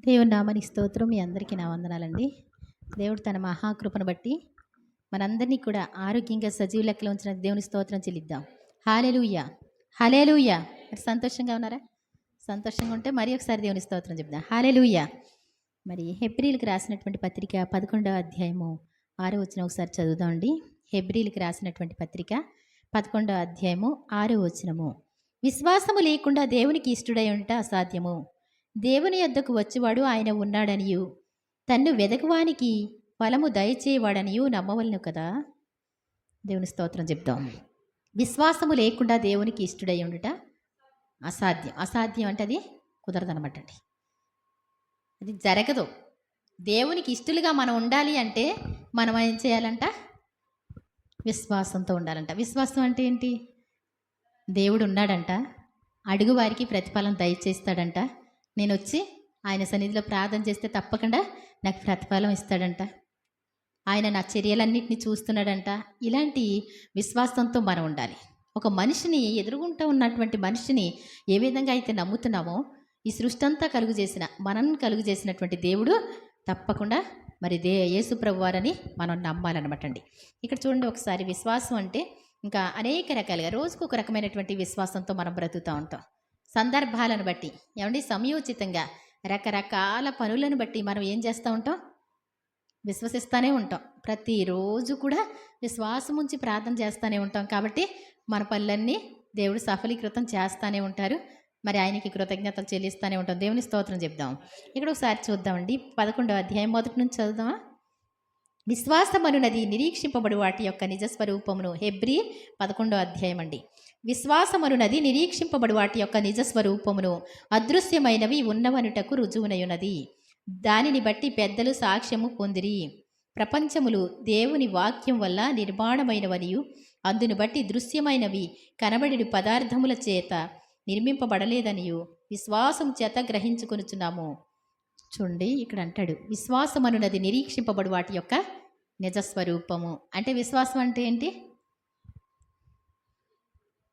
దేవుని నామానికి స్తోత్రం. మీ అందరికీ నా వందనాలండి. దేవుడు తన మహాకృపను బట్టి మనందరినీ కూడా ఆరోగ్యంగా సజీవ లెక్కలో ఉంచిన దేవుని స్తోత్రం చెల్లిద్దాం. హల్లెలూయా! హల్లెలూయా! మరి సంతోషంగా ఉన్నారా? సంతోషంగా ఉంటే మరి ఒకసారి దేవుని స్తోత్రం చెప్దాం. హల్లెలూయా! మరి హెబ్రీయులకు రాసినటువంటి పత్రిక 11వ అధ్యాయము 6వ వచనం ఒకసారి చదువుదామండి. హెబ్రీయులకు రాసినటువంటి పత్రిక 11వ అధ్యాయము 6వ వచనము. విశ్వాసము లేకుండా దేవునికి ఇష్టుడై ఉండుట అసాధ్యము. దేవుని యొద్దకు వచ్చువాడు ఆయన ఉన్నాడనియు తన్ను వెదకువానికి ఫలము దయచేవాడనియు నమ్మవలను కదా. దేవుని స్తోత్రం చెప్తాం. విశ్వాసము లేకుండా దేవునికి ఇష్టుడై ఉండుట అసాధ్యం. అసాధ్యం అంటే అది కుదరదనమాట అండి. అది జరగదు. దేవునికి ఇష్టలుగా మనం ఉండాలి అంటే మనం ఏం చేయాలంట? విశ్వాసంతో ఉండాలంట. విశ్వాసం అంటే ఏంటి? దేవుడు ఉన్నాడంట, అడుగు వారికి ప్రతిఫలం దయచేస్తాడంట. నేను వచ్చి ఆయన సన్నిధిలో ప్రార్థన చేస్తే తప్పకుండా నాకు ప్రతిఫలం ఇస్తాడంట. ఆయన నా చర్యలన్నింటినీ చూస్తున్నాడంట. ఇలాంటి విశ్వాసంతో మనం ఉండాలి. ఒక మనిషిని ఎదురుగుంటూ ఉన్నటువంటి మనిషిని ఏ విధంగా అయితే నమ్ముతున్నామో, ఈ సృష్టి అంతా కలుగు చేసిన మనల్ని కలుగు చేసినటువంటి దేవుడు తప్పకుండా మరి యేసు ప్రభువారని మనం నమ్మాలన్నమాట అండి. ఇక్కడ చూడండి ఒకసారి, విశ్వాసం అంటే ఇంకా అనేక రకాలుగా రోజుకు ఒక రకమైనటువంటి విశ్వాసంతో మనం బ్రతుకుతూ ఉంటాం. సందర్భాలను బట్టి, ఏమండి, సమయోచితంగా రకరకాల పనులను బట్టి మనం ఏం చేస్తూ ఉంటాం? విశ్వసిస్తూనే ఉంటాం. ప్రతిరోజు కూడా విశ్వాసం ఉంచి ప్రార్థన చేస్తూనే ఉంటాం. కాబట్టి మన పనులన్నీ దేవుడు సఫలీకృతం చేస్తూనే ఉంటారు. మరి ఆయనకి కృతజ్ఞతలు చెల్లిస్తూనే ఉంటాం. దేవుని స్తోత్రం చెప్దాం. ఇక్కడ ఒకసారి చూద్దామండి. 11వ అధ్యాయం మొదటి నుంచి చదువుదామా? విశ్వాసమనునది నిరీక్షింపబడు వాటి యొక్క నిజస్వరూపమును. హెబ్రీ 11వ అధ్యాయం అండి. విశ్వాసమనునది నిరీక్షింపబడు వాటి యొక్క నిజస్వరూపమును, అదృశ్యమైనవి ఉన్నవనుటకు రుజువునయున్నది. దానిని బట్టి పెద్దలు సాక్ష్యము పొందిరి. ప్రపంచములు దేవుని వాక్యం వల్ల నిర్మాణమైనవనియు అందును బట్టి దృశ్యమైనవి కనబడి పదార్థముల చేత నిర్మింపబడలేదనియు విశ్వాసం చేత గ్రహించుకొనుచున్నాము. చూడండి, ఇక్కడ అంటాడు విశ్వాసమనున్నది నిరీక్షింపబడు వాటి యొక్క నిజస్వరూపము. అంటే విశ్వాసం అంటే ఏంటి?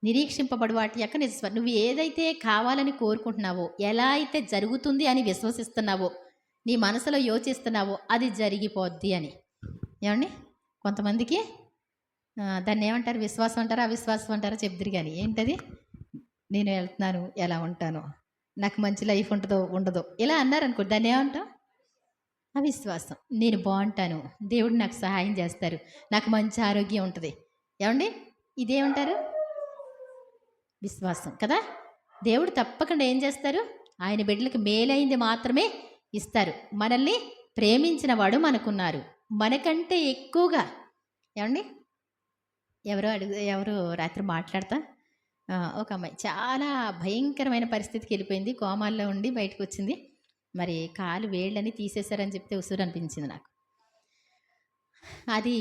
నిరీక్షింపబడు వాటి యొక్క నిజస్వరూపం. నువ్వు ఏదైతే కావాలని కోరుకుంటున్నావో, ఎలా అయితే జరుగుతుంది అని విశ్వసిస్తున్నావో, నీ మనసులో యోచిస్తున్నావో అది జరిగిపోద్ది అని. ఏమండి, కొంతమందికి దాన్ని ఏమంటారు? విశ్వాసం అంటారా అవిశ్వాసం అంటారా చెప్తురు. కానీ ఏంటది? నేను వెళ్తున్నాను, ఎలా ఉంటాను, నాకు మంచి లైఫ్ ఉంటుందో ఉండదో ఇలా అన్నారనుకో, దాన్ని ఏమంటాం? అవిశ్వాసం. నేను బాగుంటాను, దేవుడు నాకు సహాయం చేస్తారు, నాకు మంచి ఆరోగ్యం ఉంటుంది. ఏమండి, ఇదేమంటారు? విశ్వాసం కదా. దేవుడు తప్పకుండా ఏం చేస్తారు? ఆయన బిడ్డలకు మేలైంది మాత్రమే ఇస్తారు. మనల్ని ప్రేమించిన వాడు మనకున్నారు, మనకంటే ఎక్కువగా. ఏమండి, ఎవరు రాత్రి మాట్లాడతా ఒక అమ్మాయి చాలా భయంకరమైన పరిస్థితికి వెళ్ళిపోయింది. కోమాల్లో ఉండి బయటకు వచ్చింది. మరి కాలు వేళ్ళని తీసేశారని చెప్తే ఉసురు అనిపించింది నాకు. అది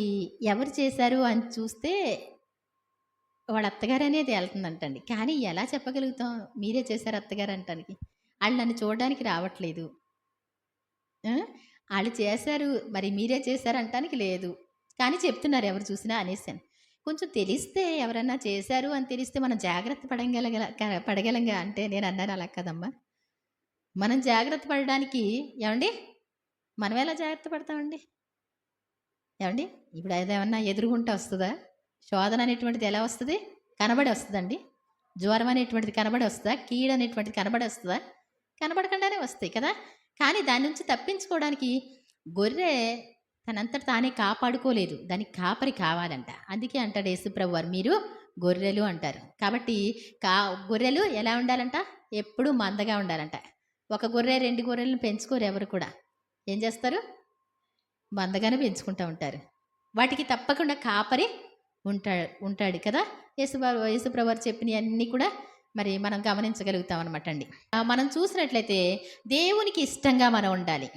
ఎవరు చేశారు అని చూస్తే వాళ్ళ అత్తగారు అనేది వెళ్తుందంటండి. కానీ ఎలా చెప్పగలుగుతాం మీరే చేశారు అత్తగారు అంటానికి? వాళ్ళు నన్ను చూడడానికి రావట్లేదు. వాళ్ళు చేశారు, మరి మీరే చేశారు అంటానికి లేదు, కానీ చెప్తున్నారు ఎవరు చూసినా అనేసాను. కొంచెం తెలిస్తే, ఎవరన్నా చేశారు అని తెలిస్తే మనం జాగ్రత్త పడగలంగా అంటే నేను అన్నాను, అలా కదమ్మా. మనం జాగ్రత్త పడడానికి, ఏమండి, మనం ఎలా జాగ్రత్త పడతామండి? ఏమండి, ఇప్పుడు అదేమన్నా ఎదురుగుంటే వస్తుందా? శోధన అనేటువంటిది ఎలా వస్తుంది? కనబడి వస్తుందండి. జ్వరం అనేటువంటిది కనబడి వస్తుందా? కీడు అనేటువంటిది కనబడి వస్తుందా? కనబడకుండానే వస్తాయి కదా. కానీ దాని నుంచి తప్పించుకోవడానికి గొర్రె తనంతట తానే కాపాడుకోలేదు, దానికి కాపరి కావాలంట. అందుకే అంటాడు యేసుప్రభు వారు, మీరు గొర్రెలు అంటారు. కాబట్టి గొర్రెలు ఎలా ఉండాలంట? ఎప్పుడూ మందగా ఉండాలంట. ఒక గొర్రె 2 గొర్రెలను పెంచుకోరు ఎవరు కూడా. ఏం చేస్తారు? మందగానే పెంచుకుంటూ ఉంటారు. వాటికి తప్పకుండా కాపరి ఉంటాడు కదా. యేసుప్రభు వారు చెప్పినవన్నీ కూడా మరి మనం గమనించగలుగుతాం అనమాట అండి. మనం చూసినట్లయితే దేవునికి ఇష్టంగా మనం ఉండాలి.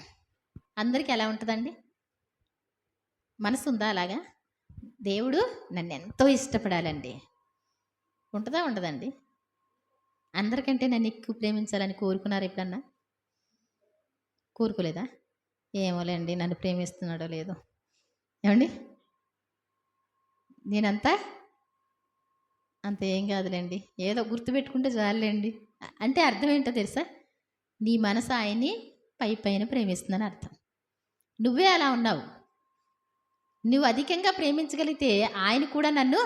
అందరికీ ఎలా ఉంటుందండి? మనసు ఉందా అలాగా? దేవుడు నన్ను ఎంతో ఇష్టపడాలండి ఉంటుందా ఉండదండి? అందరికంటే నన్ను ఎక్కువ ప్రేమించాలని కోరుకున్నారు ఎప్పుడన్నా? కోరుకోలేదా? ఏమోలేండి, నన్ను ప్రేమిస్తున్నాడో లేదో. ఏమండి, నేనంతా అంత ఏం కాదులేండి, ఏదో గుర్తుపెట్టుకుంటే చాలండి. అంటే అర్థం ఏంటో తెలుసా? నీ మనసు ఆయన్ని పైన ప్రేమిస్తుందని అర్థం. నువ్వే అలా ఉన్నావు. నువ్వు అధికంగా ప్రేమించగలిగితే ఆయన కూడా నన్ను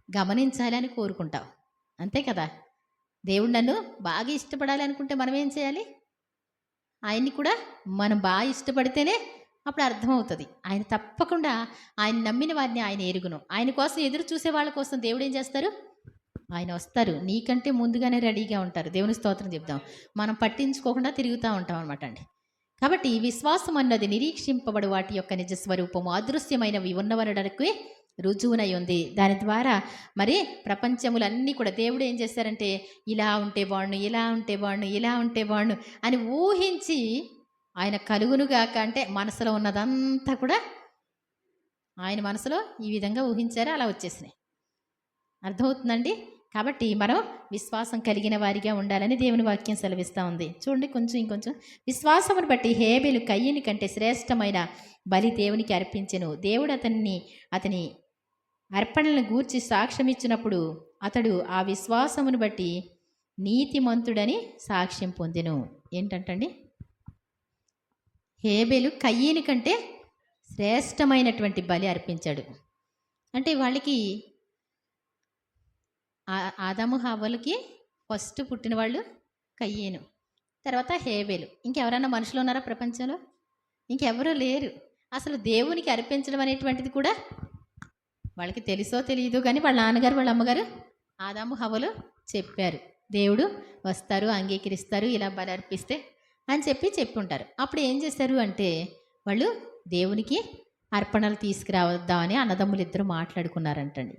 గమనించాలి అని కోరుకుంటావు. అంతే కదా. దేవుడు నన్ను బాగా ఇష్టపడాలి అనుకుంటే మనం ఏం చేయాలి? ఆయన్ని కూడా మనం బాగా ఇష్టపడితేనే అప్పుడు అర్థమవుతుంది. ఆయన తప్పకుండా ఆయన నమ్మిన వారిని ఆయన ఎరుగును. ఆయన కోసం ఎదురు చూసే వాళ్ళ కోసం దేవుడు ఏం చేస్తారు? ఆయన వస్తారు. నీకంటే ముందుగానే రెడీగా ఉంటారు. దేవుని స్తోత్రం చెప్దాం. మనం పట్టించుకోకుండా తిరుగుతూ ఉంటాం అనమాట అండి. కాబట్టి విశ్వాసం అన్నది నిరీక్షింపబడు వాటి యొక్క నిజ స్వరూపము అదృశ్యమైనవి ఉన్నవనడానికి రుజువునై ఉంది. దాని ద్వారా మరి ప్రపంచములన్నీ కూడా దేవుడు ఏం చేశారంటే ఇలా ఉంటే బాగుండు, ఇలా ఉంటే బాగుండు, ఇలా ఉంటే బాగుండు అని ఊహించి ఆయన కలుగునుగాక అంటే మనసులో ఉన్నదంతా కూడా ఆయన మనసులో ఈ విధంగా ఊహించారు, అలా వచ్చేసినాయి. అర్థమవుతుందండి. కాబట్టి మనం విశ్వాసం కలిగిన వారిగా ఉండాలని దేవుని వాక్యం సెలవిస్తూ ఉంది. చూడండి ఇంకొంచెం. విశ్వాసమును బట్టి హేబెలు కయ్యని కంటే శ్రేష్టమైన బలి దేవునికి అర్పించెను. దేవుడు అతని అర్పణలను గూర్చి సాక్ష్యం ఇచ్చినప్పుడు అతడు ఆ విశ్వాసమును బట్టి నీతిమంతుడని సాక్ష్యం పొందెను. ఏంటంటండి? హేబెలు కయ్యని కంటే శ్రేష్టమైనటువంటి బలి అర్పించాడు. అంటే వాళ్ళకి ఆదాము హవ్వలకి ఫస్ట్ పుట్టిన వాళ్ళు కయ్యేను, తర్వాత హేబెలు. ఇంకెవరైనా మనుషులు ఉన్నారా ప్రపంచంలో? ఇంకెవరూ లేరు. అసలు దేవునికి అర్పించడం అనేటువంటిది కూడా వాళ్ళకి తెలుసో తెలియదు కానీ వాళ్ళ నాన్నగారు వాళ్ళ అమ్మగారు ఆదాము హవ్వలు చెప్పారు, దేవుడు వస్తారు, అంగీకరిస్తారు, ఇలా బలి అర్పిస్తే అని చెప్పి ఉంటారు. అప్పుడు ఏం చేశారు అంటే వాళ్ళు దేవునికి అర్పణలు తీసుకురావద్దామని అన్నదమ్ములు ఇద్దరు మాట్లాడుకున్నారంటండి.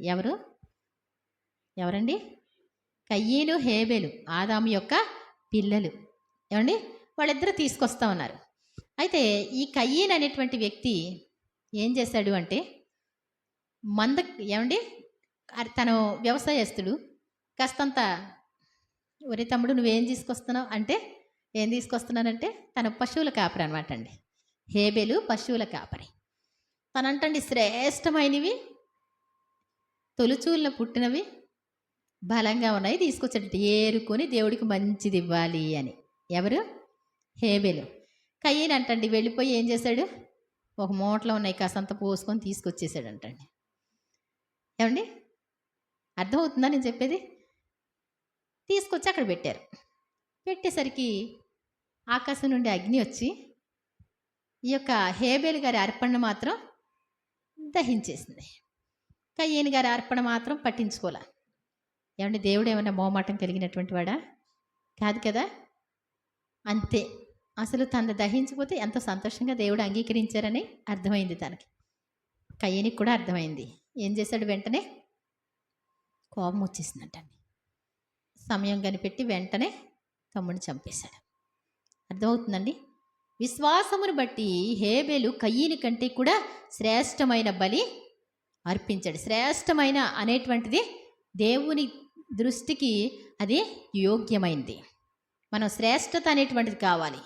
ఎవరండి? కయ్యేను హేబెలు, ఆదాము యొక్క పిల్లలు. ఏమండి? వాళ్ళిద్దరూ తీసుకొస్తా ఉన్నారు. అయితే ఈ కయ్యేను అనేటువంటి వ్యక్తి ఏం చేశాడు అంటే ఏమండి తను వ్యవసాయస్తుడు. కాస్తంత ఒరే తమ్ముడు నువ్వేం తీసుకొస్తున్నావు అంటే ఏం తీసుకొస్తున్నానంటే తన పశువుల కాపరి అనమాట అండి. హేబెలు పశువుల కాపరి. తనంటండి శ్రేష్టమైనవి తొలుచూళ్ళ పుట్టినవి బలంగా ఉన్నాయి తీసుకొచ్చాడు, ఏరుకొని దేవుడికి మంచిది ఇవ్వాలి అని. ఎవరు? హేబెలు. కయ్యేను అంటండి వెళ్ళిపోయి ఏం చేశాడు? ఒక మూటలో ఉన్నాయి కాసంత పోసుకొని తీసుకొచ్చేసాడు అంటండి. ఏమండి అర్థమవుతుందా నేను చెప్పేది? తీసుకొచ్చి అక్కడ పెట్టారు. పెట్టేసరికి ఆకాశం నుండి అగ్ని వచ్చి ఈ యొక్క హేబెలు గారి అర్పణ మాత్రం దహించేసింది. కయ్యేను గారి అర్పణ మాత్రం పట్టించుకోలే. ఏమంటే దేవుడు ఏమైనా మోమాటం కలిగినటువంటి వాడా? కాదు కదా. అంతే. అసలు తను దహించిపోతే ఎంతో సంతోషంగా దేవుడు అంగీకరించారని అర్థమైంది తనకి. కయ్యేనికి కూడా అర్థమైంది. ఏం చేశాడు? వెంటనే కోపం వచ్చేసిందంటండి. సమయం కనిపెట్టి వెంటనే తమ్ముడిని చంపేశాడు. అర్థమవుతుందండి. విశ్వాసమును బట్టి హేబెలు కయ్యేను కంటే కూడా శ్రేష్టమైన బలి అర్పించాడు. శ్రేష్టమైన అనేటువంటిది దేవుని దృష్టికి అది యోగ్యమైంది. మనం శ్రేష్టత అనేటువంటిది కావాలి.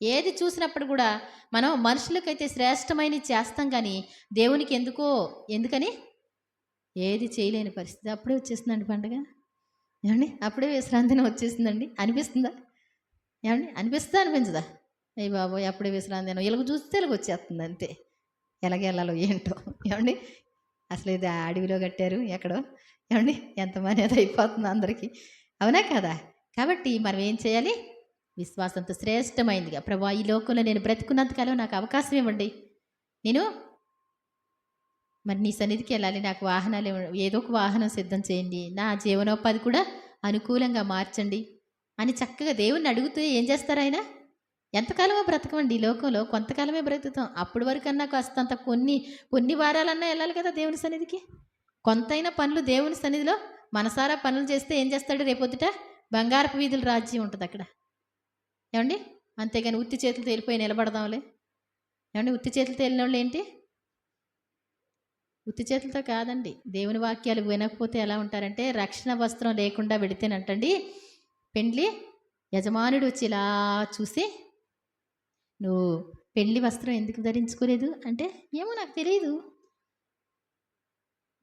ఏది చూసినప్పుడు కూడా మనం మనుషులకైతే శ్రేష్టమైన చేస్తాం కానీ దేవునికి ఎందుకని ఏది చేయలేని పరిస్థితి. అప్పుడే వచ్చేస్తుందండి పండుగ. ఏమండి అప్పుడే విశ్రాంతిని వచ్చేసిందండి. అనిపిస్తుందా? ఏమండి అనిపించదా? అయ్యి బాబోయ్ అప్పుడే విశ్రాంతి ఇలాగ చూస్తే ఇలాగ వచ్చేస్తుంది అంతే. ఎలాగెళ్ళాలో ఏంటో. ఏమండి అసలు ఇది అడవిలో కట్టారు ఎక్కడో. ఏమండి ఎంతమంది అది అయిపోతుంది అందరికీ. అవునా కదా. కాబట్టి మనం ఏం చేయాలి? విశ్వాసంతో శ్రేష్టమైందిగా ప్రభా ఈ లోకంలో నేను బ్రతుకున్నంతకాలం నాకు అవకాశం ఇవ్వండి, నేను మరి నీ సన్నిధికి వెళ్ళాలి, నాకు వాహనాలు ఏదో ఒక వాహనం సిద్ధం చేయండి, నా జీవనోపాధి కూడా అనుకూలంగా మార్చండి అని చక్కగా దేవుణ్ణి అడుగుతూ ఏం చేస్తారు ఆయన? ఎంతకాలమో బ్రతకమండి ఈ లోకంలో, కొంతకాలమే బ్రతుకుతాం. అప్పటి వరకన్నా కాస్తంత కొన్ని వారాలన్నా వెళ్ళాలి కదా దేవుని సన్నిధికి. కొంతైనా పనులు దేవుని సన్నిధిలో మనసారా పనులు చేస్తే ఏం చేస్తాడు? రేపొద్దుట బంగారపు వీధుల రాజ్యం ఉంటుంది అక్కడ. ఏమండి అంతేగాని ఉత్తి చేతులతో వెళ్ళిపోయి నిలబడదాంలే. ఏమండి ఉత్తి చేతులతో వెళ్ళిన వాళ్ళు ఏంటి? ఉత్తి చేతులతో కాదండి. దేవుని వాక్యాలు వినకపోతే ఎలా ఉంటారంటే రక్షణ వస్త్రం లేకుండా వెడితేనంటండి పెండ్లి యజమానుడు వచ్చి ఇలా చూసి నువ్వు పెళ్లి వస్త్రం ఎందుకు ధరించుకోలేదు అంటే ఏమో నాకు తెలియదు,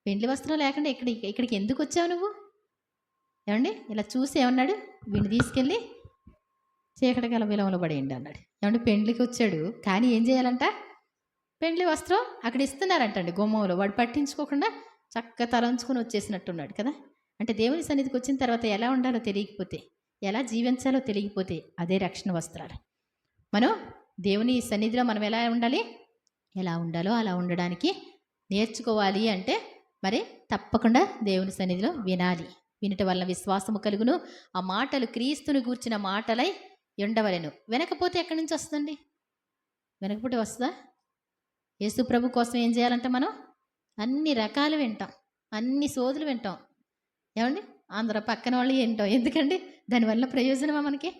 పెళ్లి వస్త్రం లేకుండా ఇక్కడికి ఎందుకు వచ్చావు నువ్వు? ఏమండి ఇలా చూసి ఏమన్నాడు? వీడిని తీసుకెళ్ళి చీకటి గల విలంలో పడేయండి అన్నాడు. ఏమంటే పెండ్లికి వచ్చాడు, కానీ ఏం చేయాలంట? పెండ్లి వస్త్రం అక్కడ ఇస్తున్నారంటండి గుమ్మంలో. వాడు పట్టించుకోకుండా చక్కగా తలంచుకొని వచ్చేసినట్టున్నాడు కదా. అంటే దేవుని సన్నిధికి వచ్చిన తర్వాత ఎలా ఉండాలో తెలియకపోతే, ఎలా జీవించాలో తెలియకపోతే అదే రక్షణ వస్త్రాలు. మనం దేవుని సన్నిధిలో మనం ఎలా ఉండాలి? ఎలా ఉండాలో అలా ఉండడానికి నేర్చుకోవాలి. అంటే మరి తప్పకుండా దేవుని సన్నిధిలో వినాలి. వినటం వల్ల విశ్వాసము కలుగును. ఆ మాటలు క్రీస్తుని గూర్చిన మాటలై ఉండవలెను. వినకపోతే ఎక్కడి నుంచి వస్తుందండి? వినకపోతే వస్తుందా? యేసు ప్రభు కోసం ఏం చేయాలంటే మనం అన్ని రకాలు వింటాం, అన్ని సోదులు వింటాం. ఏమండి? అందరూ పక్కన వాళ్ళు వింటాం. ఎందుకండి? దానివల్ల ప్రయోజనమా మనకి?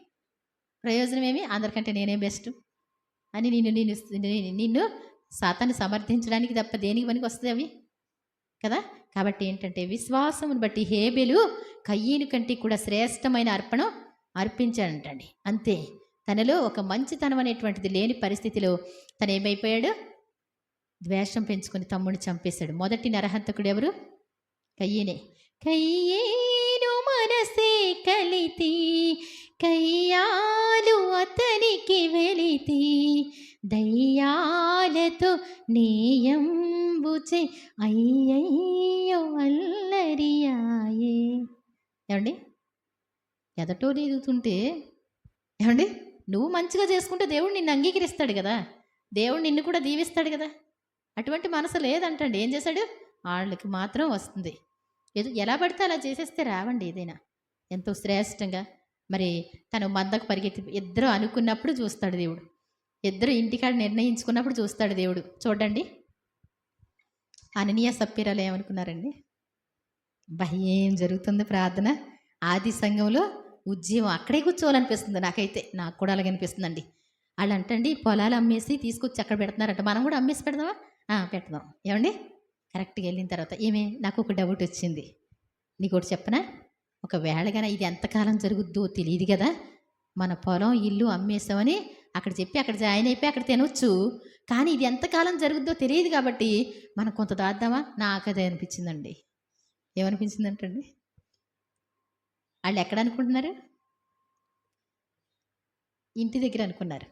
ప్రయోజనం ఏమి? అందరికంటే నేనే బెస్ట్ అని నిన్ను సాతాన్ని సమర్థించడానికి తప్ప దేనికి పనికి వస్తుంది అవి కదా. కాబట్టి ఏంటంటే విశ్వాసమును బట్టి హేబెలు కయ్యను కంటే కూడా శ్రేష్టమైన అర్పణం అర్పించాడంటండి. అంతే, తనలో ఒక మంచితనం అనేటువంటిది లేని పరిస్థితిలో తను ఏమైపోయాడు? ద్వేషం పెంచుకొని తమ్ముడిని చంపేశాడు. మొదటి నరహంతకుడు ఎవరు? కయ్యనే. కయ్యేను మనసే కలితి, కయ్యాలు అతనికి వెలితి, దయ్యాలతో నేయంబుచే అయ్యయ్యో అల్లరియాయే. ఏమండి? ఎదటోడు ఎదుగుతుంటే, ఏమండి, నువ్వు మంచిగా చేసుకుంటే దేవుడు నిన్ను అంగీకరిస్తాడు కదా, దేవుడు నిన్ను కూడా దీవిస్తాడు కదా. అటువంటి మనసు లేదంటండి. ఏం చేశాడు? వాళ్ళకి మాత్రం వస్తుంది. ఎలా పడితే అలా చేసేస్తే రావండి ఏదైనా. ఎంతో శ్రేష్టంగా మరి తను మందకు పరిగెత్తి ఇద్దరు అనుకున్నప్పుడు చూస్తాడు దేవుడు. ఇద్దరు ఇంటికాడ నిర్ణయించుకున్నప్పుడు చూస్తాడు దేవుడు. చూడండి, అననీయ సప్పీరాలు ఏమనుకున్నారండి? ఏం జరుగుతుంది ప్రార్థన? ఆది సంఘంలో ఉద్యమం అక్కడే కూర్చోవాలనిపిస్తుంది నాకైతే. నాకు కూడా అలాగే అనిపిస్తుందండి. వాళ్ళు అంటండి పొలాలు అమ్మేసి తీసుకొచ్చి అక్కడ పెడుతున్నారంట. మనం కూడా అమ్మేసి పెడదామా? పెడదాం. ఏమండి? కరెక్ట్గా వెళ్ళిన తర్వాత నాకు ఒక డౌట్ వచ్చింది. నీకు ఒకటి చెప్పనా? ఒకవేళగా ఇది ఎంతకాలం జరుగుద్దో తెలియదు కదా. మన పొలం ఇల్లు అమ్మేసామని అక్కడ చెప్పి అక్కడ జాయిన్ అయిపోయి అక్కడ తినవచ్చు. కానీ ఇది ఎంతకాలం జరుగుద్దో తెలియదు కాబట్టి మనం కొంత దాద్దామా? నాకు అదే అనిపించిందండి. ఏమనిపించిందంటండి? వాళ్ళు ఎక్కడ అనుకుంటున్నారు? ఇంటి దగ్గర అనుకున్నారు.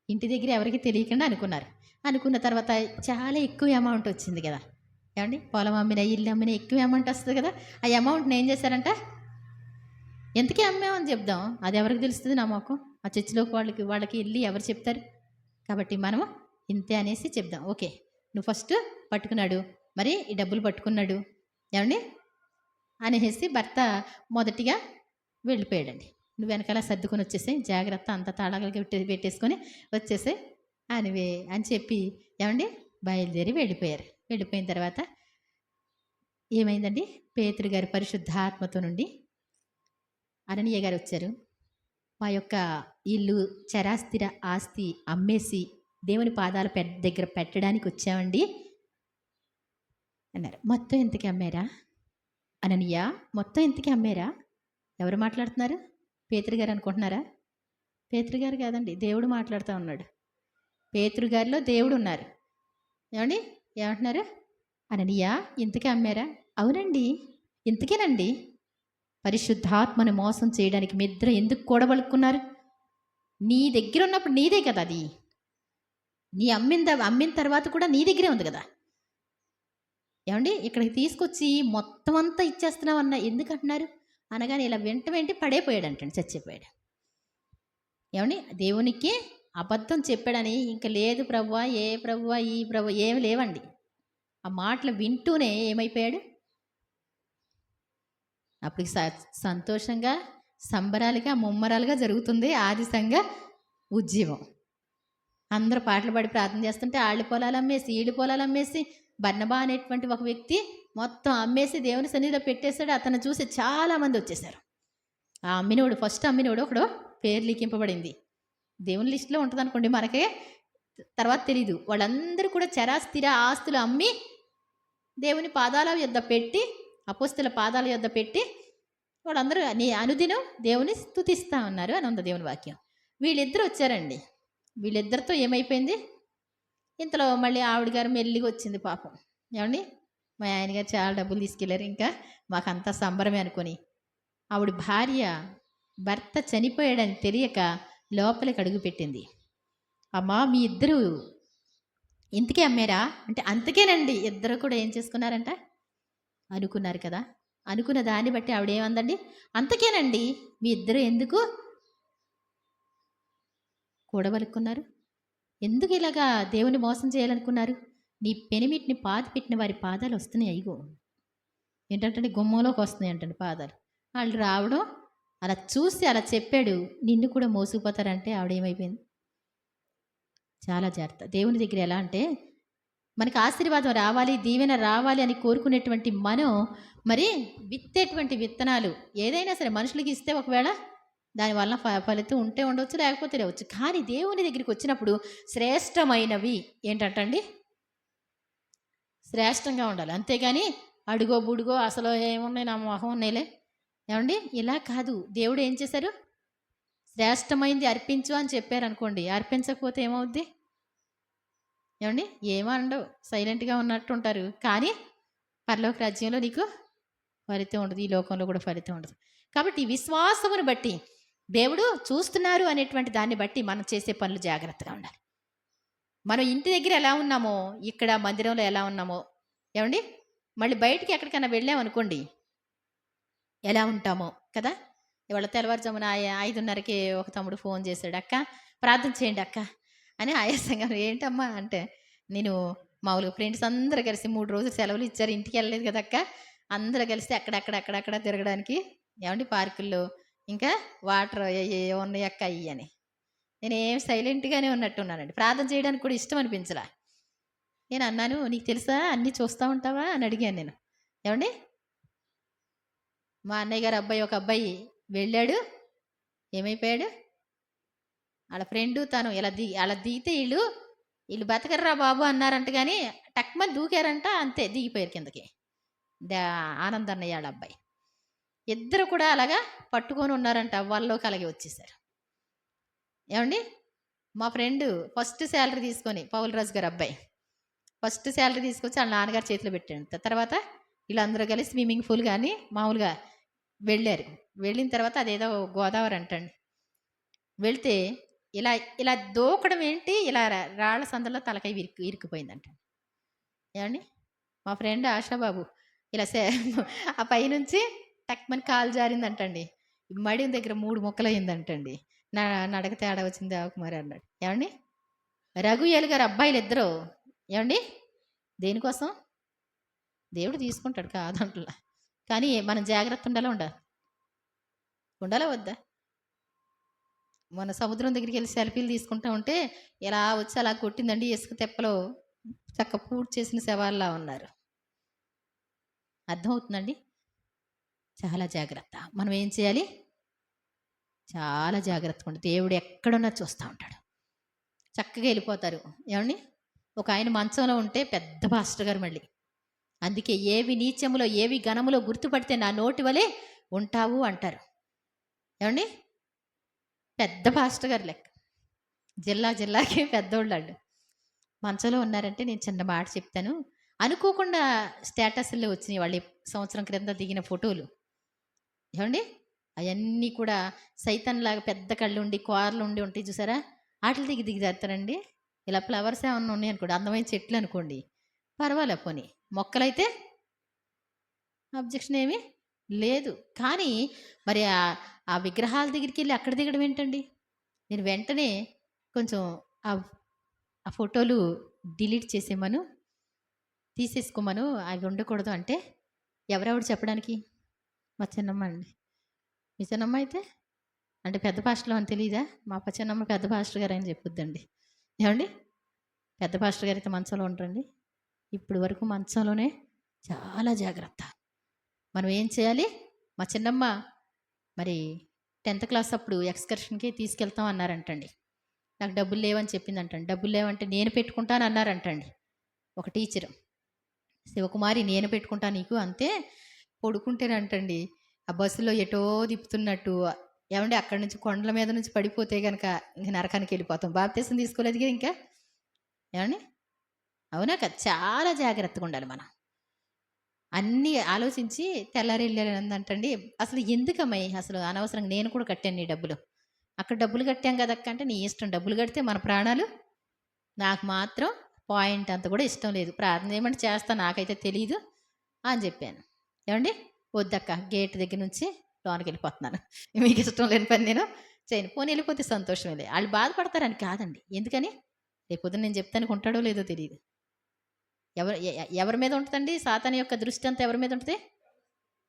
ఇంటి దగ్గర ఎవరికి తెలియకుండా అనుకున్నారు. అనుకున్న తర్వాత చాలా ఎక్కువ అమౌంట్ వచ్చింది కదా. ఏమండి? పొలం అమ్మిన ఇల్లు అమ్మిన ఎక్కువ అమౌంట్ వస్తుంది కదా. ఆ అమౌంట్ని ఏం చేశారంట? ఎంతకీ అమ్మామని చెప్దాం. అది ఎవరికి తెలుస్తుంది? నమ్మకం ఆ చర్చిలోకి వాళ్ళకి వెళ్ళి ఎవరు చెప్తారు? కాబట్టి మనము ఇంతే అనేసి చెప్దాం. ఓకే, నువ్వు ఫస్ట్ పట్టుకున్నాడు, మరి ఈ డబ్బులు పట్టుకున్నాడు, ఏమండి అనేసి భర్త మొదటిగా వెళ్ళిపోయాడండి. నువ్వు వెనకాల సర్దుకొని వచ్చేసే, జాగ్రత్త, అంత తాళాలకి పెట్టేసుకొని వచ్చేసే అనివే అని చెప్పి ఏమండి బయలుదేరి వెళ్ళిపోయారు. వెళ్ళిపోయిన తర్వాత ఏమైందండి? పేతురు గారి పరిశుద్ధాత్మతో నుండి అననీయ గారు వచ్చారు. మా యొక్క ఇల్లు చరాస్థిర ఆస్తి అమ్మేసి దేవుని పాదాల దగ్గర పెట్టడానికి వచ్చామండి అన్నారు. మొత్తం ఎంతకి అమ్మారా? అననీయ, మొత్తం ఎంతకి అమ్మారా? ఎవరు మాట్లాడుతున్నారు? పేతురు గారు అనుకుంటున్నారా? పేతురు గారు కాదండి, దేవుడు మాట్లాడుతూ ఉన్నాడు. పేతురు గారిలో దేవుడు ఉన్నారు. ఏమండి? ఏమంటున్నారు? అననీయ, ఇంతకే అమ్మారా? అవునండి, ఇంతకేనండి. పరిశుద్ధాత్మను మోసం చేయడానికి మీ ఇద్దరు ఎందుకు కూడబలుక్కున్నారు? నీ దగ్గర ఉన్నప్పుడు నీదే కదా అది. నీ అమ్మిన తర్వాత కూడా నీ దగ్గరే ఉంది కదా. ఏమండి? ఇక్కడికి తీసుకొచ్చి మొత్తం అంతా ఇచ్చేస్తున్నావు అన్న ఎందుకు అంటున్నారు అనగానే ఇలా వెంట పడైపోయాడు అంటండి, చచ్చిపోయాడు. ఏమండి? దేవునికి అబద్ధం చెప్పాడని ఇంకా లేదు ప్రభువా, ఏ ప్రభువా, ఈ ప్రభు ఏమి లేవండి. ఆ మాటలు వింటూనే ఏమైపోయాడు? అప్పటికి సంతోషంగా సంబరాలుగా ముమ్మరాలుగా జరుగుతుంది ఆది సంఘ ఉద్యమం. అందరూ పాటలు పాడి ప్రార్థన చేస్తుంటే ఆళ్ళ పొలాలు అమ్మేసి ఈళ్ళ పొలాలు అమ్మేసి బర్నబా అనేటువంటి ఒక వ్యక్తి మొత్తం అమ్మేసి దేవుని సన్నిధిలో పెట్టేశాడు. అతను చూసి చాలామంది వచ్చేసారు. ఆ అమ్మినోడు, ఫస్ట్ అమ్మినోడు ఒకడు పేరు లిఖింపబడింది. దేవుని లిస్టులో ఉంటుంది అనుకోండి, మనకే తర్వాత తెలీదు. వాళ్ళందరూ కూడా చరాస్థిర ఆస్తులు అమ్మి దేవుని పాదాల యొద్ద పెట్టి, అపోస్తుల పాదాల యొద్ద పెట్టి వాళ్ళందరూ నీ అనుదినం దేవుని స్తుతిస్తా ఉన్నారు అని ఉంది దేవుని వాక్యం. వీళ్ళిద్దరు వచ్చారండి. వీళ్ళిద్దరితో ఏమైపోయింది? ఇంతలో మళ్ళీ ఆవిడ గారు మెల్లిగా వచ్చింది పాపం. ఏమండి? మా ఆయన గారు చాలా డబ్బులు తీసుకెళ్ళారు, ఇంకా మాకంతా సంబరమే అనుకొని. ఆవిడ భార్య భర్త చనిపోయాడని తెలియక లోపలికి అడుగు పెట్టింది. అమ్మా మీ ఇద్దరు ఇంతకే అమ్మారా అంటే, అంతకేనండి. ఇద్దరు కూడా ఏం చేసుకున్నారంట, అనుకున్నారు కదా. అనుకున్న దాన్ని బట్టి ఆవిడేమందండి, అంతకేనండి. మీ ఇద్దరు ఎందుకు కూడబలుక్కున్నారు, ఎందుకు ఇలాగా దేవుని మోసం చేయాలనుకున్నారు? నీ పెనిమిటిని పాతి పెట్టిన వారి పాదాలు వస్తున్నాయి. అయ్యో ఏంటంటే గుమ్మంలోకి వస్తున్నాయి అంటండి పాదాలు. వాళ్ళు రావడం అలా చూసి అలా చెప్పాడు. నిన్ను కూడా మోసుకుపోతారంటే ఆవిడేమైపోయింది, చాలా జాగ్రత్త. దేవుని దగ్గర ఎలా అంటే, మనకి ఆశీర్వాదం రావాలి, దీవెన రావాలి అని కోరుకునేటువంటి మనం మరి విత్తేటువంటి విత్తనాలు ఏదైనా సరే మనుషులకి ఇస్తే ఒకవేళ దానివల్ల ఫలితం ఉంటే ఉండవచ్చు, లేకపోతే లేవచ్చు. కానీ దేవుని దగ్గరికి వచ్చినప్పుడు శ్రేష్టమైనవి ఏంటంటండి, శ్రేష్టంగా ఉండాలి. అంతేగాని అడుగో బుడుగో అసలు ఏమున్నాయి నా మొహం ఉన్నాయిలే ఏమండి, ఇలా కాదు. దేవుడు ఏం చేశారు, శ్రేష్టమైంది అర్పించు అని చెప్పారు అనుకోండి, అర్పించకపోతే ఏమవుద్ది ఏమండి, ఏమనడు, సైలెంట్గా ఉన్నట్టు ఉంటారు. కానీ పరలోక రాజ్యంలో నీకు ఫలితం ఉండదు, ఈ లోకంలో కూడా ఫలితం ఉండదు. కాబట్టి విశ్వాసమును బట్టి దేవుడు చూస్తున్నారు అనేటువంటి దాన్ని బట్టి మనం చేసే పనులు జాగ్రత్తగా ఉండాలి. మనం ఇంటి దగ్గర ఎలా ఉన్నామో, ఇక్కడ మందిరంలో ఎలా ఉన్నామో ఏమండి, మళ్ళీ బయటికి ఎక్కడికైనా వెళ్ళామనుకోండి ఎలా ఉంటామో కదా. ఇవాళ తెల్లవారుజామున 5:30కి ఒక తమ్ముడు ఫోన్ చేశాడు, అక్క ప్రార్థన చేయండి అక్క అని. ఆయాసంగా ఏంటమ్మా అంటే, నేను మామూలుగా ఫ్రెండ్స్ అందరూ కలిసి 3 రోజులు సెలవులు ఇచ్చారు, ఇంటికి వెళ్ళలేదు కదా అక్క, అందరూ కలిసి అక్కడక్కడ తిరగడానికి ఏమండి పార్కుల్లో ఇంకా వాటర్ ఏ ఉన్నాయి అక్క అయ్యి అని. నేనేం సైలెంట్గానే ఉన్నట్టున్నానండి, ప్రార్థన చేయడానికి కూడా ఇష్టం అనిపించలా. నేను అన్నాను, నీకు తెలుసా అన్నీ చూస్తూ ఉంటావా అని అడిగాను నేను. ఏమండి మా అన్నయ్య గారు అబ్బాయి ఒక అబ్బాయి వెళ్ళాడు, ఏమైపోయాడు, వాళ్ళ ఫ్రెండు తను అలా దిగితే వీళ్ళు బతకర్రా బాబు అన్నారంట, కానీ టక్మని దూకారంట, అంతే దిగిపోయారు కిందకి. ఆనంద్ అన్నయ్య వాళ్ళ అబ్బాయి ఇద్దరు కూడా అలాగా పట్టుకొని ఉన్నారంట, వాళ్ళలోకి అలాగే వచ్చేసారు. ఏమండి మా ఫ్రెండు ఫస్ట్ శాలరీ తీసుకొని, పౌలరాజు గారు అబ్బాయి ఫస్ట్ శాలరీ తీసుకొచ్చి వాళ్ళ నాన్నగారు చేతిలో పెట్టాడు. తర్వాత వీళ్ళందరూ కలిసి స్విమ్మింగ్ పూల్ కానీ మామూలుగా వెళ్ళారు. వెళ్ళిన తర్వాత అదేదో గోదావరి అంటండి, వెళ్తే ఇలా ఇలా దూకడం ఏంటి, ఇలా రాళ్ల సందులో తలకాయ ఇరికిపోయిందంట. ఏమండి మా ఫ్రెండ్ ఆశాబాబు ఇలా ఆ పైనుంచి టక్మని కాలు జారిందంటండి, మడిన దగ్గర 3 ముక్కలు అయిందంటండి. నడక తేడా వచ్చింది దేవకుమారి అన్నాడు. ఏమండి రఘుయేలు గారు అబ్బాయిలు ఇద్దరు ఏమండి దేనికోసం దేవుడు తీసుకుంటాడు కాదంటలా, కానీ మనం జాగ్రత్త ఉండాలా వద్దా. మన సముద్రం దగ్గరికి వెళ్ళి సెల్ఫీలు తీసుకుంటూ ఉంటే ఇలా వచ్చి అలా కొట్టిందండి, ఇసుక తెప్పలో చక్క పూర్తి చేసిన శవాల్లా ఉన్నారు. అర్థమవుతుందండి, చాలా జాగ్రత్త. మనం ఏం చేయాలి, చాలా జాగ్రత్తగా ఉండి, దేవుడు ఎక్కడున్నా చూస్తూ ఉంటాడు. చక్కగా వెళ్ళిపోతారు. ఏమండి ఒక ఆయన మంచంలో ఉంటే పెద్ద పాస్టర్ గారు మళ్ళీ, అందుకే ఏవి నీచములో ఏవి ఘనములో గుర్తుపడితే నా నోటి వలె ఉంటావు అంటారు. ఏమండి పెద్ద పాస్టర్ గారు లెక్క, జిల్లాకి పెద్దోళ్ళు మంచంలో ఉన్నారంటే, నేను చిన్న మాట చెప్తాను. అనుకోకుండా స్టేటస్లో వచ్చినాయి వాళ్ళు సంవత్సరం క్రింద దిగిన ఫోటోలు. ఏమండి అవన్నీ కూడా సైతన్లాగా పెద్ద కళ్ళు ఉండి కోరలు ఉండి ఉంటాయి చూసారా, వాటిని దిగిదేస్తారండి. ఇలా ఫ్లవర్స్ ఏమన్నా ఉన్నాయి అనుకోండి, అందమైన చెట్లు అనుకోండి, పర్వాలే పోనీ. మొక్కలైతే అబ్జెక్షన్ ఏమీ లేదు. కానీ మరి ఆ విగ్రహాల దగ్గరికి వెళ్ళి అక్కడ దిగడం ఏంటండి. నేను వెంటనే కొంచెం ఆ ఫోటోలు డిలీట్ చేసేమను, తీసేసుకోమను, అవి ఉండకూడదు అంటే ఎవరెవడు చెప్పడానికి, మా చిన్నమ్మ అండి. మీ చిన్నమ్మ అయితే అంటే పెద్ద పాస్టర్లో అని తెలియదా, మా చిన్నమ్మ పెద్ద పాస్టర్ గారు అని చెప్పుద్దండి. ఏమండి పెద్ద పాస్టర్ గారు అయితే మంచంలో ఉంటారండి, ఇప్పుడు వరకు మంచంలోనే. చాలా జాగ్రత్త. మనం ఏం చేయాలి, మా చిన్నమ్మ మరి 10th క్లాస్ అప్పుడు ఎక్స్కర్షన్కి తీసుకెళ్తాం అన్నారంటండి. నాకు డబ్బులు లేవని చెప్పిందంటండి. డబ్బులు లేవంటే నేను పెట్టుకుంటాను అన్నారంటండి ఒక టీచరు. శివకుమారి నేను పెట్టుకుంటా నీకు అంతే, పడుకుంటేనంటండి ఆ బస్సులో ఎటో తిప్పుతున్నట్టు. ఏమంటే అక్కడి నుంచి కొండల మీద నుంచి పడిపోతే కనుక ఇంక నరకానికి వెళ్ళిపోతాం. బాప్తీసం తీసుకోలేదు ఇంకా. ఏమండి అవునా కదా, చాలా జాగ్రత్తగా ఉండాలి మనం. అన్నీ ఆలోచించి తెల్లారి వెళ్ళానంటండి. అసలు ఎందుకమ్మాయి, అసలు అనవసరంగా నేను కూడా కట్టాను నీ డబ్బులు అక్కడ డబ్బులు కట్టాం కదక్క అంటే, నీ ఇష్టం, డబ్బులు కడితే మన ప్రాణాలు. నాకు మాత్రం పాయింట్ అంత కూడా ఇష్టం లేదు. ప్రార్థన ఏమంటే చేస్తా, నాకైతే తెలీదు అని చెప్పాను. ఏమండి, వద్దక్క, గేట్ దగ్గర నుంచి లోనికి వెళ్ళిపోతున్నాను, మీకు ఇష్టం లేని పని నేను చేయను. పోనీ వెళ్ళిపోతే సంతోషమేలే. వాళ్ళు బాధపడతారని కాదండి. ఎందుకని, రేపొద్దున నేను చెప్తానికి ఉంటాడో లేదో తెలియదు. ఎవరి మీద ఉంటుందండి సాతాను యొక్క దృష్టి అంతా? ఎవరి మీద ఉంటుంది?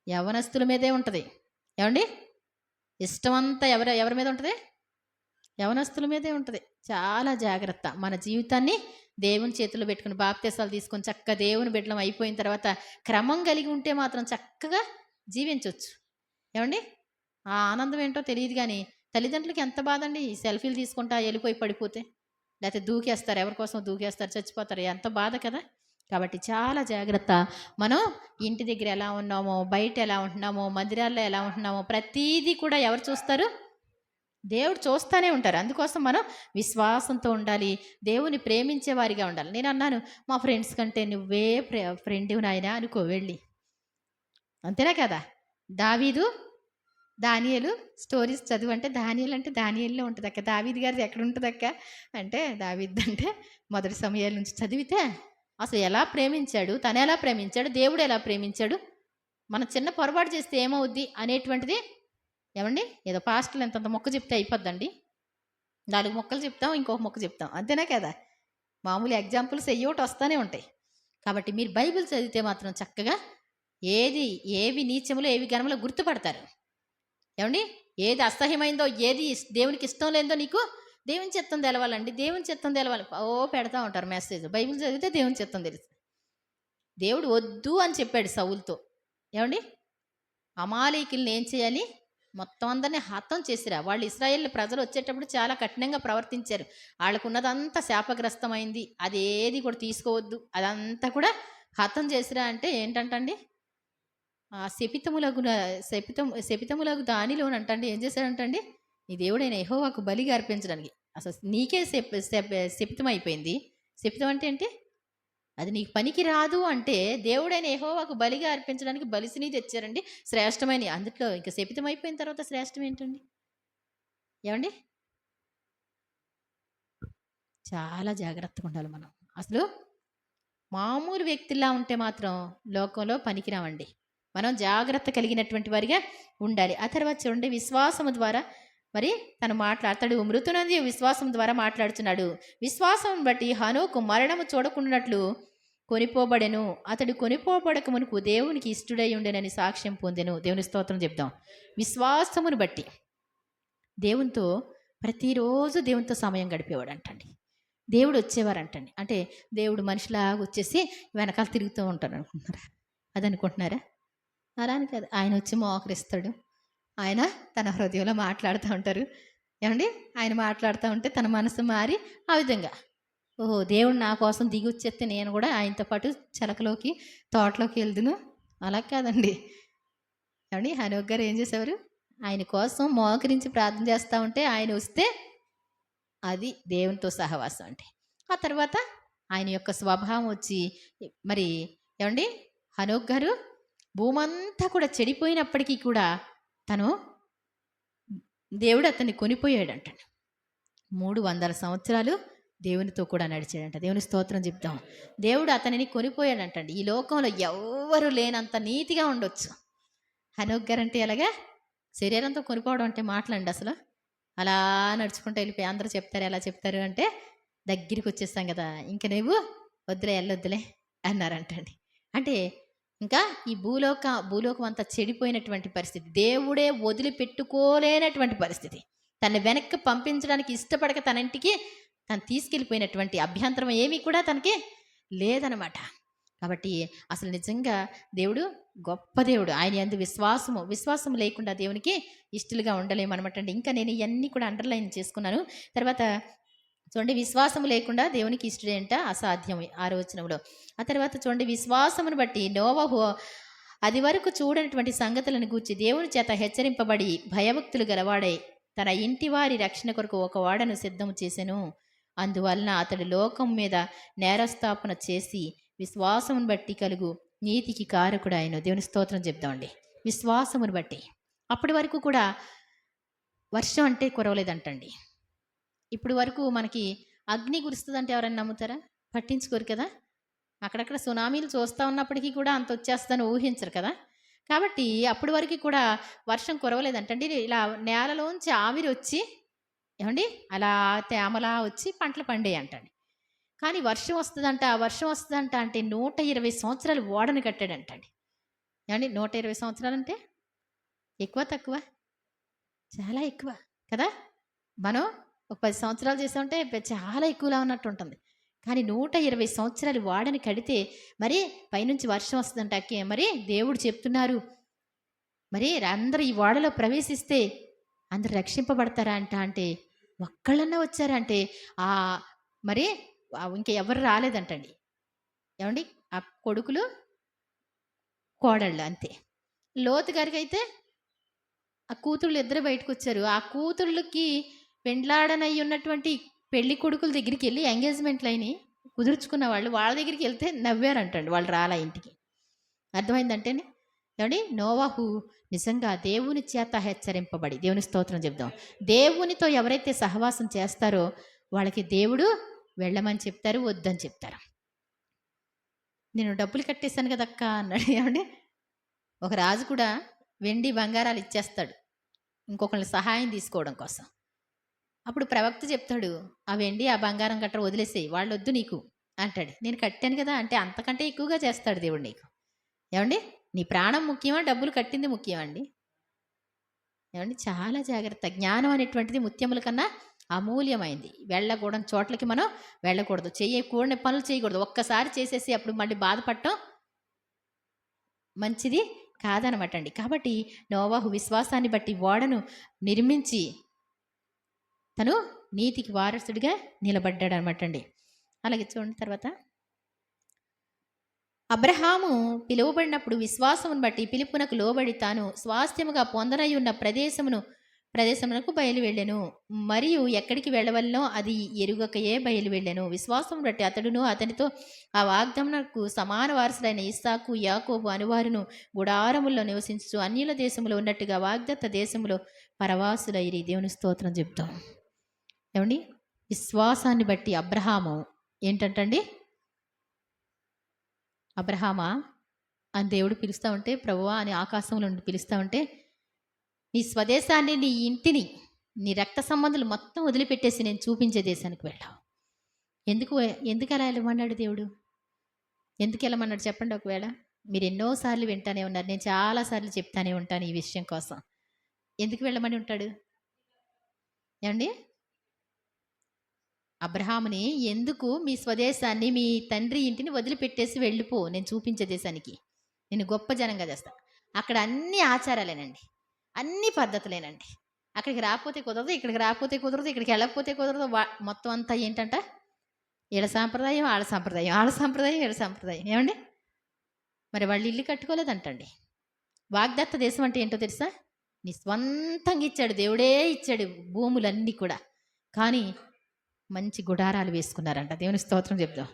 యవనస్తుల మీదే ఉంటుంది. ఏమండి, ఇష్టమంతా ఎవరి మీద ఉంటుంది? యవనస్తుల మీదే ఉంటుంది. చాలా జాగ్రత్త. మన జీవితాన్ని దేవుని చేతుల్లో పెట్టుకుని బాప్తీసాలు తీసుకొని చక్కగా దేవుని బిడ్డలం అయిపోయిన తర్వాత క్రమం కలిగి ఉంటే మాత్రం చక్కగా జీవించవచ్చు. ఏమండి, ఆ ఆనందం ఏంటో తెలియదు. కానీ తల్లిదండ్రులకి ఎంత బాధ అండి, ఈ సెల్ఫీలు తీసుకుంటా వెళ్ళిపోయి పడిపోతే, లేకపోతే దూకేస్తారు, ఎవరికోసం దూకేస్తారు, చచ్చిపోతారు, ఎంత బాధ కదా. కాబట్టి చాలా జాగ్రత్త. మనం ఇంటి దగ్గర ఎలా ఉన్నామో, బయట ఎలా ఉంటున్నామో, మందిరాల్లో ఎలా ఉంటున్నామో, ప్రతీదీ కూడా ఎవరు చూస్తారు? దేవుడు చూస్తూనే ఉంటారు. అందుకోసం మనం విశ్వాసంతో ఉండాలి, దేవుని ప్రేమించే వారిగా ఉండాలి. నేను అన్నాను, మా ఫ్రెండ్స్ కంటే నువ్వే ఫ్రెండ్ నాయనా అనుకో వెళ్ళి, అంతేనా కదా. దావీదు దానియేలు స్టోరీస్ చదువు అంటే, దానియేలు అంటే దానియేల్లో ఉంటుంది అక్క, దావీదు గారిది ఎక్కడ ఉంటుంది అక్క అంటే, దావీదు అంటే మొదటి సమయాల నుంచి చదివితే అసలు ఎలా ప్రేమించాడు, తను ఎలా ప్రేమించాడు, దేవుడు ఎలా ప్రేమించాడు, మన చిన్న పొరపాటు చేస్తే ఏమవుద్ది అనేటువంటిది. ఏమండి, ఏదో పాస్టర్లు ఎంతంత మొక్క చెప్తే అయిపోద్దండి, 4 మొక్కలు చెప్తాం, ఇంకొక మొక్క చెప్తాం, అంతేనా కదా. మామూలు ఎగ్జాంపుల్స్ ఒకటి వస్తూనే ఉంటాయి. కాబట్టి మీరు బైబిల్ చదివితే మాత్రం చక్కగా ఏవి నీచములో ఏవి ఘనములో గుర్తుపడతారు. ఏమండి, ఏది అసహ్యమైందో, ఏది దేవునికి ఇష్టం లేదో నీకు దేవుని చిత్తం తెలవాలండి. దేవుని చిత్తం తెలవాలి. పెడతా ఉంటారు మెసేజ్. బైబిల్ చదివితే దేవుని చిత్తం తెలుసు. దేవుడు వద్దు అని చెప్పాడు సౌలుతో. ఏమండి, అమాలేకీయుల్ని ఏం చేయాలి, మొత్తం అందరినీ హతం చేసిరా. వాళ్ళు ఇశ్రాయేల్ ప్రజలు వచ్చేటప్పుడు చాలా కఠినంగా ప్రవర్తించారు. వాళ్ళకున్నదంతా శాపగ్రస్తమైంది, అదేది కూడా తీసుకోవద్దు, అదంతా కూడా హతం చేసిరా. అంటే ఏంటంటండి, శపితములకు దానిలోనంటండి ఏం చేశాడంటండి, నీ దేవుడైన యెహోవాకు బలిగా అర్పించడానికి. అసలు నీకే శపితం అయిపోయింది. శపితం అంటే ఏంటి, అది నీకు పనికి రాదు అంటే దేవుడైన యెహోవాకు బలిగా అర్పించడానికి బలిసిని తెచ్చారండి, శ్రేష్టమైన. అందుట్లో ఇంకా శపితం అయిపోయిన తర్వాత శ్రేష్టం ఏంటండి. ఏమండి, చాలా జాగ్రత్తగా ఉండాలి మనం. అసలు మామూలు వ్యక్తిలా ఉంటే మాత్రం లోకంలో పనికిరామండి. మనం జాగ్రత్త కలిగినటువంటి వారిగా ఉండాలి. ఆ తర్వాత చూడండి, విశ్వాసము ద్వారా మరి తను మాట్లాడతాడు. మృతునంది విశ్వాసం ద్వారా మాట్లాడుతున్నాడు. విశ్వాసం బట్టి హనోకు మరణము చూడకుండాట్లు కొనిపోబడెను. అతడు కొనిపోబడక మునుపు దేవునికి ఇష్టడై ఉండెనని సాక్ష్యం పొందెను. దేవుని స్తోత్రం చెప్దాం. విశ్వాసమును బట్టి దేవునితో ప్రతిరోజు దేవునితో సమయం గడిపేవాడు అంటండి. దేవుడు వచ్చేవారంటండి. అంటే దేవుడు మనిషిలాగా వచ్చేసి వెనకాల తిరుగుతూ ఉంటాడు అనుకుంటున్నారా? అది అనుకుంటున్నారా? అలా అని కాదు. ఆయన వచ్చి మోకరిస్తాడు. ఆయన తన హృదయంలో మాట్లాడుతూ ఉంటారు. ఏమండి, ఆయన మాట్లాడుతూ ఉంటే తన మనసు మారి ఆ విధంగా, ఓహో దేవుడు నా కోసం దిగి వచ్చేస్తే నేను కూడా ఆయనతో పాటు చెలకలోకి తోటలోకి వెళ్దును. అలా కాదండి. ఏమండి, హనోక్ గారు ఏం చేసేవారు, ఆయన కోసం మోకరించి ప్రార్థన చేస్తూ ఉంటే ఆయన వస్తే అది దేవునితో సహవాసం అంటే. ఆ తర్వాత ఆయన యొక్క స్వభావం వచ్చి మరి ఏమండి, హనోక్ గారు భూమంతా కూడా చెడిపోయినప్పటికీ కూడా తను దేవుడు అతన్ని కొనిపోయాడంట. 300 సంవత్సరాలు దేవునితో కూడా నడిచాడంట. దేవుని స్తోత్రం చెప్తాం. దేవుడు అతనిని కొనిపోయాడంటండి. ఈ లోకంలో ఎవ్వరు లేనంత నీతిగా ఉండొచ్చు. హనోక్ గారు అంటే ఎలాగా, శరీరంతో కొనిపోవడం అంటే మాటలండి అసలు. అలా నడుచుకుంటూ వెళ్ళిపోయి అందరూ చెప్తారు, ఎలా చెప్తారు అంటే, దగ్గరికి వచ్చేస్తాం కదా, ఇంక నువ్వు వద్దులే వెళ్ళొద్దులే అన్నారంటండి. అంటే ఇంకా ఈ భూలోకం అంతా చెడిపోయినటువంటి పరిస్థితి, దేవుడే వదిలిపెట్టుకోలేనటువంటి పరిస్థితి, తనని వెనక్కి పంపించడానికి ఇష్టపడక తన ఇంటికి తను తీసుకెళ్ళిపోయినటువంటి అభ్యంతరం ఏమీ కూడా తనకి లేదనమాట. కాబట్టి అసలు నిజంగా దేవుడు గొప్ప దేవుడు. ఆయన యందు విశ్వాసం లేకుండా దేవునికి ఇష్టలుగా ఉండలేమనమాట అండి. ఇంకా నేను ఇవన్నీ కూడా అండర్లైన్ చేసుకున్నాను. తర్వాత చూడండి, విశ్వాసం లేకుండా దేవునికి ఇష్టడేంట అసాధ్యం 6వ వచనంలో. ఆ తర్వాత చూడండి, విశ్వాసమును బట్టి నోవహు అది వరకు చూడనటువంటి సంగతులను గూర్చి దేవుని చేత హెచ్చరింపబడి భయభక్తులు గలవాడై తన ఇంటి వారి రక్షణ కొరకు ఒక వాడను సిద్ధము చేసెను. అందువలన అతడు లోకం మీద నేరస్థాపన చేసి విశ్వాసమును బట్టి కలుగు నీతికి కారకుడు ఆయన. దేవుని స్తోత్రం చెప్తామండి. విశ్వాసమును బట్టి అప్పటి వరకు కూడా వర్షం అంటే కురవలేదంటండి. ఇప్పుడు వరకు మనకి అగ్ని కురుస్తదంటే ఎవరైనా నమ్ముతారా? పట్టించుకోరు కదా! అక్కడక్కడ సునామీలు చూస్తా ఉన్నప్పటికీ కూడా అంతొచ్చేస్తదని ఊహించరు కదా! కాబట్టి అప్పటి వరకి కూడా వర్షం కురవలేదంటండి. ఇలా నేలలోంచి ఆవిరొచ్చి ఏవండీ? అలా తేమలా వచ్చి పంటలు పండాయంటండి. కానీ వర్షం వస్తదంట అంటే 120 సంవత్సరాలు ఓడను కట్టాడంటండి. ఏవండీ? 120 సంవత్సరాలంటే ఎక్కువ, తక్కువ? చాలా ఎక్కువ కదా! మనం ఒక 10 సంవత్సరాలు చేసామంటే చాలా ఎక్కువలా ఉన్నట్టుంటుంది. కానీ 120 సంవత్సరాలు ఓడని కడితే మరి పైనుంచి వర్షం వస్తదంట. మరి దేవుడు చెప్తున్నారు. మరి అందరూ ఈ ఓడలో ప్రవేశిస్తే అందరూ రక్షింపబడతారా అంట అంటే, ఒక్కళ్ళన్నా వచ్చారా అంటే ఆహ్, మరి ఇంక ఎవరు రాలేదంటండి. ఏవండీ? ఆ కొడుకులు, కోడళ్ళు అంతే. లోతు గారికైతే ఆ కూతుళ్ళు ఇద్దరు బయటకొచ్చారు. ఆ కూతుళ్ళకి పెండ్లాడనయ్యున్నటువంటి పెళ్లి కొడుకుల దగ్గరికెళ్ళి ఎంగేజ్‌మెంట్‌లయినియి. కుదుర్చుకున్న వాళ్ళు వాళ్ళ దగ్గరికెళ్తే నవ్వారంటండి. వాళ్ళు రాలా ఇంటికి. అర్థమైందంటేనే ఏవండీ? నోవాహు నిజంగా దేవుని చేత హెచ్చరింపబడి దేవుని స్తోత్రం చెప్దాం. దేవునితో ఎవరైతే సహవాసం చేస్తారో వాళ్ళకి దేవుడు వెళ్ళమని చెప్తారు, వద్దని చెప్తారు. నేను డబ్బులు కట్టేసాను కదక్కా అన్నాడు. ఏవండీ? ఒక రాజు కూడా వెండి, బంగారాలు ఇచ్చేస్తాడు. ఇంకొకళ్ళ సహాయం తీసుకోవడం కోసం. అప్పుడు ప్రవక్త చెప్తాడు, "ఆ వెండి, ఆ బంగారం గట్రా వదిలేసేయి. వాళ్ళొద్దు నీకు" అంటాడు. నేను కట్టాను కదా! అంటే అంతకంటే ఎక్కువగా చేస్తాడు దేవుడు నీకు. ఏవండీ? నీ ప్రాణం ముఖ్యమా? డబ్బులు కట్టింది ముఖ్యమా అండి? ఏవండీ? చాలా జాగ్రత్త. జ్ఞానం అనేటువంటిది ముత్యముల కన్నా అమూల్యమైంది. వెళ్ళకూడని చోట్లకి మనం వెళ్ళకూడదు. చేయకూడని పనులు చేయకూడదు. ఒక్కసారి చేసేసి అప్పుడు మళ్ళీ బాధపడటం మంచిది కాదనమాటండి. కాబట్టి నోవాహు విశ్వాసాన్ని బట్టి ఓడను నిర్మించి తను నీతికి వారసుడిగా నిలబడ్డాడనమాటండి. అలాగే చూడండి తర్వాత. అబ్రహాము పిలువబడినప్పుడు విశ్వాసమును బట్టి పిలుపునకు లోబడి తాను స్వాస్థ్యముగా పొందనయ్యున్న ప్రదేశమునకు బయలువెళ్ళెను. మరియు ఎక్కడికి వెళ్ళవలనో అది ఎరుగకయే బయలువెళ్ళెను. విశ్వాసమును బట్టి అతడును అతనితో ఆ వాగ్దానమునకు సమాన వారసులైన ఇస్సాకు, యాకోబు అనువారును గుడారముల్లో నివసించుచు అన్యుల దేశములో ఉన్నట్టుగా వాగ్దత్త దేశములో పరవాసులైరి. దేవుని స్తోత్రం చెప్తాం. ఏమండి? విశ్వాసాన్ని బట్టి అబ్రహాము ఏంటంటండి? అబ్రహామా అని దేవుడు పిలుస్తా ఉంటే, ప్రభువా అని ఆకాశంలో నుండి పిలుస్తా ఉంటే, నీ స్వదేశాన్ని, నీ ఇంటిని, నీ రక్త సంబంధులు మొత్తం వదిలిపెట్టేసి నేను చూపించే దేశానికి వెళ్ళావు. ఎందుకు ఎందుకు అలా వెళ్ళమన్నాడు దేవుడు? ఎందుకు వెళ్ళమన్నాడు చెప్పండి ఒకవేళ? మీరు ఎన్నోసార్లు వింటానే ఉన్నారు. నేను చాలాసార్లు చెప్తానే ఉంటాను ఈ విషయం కోసం. ఎందుకు వెళ్ళమని ఉంటాడు? ఏమండి? అబ్రహాముని ఎందుకు మీ స్వదేశాన్ని, మీ తండ్రి ఇంటిని వదిలిపెట్టేసి వెళ్ళిపో నేను చూపించే దేశానికి. నేను గొప్ప జనంగా చేస్తా. అక్కడ అన్ని ఆచారాలేనండి. అన్ని పద్ధతులేనండి. అక్కడికి రాకపోతే కుదరదు, ఇక్కడికి రాకపోతే కుదరదు, ఇక్కడికి వెళ్ళకపోతే కుదరదు. మొత్తం అంతా ఏంటంట? ఈడ సాంప్రదాయం, ఆడ సాంప్రదాయం, ఆడ సాంప్రదాయం, ఈడ సాంప్రదాయం. ఏమండి? మరి వాళ్ళు ఇల్లు కట్టుకోలేదంటండి. వాగ్దత్త దేశం అంటే ఏంటో తెలుసా? నీ స్వంతంగా ఇచ్చాడు, దేవుడే ఇచ్చాడు భూములన్నీ కూడా. కానీ మంచి గుడారాలు వేసుకున్నారంట. దేవుని స్తోత్రం చెప్దాం.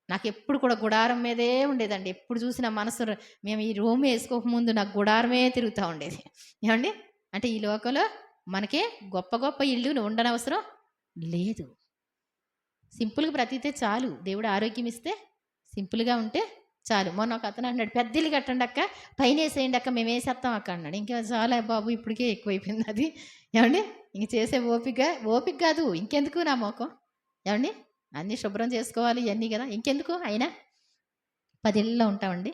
నాకెప్పుడు కూడా గుడారం మీదే ఉండేదండి. ఎప్పుడు చూసినా మనసు మేము ఈ రూమ్ వేసుకోకముందు నాకు గుడారమే తిరుగుతూ ఉండేది. ఏమండి? అంటే ఈ లోకంలో మనకే గొప్ప గొప్ప ఇల్లు ఉండనవసరం లేదు. సింపుల్‌గా బ్రతికితే చాలు. దేవుడు ఆరోగ్యం ఇస్తే సింపుల్‌గా ఉంటే చాలు. మొన్న ఒక అతను అన్నాడు, "పెద్ద ఇల్లు కట్టండి అక్క, పైనేసేయండి అక్క, మేము వేసేస్తాం అక్క" అన్నాడు. ఇంకా చాలా బాబు ఇప్పటికే ఎక్కువైపోయింది అది. ఏమండి? ఇంక చేసే ఓపిక కాదు. ఇంకెందుకు నా మొఖం? ఏవండి? అన్నీ శుభ్రం చేసుకోవాలి ఇయన్నీ గదా! ఇంకెందుకు అయినా 10 ఇళ్లలో ఉంటామండి.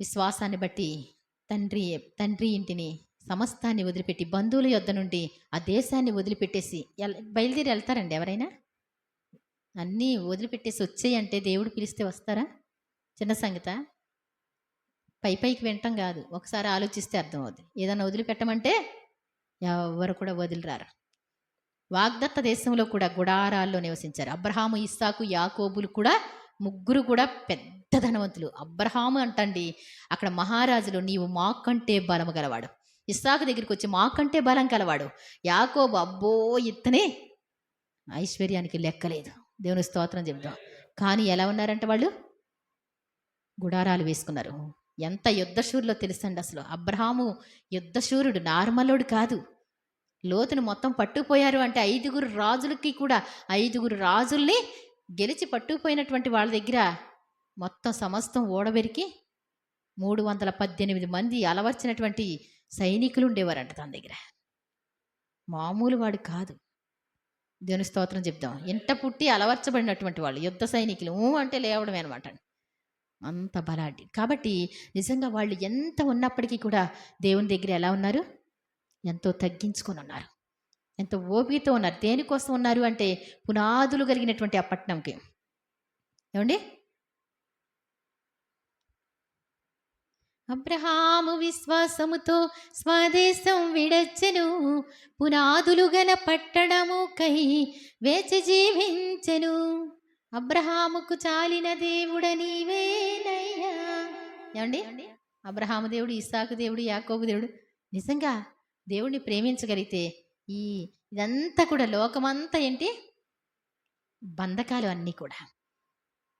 విశ్వాసాన్ని బట్టి తండ్రి తండ్రి ఇంటిని సమస్తాన్ని వదిలిపెట్టి బంధువుల యొద్ద నుండి ఆ దేశాన్ని వదిలిపెట్టేసి బయలుదేరి వెళ్తారండి ఎవరైనా? అన్నీ వదిలిపెట్టేసి వచ్చేయంటే దేవుడు పిలిస్తే వస్తారా? చిన్న సంగతా? పైకి వినటం గాదు. ఒకసారి ఆలోచిస్తే అర్థమవుద్ది. ఏదన్నా వదిలిపెట్టమంటే ఎవ్వరు కూడా వదిలిరారు. వాగ్దత్త దేశంలో కూడా గుడారాల్లో నివసించారు. అబ్రహాము, ఇస్సాకు, యాకోబులు కూడా ముగ్గురు కూడా పెద్ద ధనవంతులు. అబ్రహాము అంటండి అక్కడ మహారాజులు, నీవు మాకంటే బలము గలవాడు. ఇస్సాకు దగ్గరికి వచ్చి మాకంటే బలం కలవాడు. యాకోబు అబ్బో ఇత్తనే ఐశ్వర్యానికి లెక్కలేదు. దేవుని స్తోత్రం చెప్దాం. కానీ ఎలా ఉన్నారంట వాళ్ళు? గుడారాలు వేసుకున్నారు. ఎంత యుద్ధశూరులో తెలుసండి. అసలు అబ్రహాము యుద్ధశూరుడు, నార్మలోడు కాదు. లోతును మొత్తం పట్టుకుపోయారు అంటే 5 రాజులకి కూడా 5 రాజుల్ని గెలిచి పట్టుకుపోయినటువంటి వాళ్ళ దగ్గర మొత్తం సమస్తం ఓడబెరికి 318 మంది అలవర్చినటువంటి సైనికులు ఉండేవారంట తన దగ్గర. మామూలు వాడు కాదు. దేవుని స్తోత్రం చెప్దాం. ఎంట పుట్టి అలవర్చబడినటువంటి వాళ్ళు యుద్ధ సైనికులు అంటే లేవడమే అనమాట. అంత బలాఢ్యం. కాబట్టి నిజంగా వాళ్ళు ఎంత ఉన్నప్పటికీ కూడా దేవుని దగ్గర ఎలా ఉన్నారు? ఎంతో తగ్గించుకొని ఉన్నారు, ఎంతో ఓపికతో ఉన్నారు. దేనికోసం ఉన్నారు అంటే పునాదులు కలిగినటువంటి ఆ పట్టణంకి. ఏమండి? అబ్రహాము విశ్వాసముతో స్వదేశం విడచెను, పునాదులు గల పట్టణముకై వేచి జీవించెను. అబ్రహాముకు చాలిన దేవుడ నీవేనయ్యా. ఏమండి? అబ్రహాము దేవుడు, ఇస్సాకు దేవుడు, యాకోబు దేవుడు. నిజంగా దేవుడిని ప్రేమించగలిగితే ఇదంతా కూడా లోకమంతా ఏంటి? బంధకాలు అన్నీ కూడా.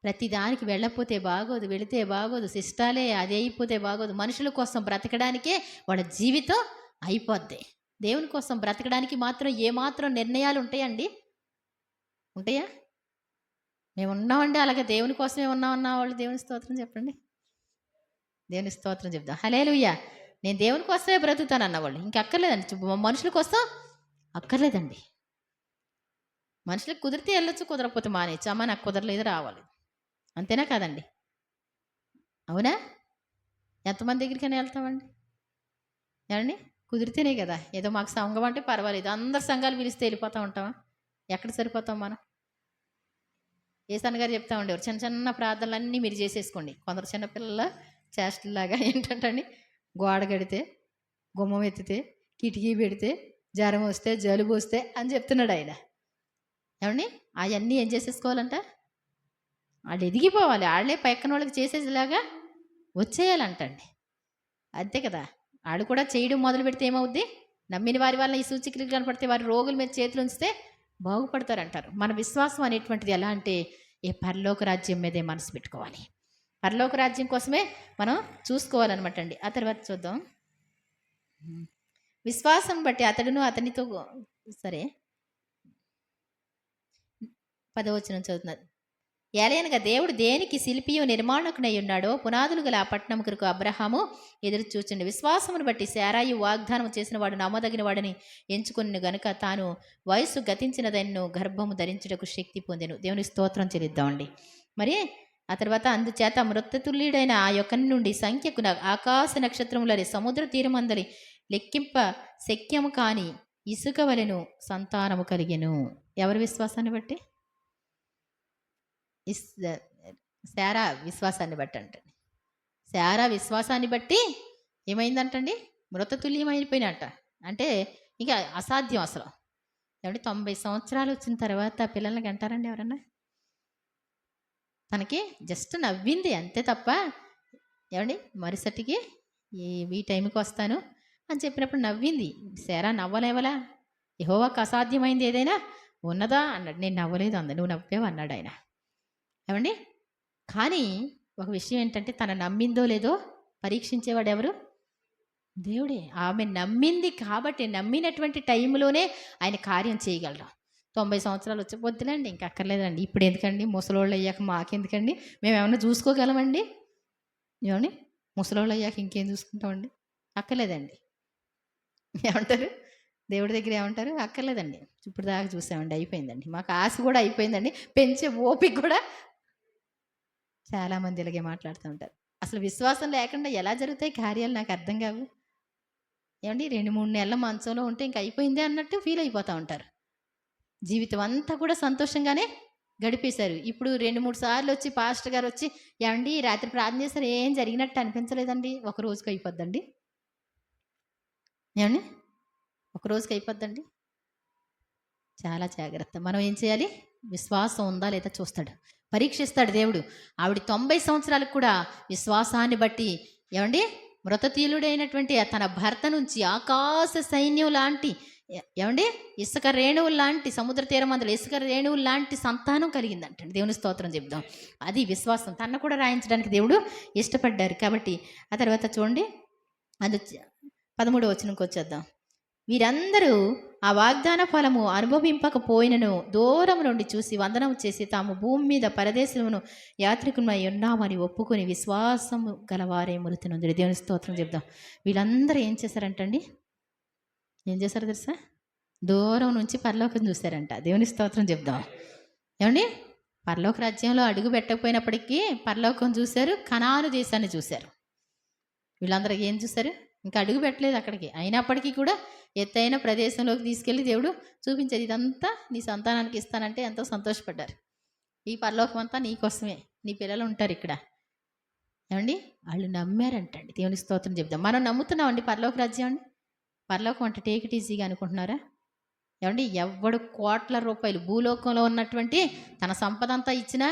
ప్రతిదానికి వెళ్ళకపోతే బాగోదు, వెళితే బాగోదు, శిష్టాలే అది అయిపోతే బాగోదు. మనుషుల కోసం బ్రతకడానికే వాళ్ళ జీవితం అయిపోద్ది. దేవుని కోసం బ్రతకడానికి మాత్రం ఏమాత్రం నిర్ణయాలు ఉంటాయండి? ఉంటాయా? మేము ఉన్నామండి అలాగే దేవుని కోసమే ఉన్నామన్నా వాళ్ళు దేవుని స్తోత్రం చెప్పండి. దేవుని స్తోత్రం చెప్దాం. హల్లెలూయా. నేను దేవుని కోసమే బ్రతుకుతాను అన్నవాళ్ళు ఇంక అక్కర్లేదండి. మనుషుల కోసం అక్కర్లేదండి. మనుషులకు కుదిరితే వెళ్ళొచ్చు, కుదరకపోతే మానేచ్చు. అమ్మ నాకు కుదరలేదు, రావాలి. అంతేనా కాదండి? అవునా? ఎంతమంది దగ్గరికైనా వెళ్తామండి? ఏమండి? కుదిరితేనే కదా. ఏదో మాకు సంఘం అంటే పర్వాలేదు, అందరు సంఘాలు పిలిస్తే వెళ్ళిపోతూ ఉంటామా? ఎక్కడ సరిపోతాం మనం? ఏసన్న గారు చెప్తా ఉండేవారు, చిన్న చిన్న ప్రార్థనలన్నీ మీరు చేసేసుకోండి. కొందరు చిన్నపిల్లల చేష్టలాగా ఏంటంటే గోడ కడితే, గుమ్మం ఎత్తితే, కిటికీ పెడితే, జ్వరం వస్తే, జలుబు వస్తే అని చెప్తున్నాడు ఆయన. ఏమండి? అవన్నీ ఏం చేసేసుకోవాలంట? వాళ్ళు ఎదిగిపోవాలి, వాళ్ళే పక్కన వాళ్ళకి చేసేలాగా వచ్చేయాలంటండి. అంతే కదా. వాళ్ళు కూడా చేయడం మొదలు పెడితే ఏమవుద్ది? నమ్మిన వారి వల్ల ఈ సూచక్రియలు కనపడితే వారి రోగుల మీద చేతులు ఉంచితే బాగుపడతారంటారు. మన విశ్వాసం అనేటువంటిది ఎలా అంటే పరలోక రాజ్యం మీదే మనసు పెట్టుకోవాలి. పరలోక రాజ్యం కోసమే మనం చూసుకోవాలన్నమాట అండి. ఆ తర్వాత చూద్దాం. విశ్వాసం బట్టి అతడును అతనితో, సరే 10వ వచనం చదువుతున్నారు. ఏలయనగా దేవుడు దేనికి శిల్పియు నిర్మాణకునై ఉన్నాడో పునాదులు గల ఆ పట్టణం కొరకు అబ్రహాము ఎదురు చూచండి. విశ్వాసమును బట్టి శారాయి వాగ్దానం చేసిన వాడు నమ్మదగిన వాడిని ఎంచుకుని గనుక తాను వయస్సు గతించినదన్ను గర్భము ధరించుటకు శక్తి పొందెను. దేవుని స్తోత్రం చెల్లిద్దామండి. మరి ఆ తర్వాత అందుచేత మృతతుల్యుడైన ఆ యొక్కని నుండి సంఖ్యకు ఆకాశ నక్షత్రములని సముద్ర తీరమందలి లెక్కింప శక్యము కాని ఇసుక వలెను సంతానము కలిగెను. ఎవరి విశ్వాసాన్ని బట్టి? శారా విశ్వాసాన్ని బట్టి అంటండి. శారా విశ్వాసాన్ని బట్టి ఏమైందంటండి? మృతతుల్యమైపోయినట్ట. అంటే ఇక అసాధ్యం అసలు. ఏమంటే 90 సంవత్సరాలు వచ్చిన తర్వాత పిల్లలకి అంటారండి ఎవరన్నా? తనకి జస్ట్ నవ్వింది అంతే తప్ప, ఏమండి మరుసటికి ఈ టైంకి వస్తాను అని చెప్పినప్పుడు నవ్వింది. శారా నవ్వలేవలా? యెహోవాకు అసాధ్యమైంది ఏదైనా ఉన్నదా అన్నాడు. నేను నవ్వలేదు అంది. నువ్వు నవ్వావు అన్నాడు ఆయన. ఏమండి? కానీ ఒక విషయం ఏంటంటే తన నమ్మిందో లేదో పరీక్షించేవాడు ఎవరు? దేవుడే. ఆమె నమ్మింది కాబట్టి నమ్మినటువంటి టైంలోనే ఆయన కార్యం చేయగలరు. 90 సంవత్సరాలు వచ్చి వద్దులేండి, ఇంక అక్కర్లేదండి, ఇప్పుడు ఎందుకండి, ముసలోళ్ళు అయ్యాక మాకెందుకండి, మేము ఏమన్నా చూసుకోగలమండి? ఏమండి? ముసలోళ్ళు అయ్యాక ఇంకేం చూసుకుంటామండి? అక్కర్లేదండి. ఏమంటారు? దేవుడి దగ్గర ఏమంటారు? అక్కర్లేదండి, ఇప్పుడు దాకా చూసామండి, అయిపోయిందండి, మాకు ఆశ కూడా అయిపోయిందండి, పెంచే ఓపిక కూడా. చాలామంది ఇలాగే మాట్లాడుతూ ఉంటారు. అసలు విశ్వాసం లేకుండా ఎలా జరుగుతాయి కార్యాలు నాకు అర్థం కావు. ఏమండి? 2-3 నెలల మంచంలో ఉంటే ఇంక అయిపోయిందే అన్నట్టు ఫీల్ అయిపోతూ ఉంటారు. జీవితం అంతా కూడా సంతోషంగానే గడిపేశారు. ఇప్పుడు 2-3 సార్లు వచ్చి పాస్టర్ గారు వచ్చి, ఏమండి రాత్రి ప్రార్థన చేశారు, ఏం జరిగినట్టు అనిపించలేదండి, ఒక రోజుకి అయిపోద్దండి. ఏమండి? ఒక రోజుకి అయిపోద్దండి. చాలా జాగ్రత్త. మనం ఏం చేయాలి? విశ్వాసం ఉందా లేదా చూస్తాడు, పరీక్షిస్తాడు దేవుడు. ఆవిడ 90 సంవత్సరాలకు కూడా విశ్వాసాన్ని బట్టి, ఏమండి, మృతతీయుడైనటువంటి తన భర్త నుంచి ఆకాశ సైన్యం లాంటి ఏమండి, ఇసుక రేణువులు లాంటి సముద్ర తీరం అందులో ఇసుక రేణువులు లాంటి సంతానం కలిగిందంటండి. దేవుని స్తోత్రం చెప్దాం. అది విశ్వాసం. తన్ను కూడా రాయించడానికి దేవుడు ఇష్టపడ్డారు. కాబట్టి ఆ తర్వాత చూడండి, అది 13వ వచనంకి వచ్చేద్దాం. వీరందరూ ఆ వాగ్దాన ఫలము అనుభవింపకపోయినను దూరం నుండి చూసి వందనం చేసి తాము భూమి మీద పరదేశమును యాత్రికులమై ఉన్నామని ఒప్పుకొని విశ్వాసము గలవారే మృతినందుడు. దేవుని స్తోత్రం చెప్దాం. వీళ్ళందరూ ఏం చేశారంటండి? ఏం చేశారు తెలుసా? దూరం నుంచి పరలోకం చూశారంట. దేవుని స్తోత్రం చెప్దాం. ఏమండి, పరలోక రాజ్యంలో అడుగు పెట్టకపోయినప్పటికీ పరలోకం చూశారు, కనాను దేశాన్ని చూశారు. వీళ్ళందరూ ఏం చూశారు? ఇంకా అడుగు పెట్టలేదు అక్కడికి. అయినప్పటికీ కూడా ఎత్తైన ప్రదేశంలోకి తీసుకెళ్ళి దేవుడు చూపించేది. ఇదంతా నీ సంతానానికి ఇస్తానంటే ఎంతో సంతోషపడ్డారు. ఈ పరలోకం అంతా నీకోసమే, నీ పిల్లలు ఉంటారు ఇక్కడ. ఏమండి, వాళ్ళు నమ్మారంటండి. దేవుని స్తోత్రం చెప్దాం. మనం నమ్ముతున్నామండి పరలోక రాజ్యం అండి. పరలోకం అంటే టేక్ ఇట్ ఈజీగా అనుకుంటున్నారా? ఏమండి, ఎవడు కోట్ల రూపాయలు భూలోకంలో ఉన్నటువంటి తన సంపద అంతా ఇచ్చినా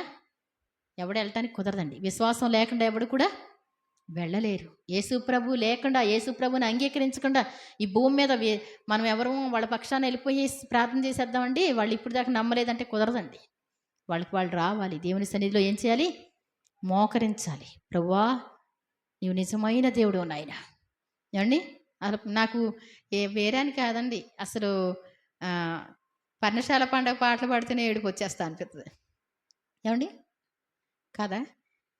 ఎవడు వెళ్ళటానికి కుదరదండి. విశ్వాసం లేకుండా ఎవడు కూడా వెళ్ళలేరు. యేసుప్రభు లేకుండా, యేసుప్రభుని అంగీకరించకుండా ఈ భూమి మీద మనం ఎవరు వాళ్ళ పక్షాన వెళ్ళిపోయి ప్రార్థన చేసేద్దామండి, వాళ్ళు ఇప్పుడు దాకా నమ్మలేదంటే కుదరదండి. వాళ్ళు రావాలి దేవుని సన్నిధిలో. ఏం చేయాలి? మోకరించాలి. ప్రభువా, నీవు నిజమైన దేవుడు నాయన. ఏమండి, అసలు నాకు వేరే అని కాదండి, అసలు పర్ణశాల పండుగ పాటలు పాడితేనే ఏడుపు వచ్చేస్తా అనిపిస్తుంది. ఏమండి కాదా?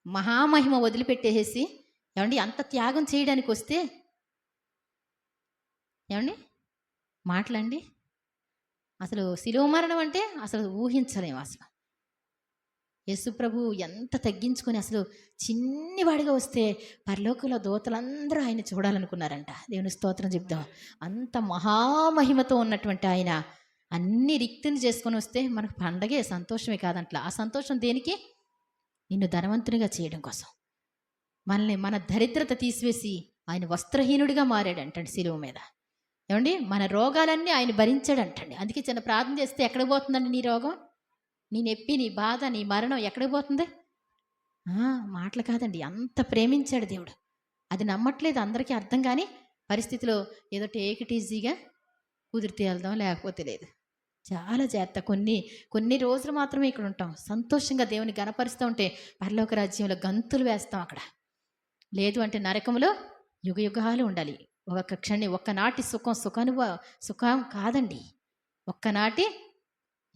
మహామహిమ వదిలిపెట్టేసి ఏమండి అంత త్యాగం చేయడానికి వస్తే ఏమండి మాటలండి, అసలు శిలువ మరణం అంటే అసలు ఊహించలేము. అసలు యేసుప్రభు ఎంత తగ్గించుకొని అసలు చిన్నివాడిగా వస్తే పరలోకంలో దూతలందరూ ఆయన చూడాలనుకున్నారంట. దేవుని స్తోత్రం చెప్దాం. అంత మహామహిమతో ఉన్నటువంటి ఆయన అన్ని రిక్తిని చేసుకొని వస్తే మనకు పండగే, సంతోషమే కాదంట్లా. ఆ సంతోషం దేనికి? నిన్ను ధనవంతునిగా చేయడం కోసం. మనల్ని మన దరిద్రత తీసివేసి ఆయన వస్త్రహీనుడిగా మారాడంటండి శిలువ మీద. ఏమండి, మన రోగాలన్నీ ఆయన భరించాడంటండి. అందుకే చిన్న ప్రార్థన చేస్తే ఎక్కడికి పోతుందండి నీ రోగం, నీ నొప్పి, నీ బాధ, నీ మరణం ఎక్కడికి పోతుంది? మాటలు కాదండి, అంత ప్రేమించాడు దేవుడు. అది నమ్మట్లేదు అందరికీ అర్థం కాని పరిస్థితిలో ఏదో టేక్ ఇట్ ఈజీగా కుదిరితే వెళ్దాం, లేకపోతే లేదు. చాలా జాగ్రత్త. కొన్ని రోజులు మాత్రమే ఇక్కడ ఉంటాం. సంతోషంగా దేవుని గణపరుస్తూ ఉంటే పరలోక రాజ్యంలో గంతులు వేస్తాం అక్కడ. లేదు అంటే నరకంలో యుగ యుగాలు ఉండాలి. ఒక్కనాటి సుఖం కాదండి. ఒక్కనాటి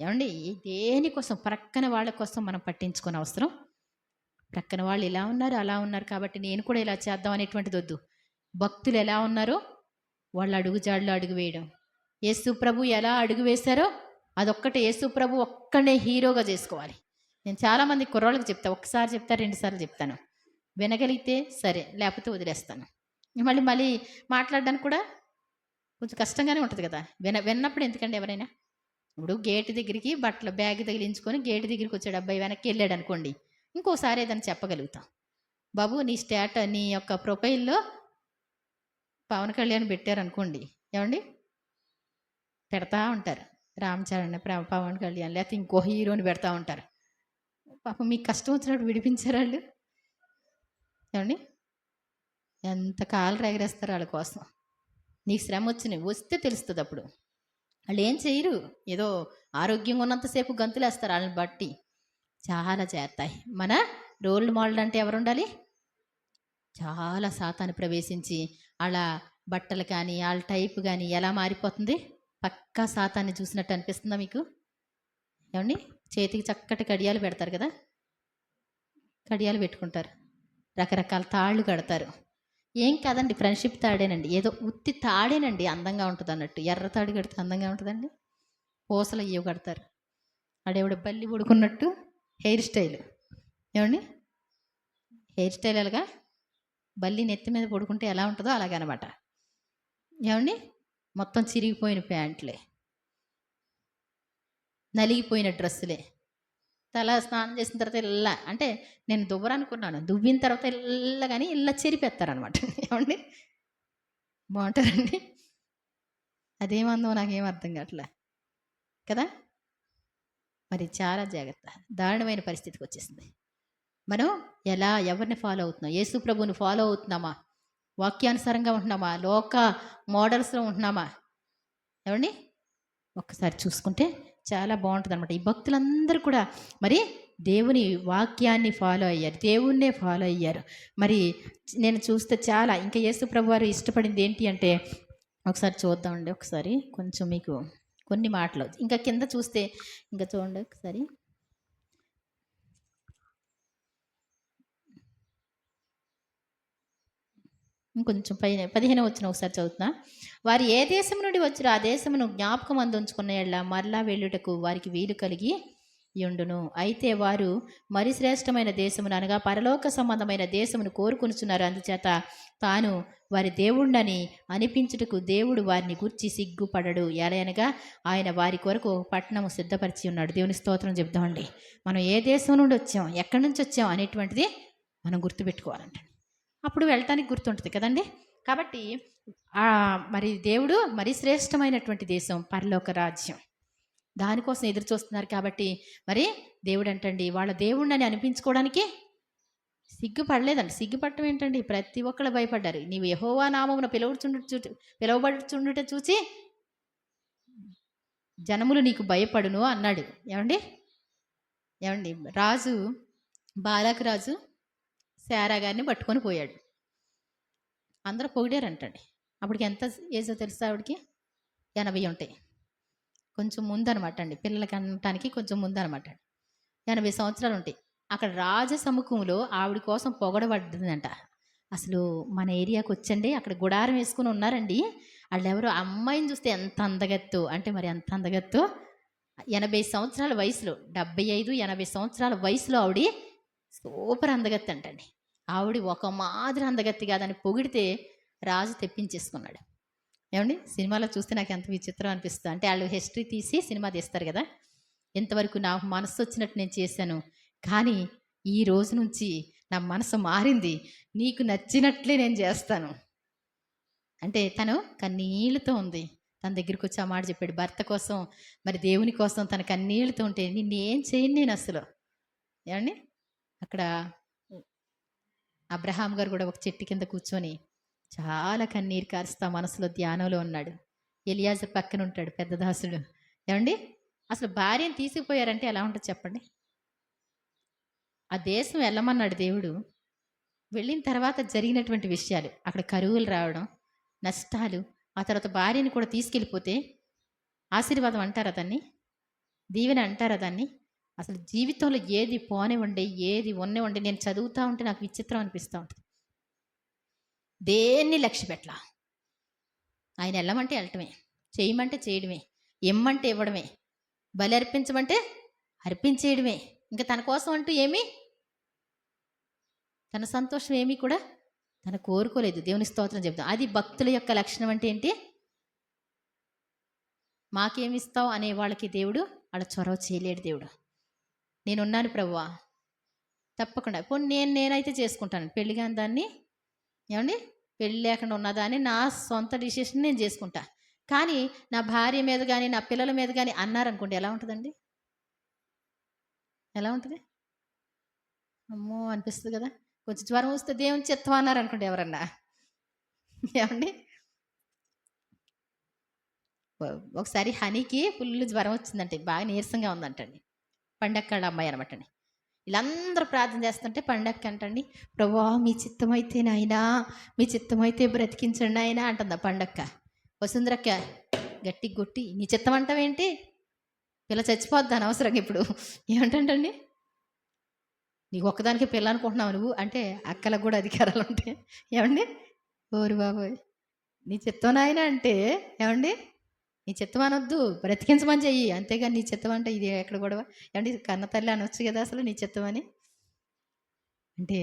ఏమండి, దేనికోసం ప్రక్కన వాళ్ళ కోసం మనం పట్టించుకునే అవసరం. ప్రక్కన వాళ్ళు ఇలా ఉన్నారు, అలా ఉన్నారు కాబట్టి నేను కూడా ఇలా చేద్దాం అనేటువంటిది వద్దు. భక్తులు ఎలా ఉన్నారో వాళ్ళు అడుగుజాడులో అడుగు వేయడం. యేసు ప్రభు ఎలా అడుగు వేశారో అదొక్కటే. యేసు ప్రభు ఒక్కడే హీరోగా చేసుకోవాలి. నేను చాలామంది కుర్రోళ్ళకి చెప్తా, ఒక్కసారి చెప్తా, 2 సార్లు చెప్తాను. వినగలిగితే సరే, లేకపోతే వదిలేస్తాను. మళ్ళీ మాట్లాడడానికి కూడా కొంచెం కష్టంగానే ఉంటుంది కదా. విన్నప్పుడు ఎందుకండి ఎవరైనా, ఇప్పుడు గేటు దగ్గరికి బ్యాగ్ తగిలించుకొని గేటు దగ్గరికి వచ్చాడు అబ్బాయి, వెనక్కి వెళ్ళాడు అనుకోండి, ఇంకోసారి ఏదైనా చెప్పగలుగుతాం. బాబు నీ యొక్క ప్రొఫైల్లో పవన్ కళ్యాణ్ పెట్టారనుకోండి, ఏమండి పెడతా ఉంటారు, రామ్ చరణ్, పవన్ కళ్యాణ్, లేకపోతే ఇంకో హీరోని పెడతా ఉంటారు. పాపం మీకు కష్టం వచ్చినప్పుడు విడిపించారు వాళ్ళు. ఏమండి ఎంత కాలు ఎగరేస్తారు వాళ్ళ కోసం. నీకు శ్రమ వస్తే తెలుస్తుంది. అప్పుడు వాళ్ళు ఏం చేయరు, ఏదో ఆరోగ్యంగా ఉన్నంతసేపు గంతులేస్తారు. వాళ్ళని బట్టి చాలా చేస్తాయి. మన రోల్ మోడల్ అంటే ఎవరు ఉండాలి? చాలా సాతాను ప్రవేశించి వాళ్ళ బట్టలు కానీ వాళ్ళ టైప్ కానీ ఎలా మారిపోతుంది? పక్కా సాతాన్ని చూసినట్టు అనిపిస్తుందా మీకు? ఏమండి, చేతికి చక్కటి కడియాలు పెడతారు కదా, కడియాలు పెట్టుకుంటారు, రకరకాల తాళ్ళు కడతారు. ఏం కాదండి, ఫ్రెండ్షిప్ తాడేనండి, ఏదో ఉత్తి తాడేనండి, అందంగా ఉంటుంది అన్నట్టు. ఎర్ర తాడు కడితే అందంగా ఉంటుందండి? పూసలు అయ్యో కడతారు. ఆడేవిడ బల్లి ఉడుకున్నట్టు హెయిర్ స్టైల్. ఏమండి, హెయిర్ స్టైల్ అలాగా బల్లి నెత్తి మీద పడుకుంటే ఎలా ఉంటుందో అలాగనమాట. ఏమండి, మొత్తం చిరిగిపోయిన ప్యాంట్లే, నలిగిపోయిన డ్రెస్సులే, తల స్నానం చేసిన తర్వాత ఇల్లా అంటే నేను దువ్వరనుకున్నాను, దువ్విన తర్వాత ఇల్లా కానీ ఇల్లా చెరిపేస్తారనమాట. ఏమండి, బాగుంటారండి. అదేమందో నాకేం అర్థం కావట్లే కదా. మరి చాలా జాగ్రత్త, దారుణమైన పరిస్థితికి వచ్చేసింది. మనం ఎవరిని ఫాలో అవుతున్నాం? యేసు ప్రభువుని ఫాలో అవుతున్నామా? వాక్యానుసారంగా ఉంటున్నామా? లోక మోడల్స్లో ఉంటున్నామా? ఏమండి ఒక్కసారి చూసుకుంటే చాలా బాగుంటుంది అనమాట. ఈ భక్తులందరూ కూడా మరి దేవుని వాక్యాన్ని ఫాలో అయ్యారు, దేవుణ్ణే ఫాలో అయ్యారు. మరి నేను చూస్తే చాలా ఇంకా యేసు ప్రభు వారు ఇష్టపడింది ఏంటి అంటే, ఒకసారి చూద్దామండి, ఒకసారి కొంచెం మీకు కొన్ని మాటలు ఇంకా కింద చూస్తే ఇంకా చూడండి ఒకసారి. ఇంకొంచెం పైన 15 వచ్చిన ఒకసారి చదువుతున్నా. వారు ఏ దేశం నుండి వచ్చారో ఆ దేశమును జ్ఞాపకం అందుంచుకున్న ఎడ్ల మరలా వెళ్ళుటకు వారికి వీలు కలిగి యుండును. అయితే వారు మరి శ్రేష్టమైన దేశమును అనగా పరలోక సంబంధమైన దేశమును కోరుకొనుచున్నారు. అందుచేత తాను వారి దేవుణ్ణని అనిపించుటకు దేవుడు వారిని గుర్చి సిగ్గుపడడు. ఎలయనగా ఆయన వారి కొరకు పట్టణము సిద్ధపరిచి ఉన్నాడు. దేవుని స్తోత్రం చెప్దామండి. మనం ఏ దేశం నుండి వచ్చాం, ఎక్కడి నుంచి వచ్చాం అనేటువంటిది మనం గుర్తుపెట్టుకోవాలంట. అప్పుడు వెళ్ళటానికి గుర్తుంటుంది కదండి. కాబట్టి మరి దేవుడు మరి శ్రేష్టమైనటువంటి దేశం పరలోక రాజ్యం, దానికోసం ఎదురు చూస్తున్నారు. కాబట్టి మరి దేవుడు అంటండి వాళ్ళ దేవుణ్ణని అనిపించుకోవడానికి సిగ్గుపడలేదండి. సిగ్గుపడటం ఏంటండి, ప్రతి ఒక్కళ్ళు భయపడ్డారు. నీవు యెహోవా నామమున పిలువబడుచుండుట చూసి జనములు నీకు భయపడును అన్నాడు. ఏమండి ఏమండి రాజు బాలాకు రాజు శారా గారిని పట్టుకొని పోయాడు. అందరూ పొగిడారంటండి. అప్పటికి ఎంత ఏజో తెలుసా ఆవిడకి? 80 ఉంటాయి. కొంచెం ముందనమాట అండి, పిల్లలకి అనటానికి కొంచెం ముందనమాట. 80 సంవత్సరాలు ఉంటాయి. అక్కడ రాజసముఖంలో ఆవిడ కోసం పొగడబడ్డదంట. అసలు మన ఏరియాకి వచ్చండి, అక్కడ గుడారం వేసుకుని ఉన్నారండి. వాళ్ళు ఎవరో అమ్మాయిని చూస్తే ఎంత అందగత్తు అంటే మరి ఎంత అందగత్తు. 80 సంవత్సరాల వయసులో, 75, 80 సంవత్సరాల వయసులో ఆవిడ సూపర్ అందగత్తి అంటండి. ఆవిడ ఒక మాదిరి అందగత్తి కాదని పొగిడితే రాజు తెప్పించేసుకున్నాడు. ఏమండి సినిమాలో చూస్తే నాకు ఎంత విచిత్రం అనిపిస్తుంది అంటే, వాళ్ళు హిస్టరీ తీసి సినిమా తీస్తారు కదా, ఇంతవరకు నాకు మనసు వచ్చినట్టు నేను చేశాను, కానీ ఈ రోజు నుంచి నా మనసు మారింది, నీకు నచ్చినట్లే నేను చేస్తాను అంటే తను కన్నీళ్ళతో ఉంది. తన దగ్గరికి వచ్చి ఆ మాట చెప్పాడు. భర్త కోసం మరి దేవుని కోసం తన కన్నీళ్ళతో ఉంటే నిన్నేం చేయను నేను అసలు. ఏమండి అక్కడ అబ్రహాం గారు కూడా ఒక చెట్టు కింద కూర్చొని చాలా కన్నీరు కారుస్తా మనసులో ధ్యానంలో ఉన్నాడు. ఎలియాజర్ పక్కన ఉంటాడు పెద్ద దాసుడు. ఏమండి అసలు భార్యను తీసుకుపోయారంటే ఎలా ఉంటుంది చెప్పండి. ఆ దేశం వెళ్ళమన్నాడు దేవుడు. వెళ్ళిన తర్వాత జరిగినటువంటి విషయాలు, అక్కడ కరువులు రావడం, నష్టాలు, ఆ తర్వాత భార్యని కూడా తీసుకెళ్ళిపోతే ఆశీర్వాదం అంటారా దాన్ని, దీవెన అంటారా దాన్ని? అసలు జీవితంలో ఏది పోనివ్వండి, ఏది ఉన్నవండి, నేను చదువుతూ ఉంటే నాకు విచిత్రం అనిపిస్తూ ఉంటుంది. దేన్ని లక్ష్య పెట్టలా. ఆయన వెళ్ళమంటే వెళ్ళటమే, చేయమంటే చేయడమే, ఇమ్మంటే ఇవ్వడమే, బలి అర్పించమంటే అర్పించేయడమే. ఇంకా తన కోసం అంటూ ఏమీ, తన సంతోషం ఏమీ కూడా తను కోరుకోలేదు. దేవుని స్తోత్రం చెప్తాం. అది భక్తుల యొక్క లక్షణం. అంటే ఏంటి, మాకేమిస్తావు అనే వాళ్ళకి దేవుడు వాళ్ళ చొరవ చేయలేడు. దేవుడు నేనున్నాను ప్రభువా, తప్పకుండా పోనీ నేనైతే చేసుకుంటాను పెళ్లి కాని దాన్ని. ఏమండి పెళ్ళి లేకుండా ఉన్నదాన్ని నా సొంత డిసిషన్ నేను చేసుకుంటా. కానీ నా భార్య మీద కానీ నా పిల్లల మీద కానీ అన్నారనుకోండి, ఎలా ఉంటుందండి? ఎలా ఉంటుంది? అమ్మో అనిపిస్తుంది కదా. కొంచెం జ్వరం వస్తే దేవుని చిత్తం అన్నారనుకోండి ఎవరన్నా, ఏమండి ఒకసారి హనీకి ఫుల్ జ్వరం వచ్చిందంటే, బాగా నీరసంగా ఉందంటండి. పండక్కళ్ళ అమ్మాయి అనమాట అండి. వీళ్ళందరూ ప్రార్థన చేస్తుంటే పండక్కి అంటండి, ప్రభువా మీ చిత్తమైతే నాయనా, మీ చిత్తమైతే బ్రతికించండి నాయనా అంటుందా పండక్క. వసుంధరక్క గట్టిగా కొట్టి, నీ చిత్తం అంటావేంటి, పిల్ల చచ్చిపోద్ది అనవసరంగా ఇప్పుడు. ఏమంటండి, నీకు ఒక్కదానికి పిల్ల అనుకుంటున్నావు నువ్వు అంటే అక్కలకు కూడా అధికారాలు ఉంటాయి. ఏమండి ఓరి బాబోయ్, నీ చిత్తం నాయన అంటే ఏమండి, నీ చిత్తం అనొద్దు, బ్రతికించమని చెయ్యి, అంతేగాని నీ చిత్తం అంటే ఇది ఎక్కడ గొడవ. ఏమంటే కన్న తల్లి అనొచ్చు కదా అసలు నీ చిత్తం అని. అంటే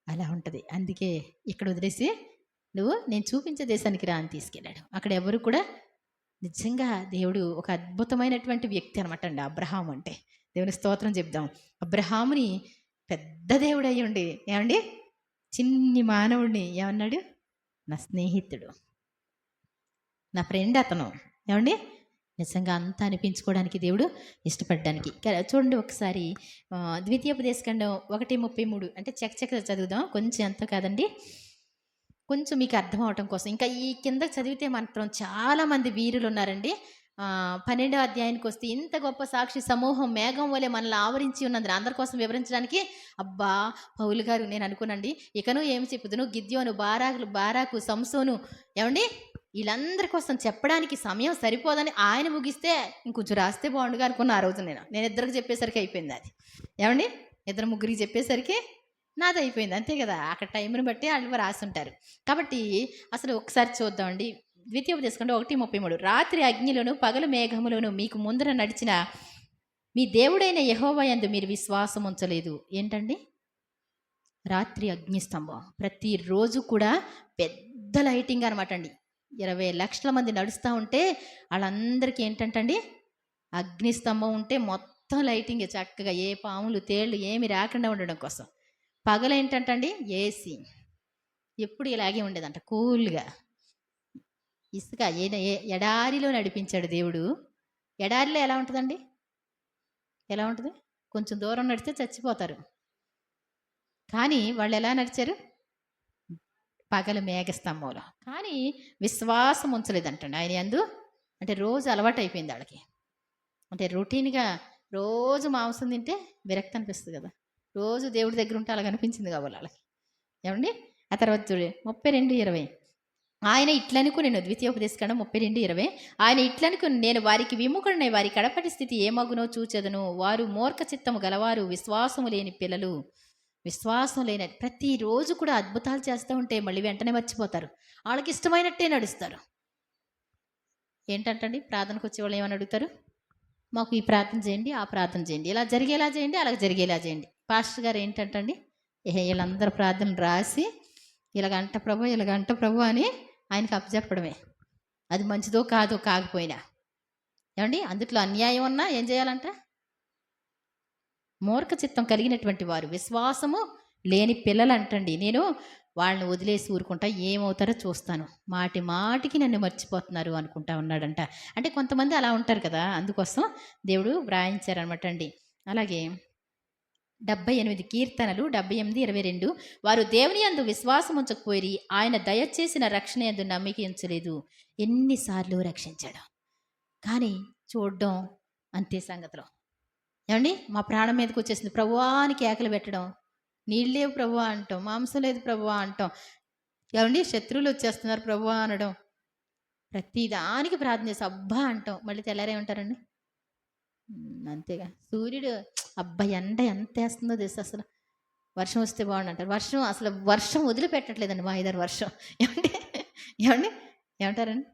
అలా ఉంటుంది. అందుకే ఇక్కడ వదిలేసి నువ్వు నేను చూపించే దేశానికి రా అని తీసుకెళ్ళాడు. అక్కడ ఎవరు కూడా నిజంగా దేవుడు ఒక అద్భుతమైనటువంటి వ్యక్తి అనమాట అండి అబ్రహాం అంటే. దేవుని స్తోత్రం చెప్దాం. అబ్రహాముని పెద్ద దేవుడు అయ్యి ఉండి ఏమండి చిన్ని మానవుడిని ఏమన్నాడు, నా స్నేహితుడు, నా ఫ్రెండ్ అతను. ఏమండి నిజంగా అంతా అనిపించుకోవడానికి దేవుడు ఇష్టపడడానికి. చూడండి ఒకసారి ద్వితీయోపదేశకాండం 1:33 అంటే చక్క చదువుదాం, కొంచెం అంత కాదండి. కొంచెం మీకు అర్థం అవటం కోసం ఇంకా ఈ కింద చదివితే మాత్రం చాలామంది వీరులు ఉన్నారండి. 12వ అధ్యాయానికి వస్తే ఇంత గొప్ప సాక్షి సమూహం మేఘం వలె మనల్ని ఆవరించి ఉన్నది అందరి కోసం వివరించడానికి. అబ్బా! పౌలు గారు నేను అనుకోనండి, ఇకను ఏమి చెప్పుదును, గిద్యోను, బారాకు, సంసోను, ఏమండి వీళ్ళందరి కోసం చెప్పడానికి సమయం సరిపోదని ఆయన ముగిస్తే ఇంకొంచెం రాస్తే బాగుండుగా అనుకున్న ఆ రోజు నేను ఇద్దరికి చెప్పేసరికి అయిపోయింది అది. ఏమండి ఇద్దరు ముగ్గురికి చెప్పేసరికి నాది అయిపోయింది, అంతే కదా. అక్కడ టైంని బట్టి వాళ్ళు రాసుంటారు. కాబట్టి అసలు ఒకసారి చూద్దామండి. ద్వితీయోపదేశకాండం 1:33 రాత్రి అగ్నిలోను పగలు మేఘములోను మీకు ముందర నడిచిన మీ దేవుడైన యెహోవా యందు మీరు విశ్వాసం ఉంచలేదు. ఏంటండి? రాత్రి అగ్నిస్తంభం ప్రతిరోజు కూడా పెద్ద లైటింగ్ అనమాట అండి. 20 లక్షల మంది నడుస్తూ ఉంటే వాళ్ళందరికీ ఏంటంటండి అగ్నిస్తంభం ఉంటే మొత్తం లైటింగ్ చక్కగా, ఏ పాములు తేళ్ళు ఏమి రాకుండా ఉండడం కోసం. పగలేంటంటండి ఏసీ, ఎప్పుడు ఇలాగే ఉండేదంట కూల్గా. ఇసుక ఎడారిలో నడిపించాడు దేవుడు. ఎడారిలో ఎలా ఉంటుందండి? ఎలా ఉంటుంది? కొంచెం దూరం నడిస్తే చచ్చిపోతారు. కానీ వాళ్ళు ఎలా నడిచారు? పగలు మేఘస్తంభంలో. కానీ విశ్వాసం ఉంచలేదంటండి ఆయన యందు. అంటే రోజు అలవాటు అయిపోయింది వాళ్ళకి. అంటే రొటీన్గా రోజు మాంసం తింటే విరక్తి అనిపిస్తుంది కదా. రోజు దేవుడి దగ్గర ఉంటే అలాగ అనిపించింది కాబట్టి వాళ్ళకి. ఏమండి? ఆ తర్వాత చూడండి 32:20 ఆయన ఇట్లనుకుని, నేను ద్వితీయోపదేశకాండం 32:20 ఆయన ఇట్లనుకుని, నేను వారికి విముఖుడినై వారి కడపటి స్థితి ఏమగునో చూచెదను. వారు మూర్ఖ చిత్తము గలవారు, విశ్వాసము లేని పిల్లలు. విశ్వాసం లేని ప్రతిరోజు కూడా అద్భుతాలు చేస్తూ ఉంటే మళ్ళీ వెంటనే మర్చిపోతారు. వాళ్ళకి ఇష్టమైనట్టే నడుస్తారు. ఏంటంటండి ప్రార్థనకు వచ్చే వాళ్ళు ఏమని అడుగుతారు? మాకు ఈ ప్రార్థన చేయండి, ఆ ప్రార్థన చేయండి, ఇలా జరిగేలా చేయండి, అలా జరిగేలా చేయండి. పాస్టర్ గారు ఏంటంటండి వీళ్ళందరూ ప్రార్థనలు రాసి ఇలాగంట ప్రభు అని ఆయనకు అప్పచెప్పడమే. అది మంచిదో కాదో కాకపోయినా. ఏమండి? అందుట్లో అన్యాయం ఉన్నా ఏం చేయాలంట? మూర్ఖ చిత్తం కలిగినటువంటి వారు, విశ్వాసము లేని పిల్లలు అంటండి. నేను వాళ్ళని వదిలేసి ఊరుకుంటా, ఏమవుతారో చూస్తాను, మాటి మాటికి నన్ను మర్చిపోతున్నారు అనుకుంటా ఉన్నాడంట. అంటే కొంతమంది అలా ఉంటారు కదా, అందుకోసం దేవుడు వ్రాయించారనమాట అండి. అలాగే 78 కీర్తనలు 78:22 వారు దేవుని యందు విశ్వాసం ఉంచకపోయి ఆయన దయచేసిన రక్షణ యందు నమ్మిక ఉంచలేదు. ఎన్నిసార్లు రక్షించాడు, కానీ చూడడం అంతే సంగతిలో. ఏమండి? మా ప్రాణం మీదకి వచ్చేసింది ప్రభువా అని కేకలు పెట్టడం, నీళ్ళు లేవు ప్రభువా అంటాం, మాంసం లేదు ప్రభువా అంటాం, ఏమండి శత్రువులు వచ్చేస్తున్నారు ప్రభువా అనడం, ప్రతిదానికి ప్రార్థన చేసి అబ్బా అంటాం, మళ్ళీ తెల్లారే ఉంటారండి. అంతేగా. సూర్యుడు అబ్బా ఎండ ఎంత వేస్తుందో తెలుసు. అసలు వర్షం వస్తే బాగుండంటారు. వర్షం వదిలిపెట్టట్లేదండి మా ఐదారు వర్షం. ఏమండి? ఏమండి ఏమంటారండి?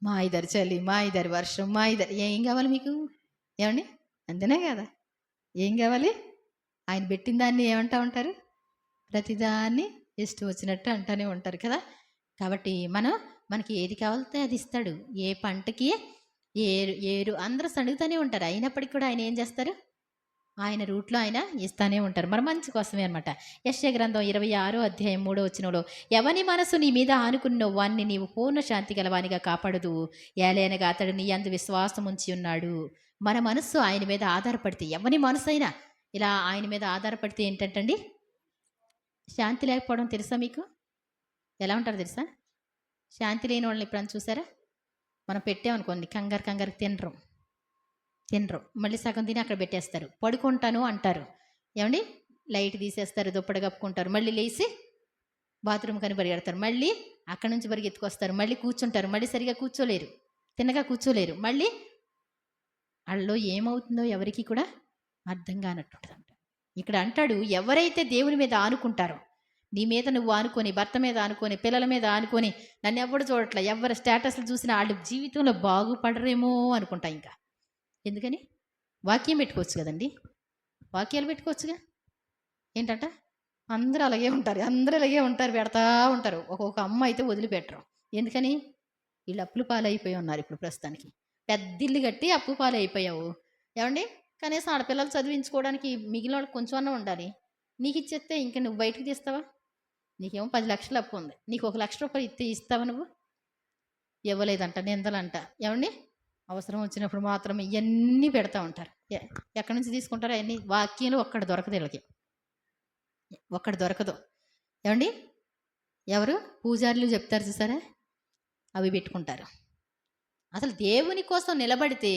మా ఐదారు చలి, మా ఐదారు వర్షం, మా ఐదారు ఏం కావాలి మీకు? ఏమండి? అంతేనే కదా. ఏం కావాలి? ఆయన పెట్టిన దాన్ని ఏమంటా ఉంటారు? ప్రతిదాన్ని ఇష్టం వచ్చినట్టు అంటూనే ఉంటారు కదా. కాబట్టి మనకి ఏది కావాలితే అది ఇస్తాడు. ఏ పంటకి ఏరు అందరూ అడుగుతూనే ఉంటారు. అయినప్పటికీ కూడా ఆయన ఏం చేస్తారు? ఆయన రూట్లో ఆయన ఇస్తానే ఉంటారు, మన మంచి కోసమే అనమాట. యెషయా గ్రంథం 26:3 ఎవని మనసు నీ మీద ఆనుకున్న వాణ్ణి నీవు పూర్ణ శాంతి గలవానిగా కాపాడదు, ఏలైనగా అతడు నీ యందు విశ్వాసం ఉంచి ఉన్నాడు. మన మనస్సు ఆయన మీద ఆధారపడితే, ఎవని మనసు అయినా ఇలా ఆయన మీద ఆధారపడితే ఏంటంటండి శాంతి లేకపోవడం. తెలుసా మీకు? ఎలా ఉంటారు తెలుసా? శాంతి లేని వాళ్ళని ఎప్పుడైనా చూసారా? మనం పెట్టామనుకోండి, కంగారు తినరు, మళ్ళీ సగం తిని అక్కడ పెట్టేస్తారు. పడుకుంటాను అంటారు. ఏమండి? లైట్ తీసేస్తారు, దుప్పటి కప్పుకుంటారు, మళ్ళీ లేచి బాత్రూమ్ కని పరిగెడతారు, మళ్ళీ అక్కడి నుంచి పరిగెత్తుకొస్తారు, మళ్ళీ కూర్చుంటారు, మళ్ళీ సరిగా కూర్చోలేరు, తిన్నగా కూర్చోలేరు. మళ్ళీ వాళ్ళలో ఏమవుతుందో ఎవరికి కూడా అర్థం కానట్టుంటుందంట. ఇక్కడ అంటాడు, ఎవరైతే దేవుని మీద ఆనుకుంటారో, నీ మీద నువ్వు ఆనుకొని, భర్త మీద ఆనుకొని, పిల్లల మీద ఆనుకొని, నన్ను ఎవరు చూడట్లే, ఎవరి స్టేటస్లు చూసినా వాళ్ళు జీవితంలో బాగుపడరేమో అనుకుంటా. ఇంకా ఎందుకని? వాక్యం పెట్టుకోవచ్చు కదండి, వాక్యాలు పెట్టుకోవచ్చుగా. ఏంటంట అందరూ అలాగే ఉంటారు, పెడతా ఉంటారు. ఒక్కొక్క అమ్మ అయితే వదిలిపెట్టరు. ఎందుకని? వీళ్ళు అప్పులు పాలైపోయి ఉన్నారు ఇప్పుడు ప్రస్తుతానికి. పెద్ద ఇల్లు కట్టి అప్పు పాలైపోయావు. ఏమండి? కనీసం ఆడపిల్లలు చదివించుకోవడానికి మిగిలిన వాళ్ళకి కొంచెం అన్నా ఉండాలి. నీకు ఇచ్చేస్తే ఇంక నువ్వు బయటకు తీస్తావా? నీకేమో 10 లక్షలు అప్పు ఉంది, నీకు 1 లక్ష రూపాయలు ఇస్తావా? నువ్వు ఇవ్వలేదంట, నిందలంట. ఏమండి? అవసరం వచ్చినప్పుడు మాత్రం ఇవన్నీ పెడతా ఉంటారు. ఎక్కడి నుంచి తీసుకుంటారో అవన్నీ. వాక్యంలో ఒక్కటి దొరకదు వీళ్ళకి, ఒక్కటి దొరకదు. ఏమండి? ఎవరు? పూజారులు చెప్తారు చూసారా, అవి పెట్టుకుంటారు. అసలు దేవుని కోసం నిలబడితే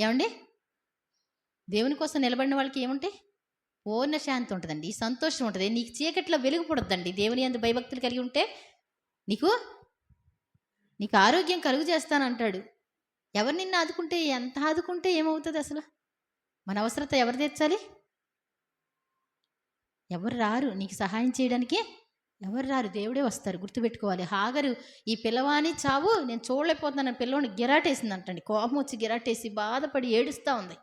ఏమండి, దేవుని కోసం నిలబడిన వాళ్ళకి ఏముంటాయి? పూర్ణ శాంతి ఉంటుందండి, సంతోషం ఉంటుంది. నీకు చీకట్లో వెలుగు పుడద్దండి. దేవుని యందు భయభక్తులు కలిగి ఉంటే నీకు నీకు ఆరోగ్యం కలుగు చేస్తానంటాడు. ఎవరు నిన్ను ఆదుకుంటే, ఎంత ఆదుకుంటే ఏమవుతుంది అసలు? మన అవసరత ఎవరు తీర్చాలి? ఎవరు రారు నీకు సహాయం చేయడానికి, ఎవరు రారు, దేవుడే వస్తారు. గుర్తుపెట్టుకోవాలి. హాగరు ఈ పిల్లవాని చావు నేను చూడలేకపోతున్నాను, పిల్లవాడిని గిరాటేసింది అంటండి. కోపం వచ్చి గిరాటేసి బాధపడి ఏడుస్తూ ఉంది.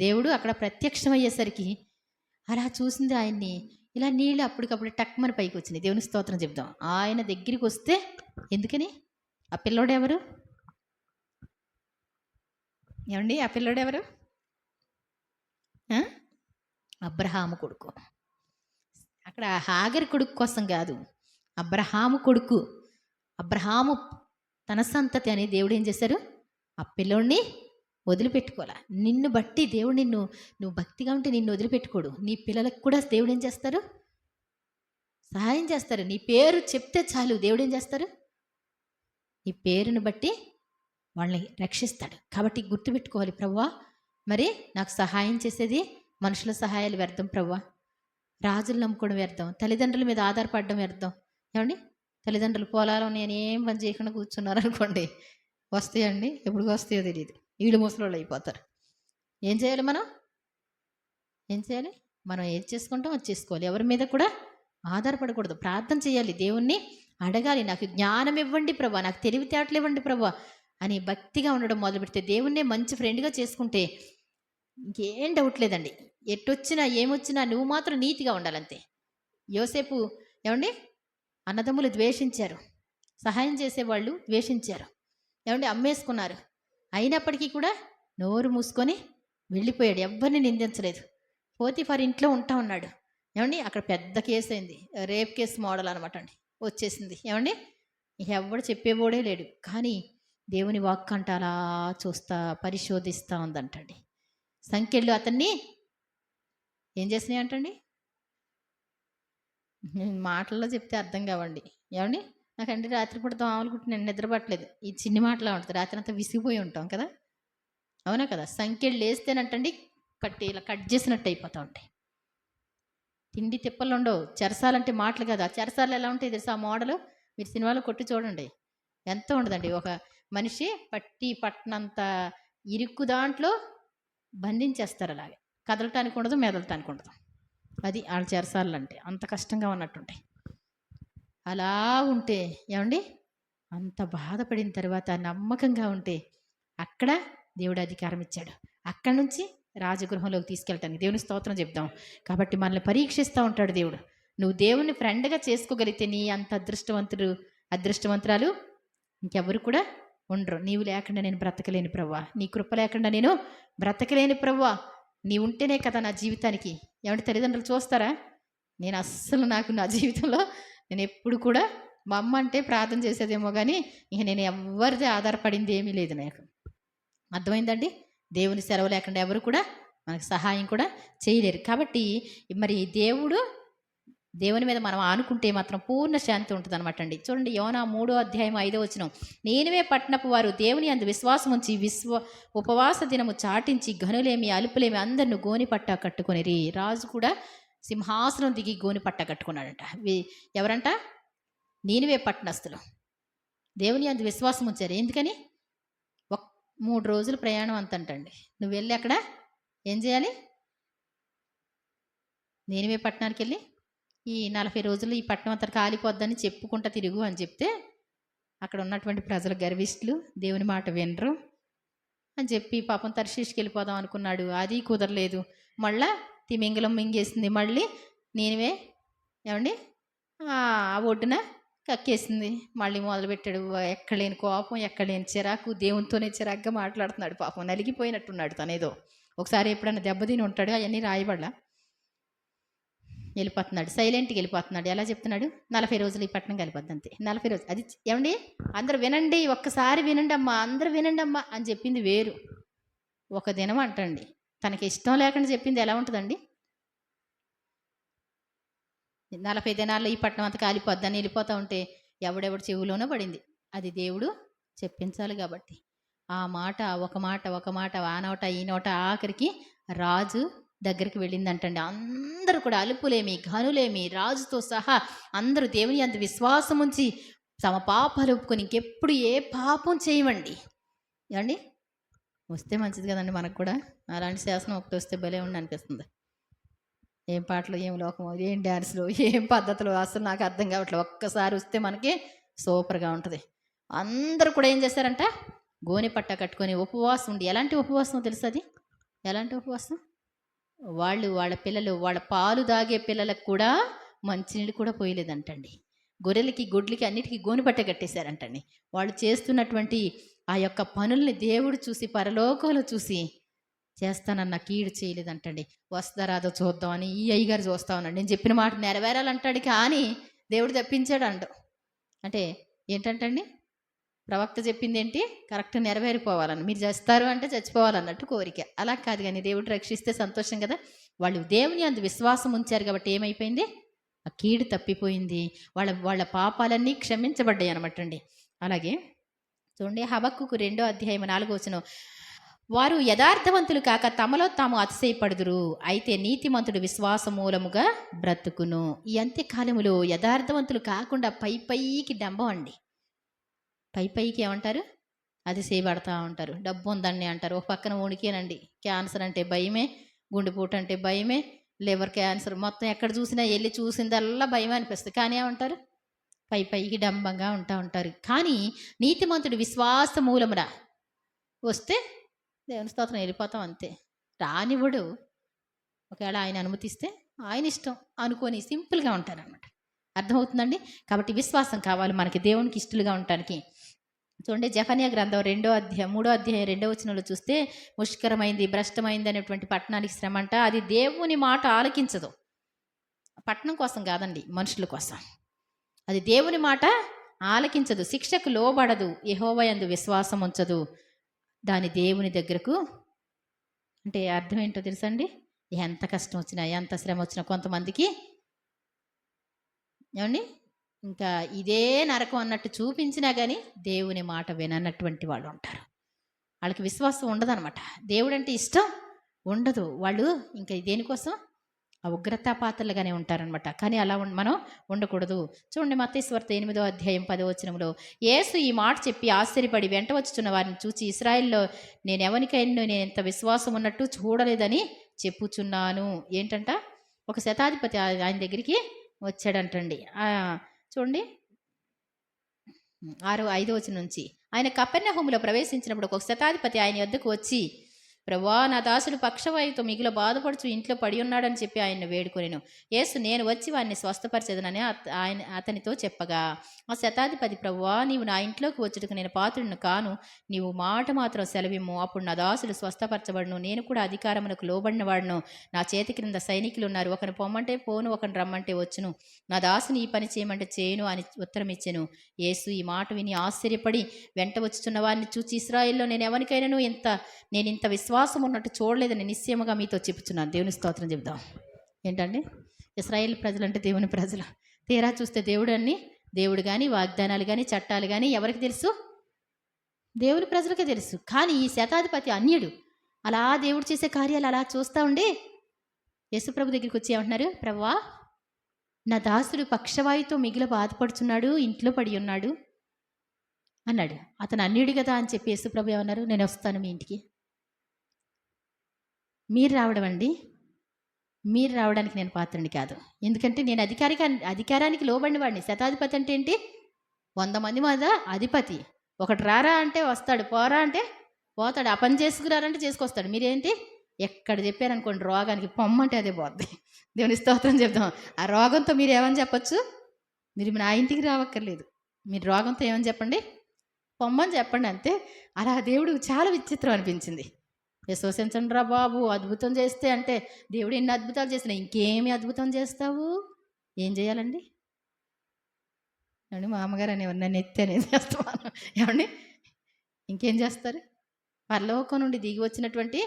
దేవుడు అక్కడ ప్రత్యక్షమయ్యేసరికి అలా చూసింది ఆయన్ని. ఇలా నీళ్ళు అప్పటికప్పుడు టక్మని పైకి వచ్చినాయి. దేవుని స్తోత్రం చెప్దాం. ఆయన దగ్గరికి వస్తే ఎందుకని? ఆ పిల్లోడెవరు ఏమండి? ఆ పిల్లోడెవరు? అబ్రహాము కొడుకు. అక్కడ హాగరి కొడుకు కోసం కాదు, అబ్రహాము కొడుకు. అబ్రహాము తన సంతతి అని దేవుడు ఏం చేశారు? ఆ పిల్లోడిని వదిలిపెట్టుకోవాలా. నిన్ను బట్టి దేవుడు నువ్వు భక్తిగా ఉంటే నిన్ను వదిలిపెట్టుకోడు. నీ పిల్లలకు కూడా దేవుడు ఏం చేస్తారు? సహాయం చేస్తారు. నీ పేరు చెప్తే చాలు, దేవుడు ఏం చేస్తారు? నీ పేరుని బట్టి వాళ్ళని రక్షిస్తాడు. కాబట్టి గుర్తుపెట్టుకోవాలి, ప్రవ్వా మరి నాకు సహాయం చేసేది మనుషుల సహాయాలు వ్యర్థం ప్రవ్వా, రాజులు నమ్ముకోవడం వ్యర్థం, తల్లిదండ్రుల మీద ఆధారపడడం వ్యర్థం. ఏమండి, తల్లిదండ్రులు పొలాలు నేను ఏం పని చేయకుండా కూర్చున్నారు అనుకోండి, వస్తాయండి, ఎప్పుడు వస్తాయో తెలియదు, వీళ్ళు ముసలోళ్ళు అయిపోతారు. ఏం చేయాలి మనం? ఏం చేయాలి? మనం ఏం చేసుకుంటాం అది చేసుకోవాలి. ఎవరి మీద కూడా ఆధారపడకూడదు. ప్రార్థన చేయాలి, దేవుణ్ణి అడగాలి. నాకు జ్ఞానం ఇవ్వండి ప్రభా, నాకు తెలివితేటలు ఇవ్వండి ప్రభా అని భక్తిగా ఉండడం మొదలు పెడితే, దేవుణ్ణే మంచి ఫ్రెండ్గా చేసుకుంటే ఇంకేం డౌట్ లేదండి. ఎట్టొచ్చినా ఏమొచ్చినా నువ్వు మాత్రం నీతిగా ఉండాలంతే. యోసేపు ఏమండి, అన్నదమ్ములు ద్వేషించారు, సహాయం చేసేవాళ్ళు ద్వేషించారు, ఏమండి అమ్మేసుకున్నారు. అయినప్పటికీ కూడా నోరు మూసుకొని వెళ్ళిపోయాడు, ఎవరిని నిందించలేదు. పోతిఫర్ ఇంట్లో ఉంటా ఉన్నాడు. ఏమండి, అక్కడ పెద్ద కేసు అయింది, రేప్ కేసు మోడల్ అనమాట అండి, వచ్చేసింది. ఏమండి, ఎవడు చెప్పేవాడే లేడు. కానీ దేవుని వాక్ అంట అలా చూస్తా పరిశోధిస్తూ ఉందంటండి. సంఖ్యలు అతన్ని ఏం చేసినాయి అంటండి, మాటల్లో చెప్తే అర్థం కావండి. ఏమండి, నాకంటే రాత్రిపూట దోమలు కుట్టి నేను నిద్రపట్టలేదు. ఈ చిన్ని మాటలా ఉంటుంది, రాత్రి అంతా విసిగిపోయి ఉంటాం కదా, అవునా కదా. సంఖ్యలు లేస్తేనంటండి ఇలా కట్ చేసినట్టు అయిపోతూ ఉంటాయి. తిండి తిప్పలు ఉండవు. చెరసాలంటే మాటలు కదా, చెరసాలు ఎలా ఉంటాయి తెలుసా? ఆ మోడలు మీరు సినిమాలో కొట్టి చూడండి, ఎంత ఉండదండి. ఒక మనిషి పట్టినంత ఇరుక్కు దాంట్లో బంధించేస్తారు. అలాగే కదలటానికి ఉండదు, మెదలటానికి ఉండదు. అది వాళ్ళ చెరసాలు అంటే అంత కష్టంగా ఉన్నట్టుంటాయి. అలా ఉంటే ఏమండి, అంత బాధపడిన తర్వాత నమ్మకంగా ఉంటే అక్కడ దేవుడు అధికారం ఇచ్చాడు. అక్కడి నుంచి రాజగృహంలోకి తీసుకెళ్ళటానికి. దేవుని స్తోత్రం చెప్దాం. కాబట్టి మనల్ని పరీక్షిస్తూ ఉంటాడు దేవుడు. నువ్వు దేవుని ఫ్రెండ్గా చేసుకోగలిగితే నీ అంత అదృష్టవంతురాలు ఇంకెవరు కూడా ఉండరు. నీవు లేకుండా నేను బ్రతకలేని ప్రవ్వా, నీ కృప లేకుండా నేను బ్రతకలేని ప్రవ్వా, నీ ఉంటేనే కదా నా జీవితానికి. ఏమంటే తల్లిదండ్రులు చూస్తారా? నేను అస్సలు నా జీవితంలో నేను ఎప్పుడు కూడా మా అమ్మ అంటే ప్రార్థన చేసేదేమో కానీ ఇక నేను ఎవరిది ఆధారపడింది ఏమీ లేదు నాకు. అర్థమైందండి? దేవుని సెలవు లేకుండా ఎవరు కూడా మనకు సహాయం కూడా చేయలేరు. కాబట్టి మరి దేవుని మీద మనం ఆనుకుంటే మాత్రం పూర్ణ శాంతి ఉంటుంది అనమాట అండి. చూడండి, యోనా 3:5 నేనువే పట్టణపు వారు దేవుని అందు విశ్వాసం ఉంచి ఉపవాస దినము చాటించి ఘనులేమి అలుపులేమి అందరిని గోని పట్ట కట్టుకొనిరి. రాజు కూడా సింహాసనం దిగి గోని పట్ట కట్టుకున్నాడంట. ఎవరంట? నేనువే పట్టణస్తులు దేవుని అందు విశ్వాసం ఉంచారు. ఎందుకని? 3 రోజులు ప్రయాణం అంతంటండి. నువ్వు వెళ్ళి అక్కడ ఏం చేయాలి? నేనువే పట్టణానికి వెళ్ళి ఈ 40 రోజులు ఈ పట్టణం అంతా కాలిపోద్దని చెప్పుకుంటా తిరుగు అని చెప్తే అక్కడ ఉన్నటువంటి ప్రజలు గర్విష్ఠులు, దేవుని మాట వినరు అని చెప్పి పాపం తర్షీష్కి వెళ్ళిపోదాం అనుకున్నాడు. అది కుదరలేదు. మళ్ళా తిమింగలం మింగేసింది. మళ్ళీ నేనువే ఏమండి ఆ ఒడ్డున కక్కేసింది. మళ్ళీ మొదలుపెట్టాడు. ఎక్కలేని కోపం, ఎక్కలేని చిరాకు, దేవునితోనే చిరాకుగా మాట్లాడుతున్నాడు. పాపం నలిగిపోయినట్టున్నాడు తనేదో. ఒకసారి ఎప్పుడైనా దెబ్బతిని ఉంటాడు, అవన్నీ రాయబడలా. వెళ్ళిపోతున్నాడు, సైలెంట్గా వెళ్ళిపోతున్నాడు. ఎలా చెప్తున్నాడు? 40 రోజులు ఈ పట్టణం కలిపొద్దు అంతే. 40 రోజులు. అది ఏమండి, అందరు వినండి, ఒక్కసారి వినండి అమ్మా, అందరు వినండి అమ్మా అని చెప్పింది వేరు. ఒక దినం అంటండి, తనకి ఇష్టం లేకుండా చెప్పింది ఎలా ఉంటుందండి? 40 దినాల్లో ఈ పట్టణం అంతా కాలిపోద్దని వెళ్ళిపోతూ ఉంటే ఎవడెవడు చెవులోనో పడింది. అది దేవుడు చెప్పించాలి కాబట్టి ఆ మాట ఒక మాట ఒక మాట ఆ నోట ఈ నోట ఆఖరికి రాజు దగ్గరికి వెళ్ళిందంటండి. అందరూ కూడా అలుపులేమి ఘనులేమి రాజుతో సహా అందరూ దేవుని అంత విశ్వాసం ఉంచి తమ పాపాలు ఒప్పుకొని ఇంకెప్పుడు ఏ పాపం చేయమండి. ఏమండి వస్తే మంచిది కదండి మనకు కూడా. అలాంటి శాసనం ఒకటి వస్తే భలే ఉండి అనిపిస్తుంది. ఏం పాటలు ఏం లోకమో ఏం డ్యాన్సులు ఏం పద్ధతులు అసలు నాకు అర్థం కావట్లేదు. ఒక్కసారి వస్తే మనకి సూపర్గా ఉంటుంది. అందరూ కూడా ఏం చేశారంట, గోనె పట్ట కట్టుకొని ఉపవాసం ఉండి. ఎలాంటి ఉపవాసం తెలుసు అది? ఎలాంటి ఉపవాసం? వాళ్ళ పిల్లలు వాళ్ళ పాలు దాగే పిల్లలకు కూడా మంచినీళ్ళు కూడా పోయలేదంటండి. గొర్రెలకి గొడ్లకి అన్నిటికీ గోనె పట్ట కట్టేశారంటండి. వాళ్ళు చేస్తున్నటువంటి ఆ యొక్క పనుల్ని దేవుడు చూసి పరలోకంలో చూసి చేస్తానన్న కీడు చేయలేదంటండి. వస్తారాదో చూద్దామని ఈ అయ్యగారు చూస్తా ఉన్నాడు. నేను చెప్పిన మాట నెరవేరాలంటాడు కానీ దేవుడు తప్పించాడు అంట. అంటే ఏంటంటండి, ప్రవక్త చెప్పింది ఏంటి, కరెక్ట్ నెరవేరిపోవాలని. మీరు చేస్తారు అంటే చచ్చిపోవాలన్నట్టు కోరిక. అలా కాదు కానీ దేవుడు రక్షిస్తే సంతోషం కదా. వాళ్ళు దేవుని అందు విశ్వాసం ఉంచారు కాబట్టి ఏమైపోయింది, ఆ కీడు తప్పిపోయింది. వాళ్ళ పాపాలన్నీ క్షమించబడ్డాయి అనమాట అండి. అలాగే చూడండి హబక్కుకు 2వ అధ్యాయం 4వ వచనం, వారు యథార్థవంతులు కాక తమలో తాము అతిశయపడుదురు, అయితే నీతిమంతుడు విశ్వాస మూలముగా బ్రతుకును. ఈ అంత్యకాలములో యథార్థవంతులు కాకుండా పైకి డంబం అండి. పైకి ఏమంటారు, అతిశయపడతా ఉంటారు. డబ్బు ఉందండి అంటారు. ఒక పక్కన ఉనికేనండి, క్యాన్సర్ అంటే భయమే, గుండెపోటు అంటే భయమే, లివర్ క్యాన్సర్, మొత్తం ఎక్కడ చూసినా వెళ్ళి చూసిందల్లా భయం అనిపిస్తుంది. కానీ ఏమంటారు, పైకి డంబంగా ఉంటారు. కానీ నీతిమంతుడు విశ్వాస మూలమున వస్తే దేవుని స్తోత్రం వెళ్ళిపోతాం అంతే. రానివ్వడు. ఒకవేళ ఆయన అనుమతిస్తే ఆయన ఇష్టం అనుకొని సింపుల్గా ఉంటారనమాట. అర్థమవుతుందండి. కాబట్టి విశ్వాసం కావాలి మనకి దేవునికి ఇష్టలుగా ఉండటానికి. చూడండి జెఫన్యా గ్రంథం 3వ అధ్యాయం 2వ వచనంలో చూస్తే, ముష్కరమైంది భ్రష్టమైంది అనేటువంటి పట్టణానికి శ్రమ అంట. అది దేవుని మాట ఆలకించదు. పట్టణం కోసం కాదండి, మనుషుల కోసం. అది దేవుని మాట ఆలకించదు, శిక్షకు లోబడదు, యెహోవా యందు విశ్వాసం ఉంచదు. దాని దేవుని దగ్గరకు అంటే అర్థం ఏంటో తెలుసండి, ఎంత కష్టం వచ్చినా ఎంత శ్రమ వచ్చినా కొంతమందికి ఏమండి ఇంకా ఇదే నరకం అన్నట్టు చూపించినా కానీ దేవుని మాట వినన్నటువంటి వాళ్ళు ఉంటారు. వాళ్ళకి విశ్వాసం ఉండదన్నమాట. దేవుడు అంటే ఇష్టం ఉండదు. వాళ్ళు ఇంకా దేనికోసం ఆ ఉగ్రతాపాత్రలుగానే ఉంటారనమాట. కానీ అలా మనం ఉండకూడదు. చూడండి మత్తయి సువార్త 8వ అధ్యాయం 10వ వచనంలో యేసు ఈ మాట చెప్పి ఆశ్చర్యపడి వెంట వచ్చుచున్న వారిని చూచి, ఇశ్రాయేల్లో నేను ఎవరికైనా నేను ఎంత విశ్వాసం ఉన్నట్టు చూడలేదని చెప్పుచున్నాను. ఏంటంట, ఒక శతాధిపతి ఆయన దగ్గరికి వచ్చాడంటండి. చూడండి 5వ వచనం నుంచి, ఆయన కపెర్నహూములో ప్రవేశించినప్పుడు ఒక శతాధిపతి ఆయన వద్దకు వచ్చి, ప్రభువా, నా దాసుడు పక్షవాయువుతో మిగిలిన బాధపడుచు ఇంట్లో పడి ఉన్నాడని చెప్పి ఆయన్ని వేడుకొనెను. యేసు, నేను వచ్చి వారిని స్వస్థపరచెదనని అతనితో చెప్పగా, ఆ శతాధిపతి, ప్రభువా, నీవు నా ఇంట్లోకి వచ్చుటకు నేను పాత్రుడిని కాను, నీవు మాట మాత్రం సెలవిమ్ము, అప్పుడు నా దాసుడు స్వస్థపరచబడును. నేను కూడా అధికారమునకు లోబడిన వాడును. నా చేతి క్రింద సైనికులు ఉన్నారు. ఒకని పొమ్మంటే పోను, ఒకని రమ్మంటే వచ్చును. నా దాసుని ఈ పని చేయమంటే చేయను అని ఉత్తరం ఇచ్చెను. యేసు ఈ మాట విని ఆశ్చర్యపడి వెంట వచ్చుచున్న వారిని చూచి, ఇశ్రాయేల్లో నేను ఎవరికైనాను నేను ఇంత విశ్వాసం ఉన్నట్టు చూడలేదని నిశ్చయముగా మీతో చెప్పుచున్నాను. దేవుని స్తోత్రం చెప్దాం. ఏంటండి, ఇశ్రాయేల్ ప్రజలు అంటే దేవుని ప్రజలు. తీరా చూస్తే దేవుడు కానీ వాగ్దానాలు కానీ చట్టాలు కానీ ఎవరికి తెలుసు, దేవుని ప్రజలకే తెలుసు. కానీ ఈ శతాధిపతి అన్యుడు. అలా దేవుడు చేసే కార్యాలు అలా చూస్తూ ఉండి యేసుప్రభు దగ్గరికి వచ్చి ఏమంటున్నారు, ప్రభువా, నా దాసుడు పక్షవాయుతో మిగిలి బాధపడుచున్నాడు, ఇంట్లో పడి ఉన్నాడు అన్నాడు. అతను అన్యుడు కదా అని చెప్పి యేసుప్రభు ఏమన్నారు, నేను వస్తాను మీ ఇంటికి. మీరు రావడానికి నేను పాత్రుని కాదు. ఎందుకంటే నేను అధికారానికి లోబడిన వాడిని. శతాధిపతి అంటే ఏంటి, 100 మంది మీద అధిపతి. ఒకటి రారా అంటే వస్తాడు, పోరా అంటే పోతాడు, ఆ పని చేసుకురారంటే చేసుకొస్తాడు. మీరేంటి, ఎక్కడ చెప్పారనుకోండి రోగానికి పొమ్మంటే అదే పోద్ది. దేవుని స్తోత్రం చెప్దాం. ఆ రోగంతో మీరు ఏమని చెప్పచ్చు, మీరు నా ఇంటికి రావక్కర్లేదు, మీరు రోగంతో ఏమని చెప్పండి, పొమ్మని చెప్పండి అంతే. అలా దేవుడు చాలా విచిత్రం అనిపించింది. విశ్వసించండి రా బాబు, అద్భుతం చేస్తే అంటే దేవుడు ఎన్ని అద్భుతాలు చేసినా ఇంకేమి అద్భుతం చేస్తావు, ఏం చేయాలండి ఏమండి, మా అమ్మగారు అనేవారు, నన్ను ఎత్తి అనేది చేస్తాను. ఏమండి ఇంకేం చేస్తారు, పరలోకం నుండి దిగి వచ్చినటువంటి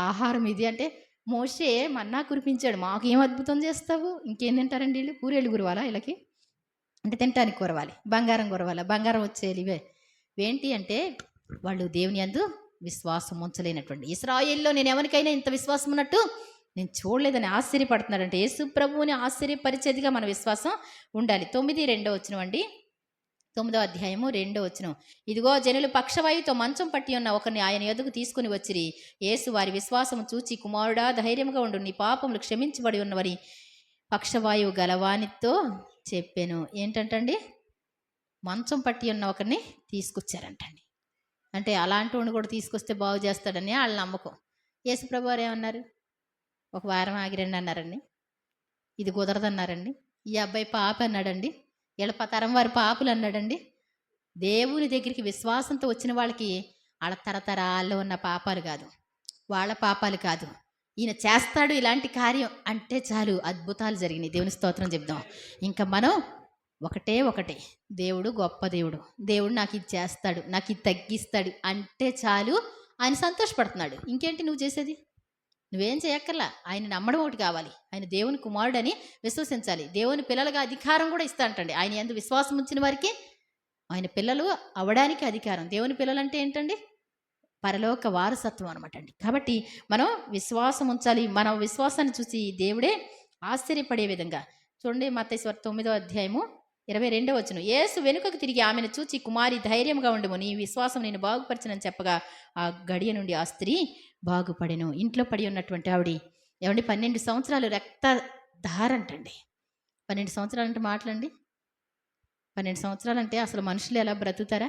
ఆహారం ఇది అంటే మోషే మన్నా కురిపించాడు. మాకేం అద్భుతం చేస్తావు? ఇంకేం తింటారండి వీళ్ళు? పూరేళ్ళు గురవాలా వీళ్ళకి? అంటే తినటానికి కురవాలి. బంగారం కురవాలా? బంగారం వచ్చేయాలి ఇవే. ఏంటి అంటే వాళ్ళు దేవుని యందు విశ్వాసం ఉంచలేనటువంటి. ఇశ్రాయేలులో నేను ఎవరికైనా ఇంత విశ్వాసం ఉన్నట్టు నేను చూడలేదని ఆశ్చర్యపడుతున్నాడంటే యేసు ప్రభువుని ఆశ్చర్యపరిచేదిగా మన విశ్వాసం ఉండాలి. 9:2 అండి. 9వ అధ్యాయము 2 ఇదిగో జనులు పక్షవాయువుతో మంచం పట్టి ఉన్న ఒకరిని ఆయన ఎదుగు తీసుకుని వచ్చిరి. యేసు వారి విశ్వాసము చూచి, కుమారుడా ధైర్యముగా ఉండు, నీ పాపములు క్షమించబడి ఉన్నవని పక్షవాయువు గలవానితో చెప్పాను. ఏంటంటండి? మంచం పట్టి ఉన్న ఒకరిని తీసుకొచ్చారంటండి. అంటే అలాంటి వాడిని కూడా తీసుకొస్తే బాగు చేస్తాడని వాళ్ళ నమ్మకం. యేసుప్రభు వారు ఏమన్నారు? ఒక వారం ఆగిరండి అన్నారండి. ఇది కుదరదన్నారండి. ఈ అబ్బాయి పాప అన్నాడండి. వీళ్ళ తరం వారి పాపులు అన్నాడండి. దేవుని దగ్గరికి విశ్వాసంతో వచ్చిన వాళ్ళకి వాళ్ళ తరతరాల్లో ఉన్న పాపాలు కాదు, వాళ్ళ పాపాలు కాదు, ఈయన చేస్తాడు ఇలాంటి కార్యం అంటే చాలు అద్భుతాలు జరిగినాయి. దేవుని స్తోత్రం చెప్దాం. ఇంకా మనం ఒకటే దేవుడు గొప్ప దేవుడు, దేవుడు నాకు ఇది చేస్తాడు, నాకు ఇది తగ్గిస్తాడు అంటే చాలు ఆయన సంతోషపడుతున్నాడు. ఇంకేంటి నువ్వు చేసేది? నువ్వేం చేయక్కర్లా. ఆయన నమ్మడం ఒకటి కావాలి. ఆయన దేవుని కుమారుడని విశ్వసించాలి. దేవుని పిల్లలుగా అధికారం కూడా ఇస్తా అంటండి. ఆయన యందు విశ్వాసం ఉంచిన వారికి ఆయన పిల్లలు అవడానికి అధికారం. దేవుని పిల్లలు అంటే ఏంటండి? పరలోక వారసత్వం అనమాట అండి. కాబట్టి మనం విశ్వాసం ఉంచాలి. మన విశ్వాసాన్ని చూసి దేవుడే ఆశ్చర్యపడే విధంగా చూడండి. మత్తయి సువార్త 9వ అధ్యాయము 22 యేసు వెనుకకు తిరిగి ఆమెను చూచి, కుమారి ధైర్యంగా ఉండము, నీ విశ్వాసం నేను బాగుపరచనని చెప్పగా ఆ గడియ నుండి ఆ స్త్రీ బాగుపడెను. ఇంట్లో పడి ఉన్నటువంటి ఆవిడ ఏమండి 12 సంవత్సరాలు రక్తధారంటండి. 12 సంవత్సరాలు అంటే మాటలండి. 12 సంవత్సరాలు అంటే అసలు మనుషులు ఎలా బ్రతుకుతారా?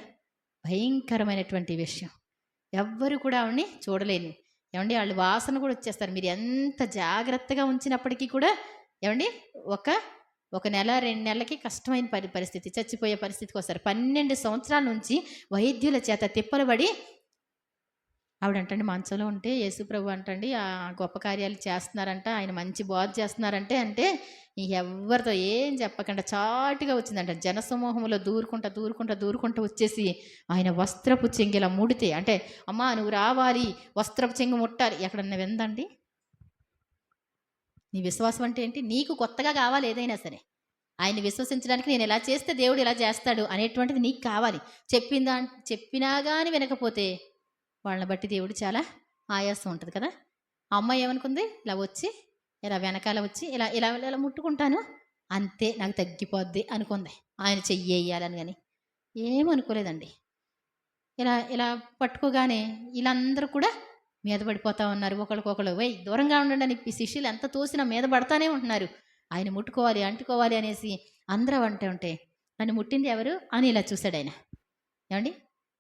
భయంకరమైనటువంటి విషయం. ఎవ్వరు కూడా ఆవిడని చూడలేను. ఏమండి వాళ్ళు వాసన కూడా వచ్చేస్తారు. మీరు ఎంత జాగ్రత్తగా ఉంచినప్పటికీ కూడా ఏమండి ఒక నెల 2 నెలలకి కష్టమైన పరిస్థితి, చచ్చిపోయే పరిస్థితికి వస్తారు. 12 సంవత్సరాల నుంచి వైద్యుల చేత తిప్పలు పడి ఆవిడంటండి మంచంలో ఉంటే యేసుప్రభు అంటండి ఆ గొప్ప కార్యాలు చేస్తున్నారంట, ఆయన మంచి బోధ చేస్తున్నారంటే ఎవరితో ఏం చెప్పకుండా చాటుగా వచ్చిందంట. జనసమూహంలో దూరుకుంటా వచ్చేసి ఆయన వస్త్రపు చెంగిలా ముడితే, అంటే అమ్మా నువ్వు రావాలి, వస్త్రపు చెంగు ముట్టాలి. ఎక్కడన్నా విందండి? నీ విశ్వాసం అంటే ఏంటి? నీకు కొత్తగా కావాలి ఏదైనా సరే. ఆయన్ని విశ్వసించడానికి నేను ఇలా చేస్తే దేవుడు ఇలా చేస్తాడు అనేటువంటిది నీకు కావాలి. చెప్పినా కానీ వినకపోతే వాళ్ళని బట్టి దేవుడు చాలా ఆయాసం ఉంటుంది కదా. ఆ అమ్మాయి ఏమనుకుంది? ఇలా వచ్చి ఇలా వెనకాల వచ్చి ఇలా ఇలా ఇలా ముట్టుకుంటాను అంతే, నాకు తగ్గిపోద్ది అనుకుంది. ఆయన చెయ్యేయాలని కానీ ఏమనుకోలేదండి. ఇలా ఇలా పట్టుకోగానే వీళ్ళందరూ కూడా మీద పడిపోతా ఉన్నారు. ఒకరికొకరు దూరంగా ఉండండి అని శిష్యులు ఎంత తోసినా మీద పడతానే ఉంటున్నారు. ఆయన ముట్టుకోవాలి, అంటుకోవాలి అనేసి అందరూ ఉంటే నన్ను ముట్టింది ఎవరు అని ఇలా చూశాడు ఆయన. ఏమండి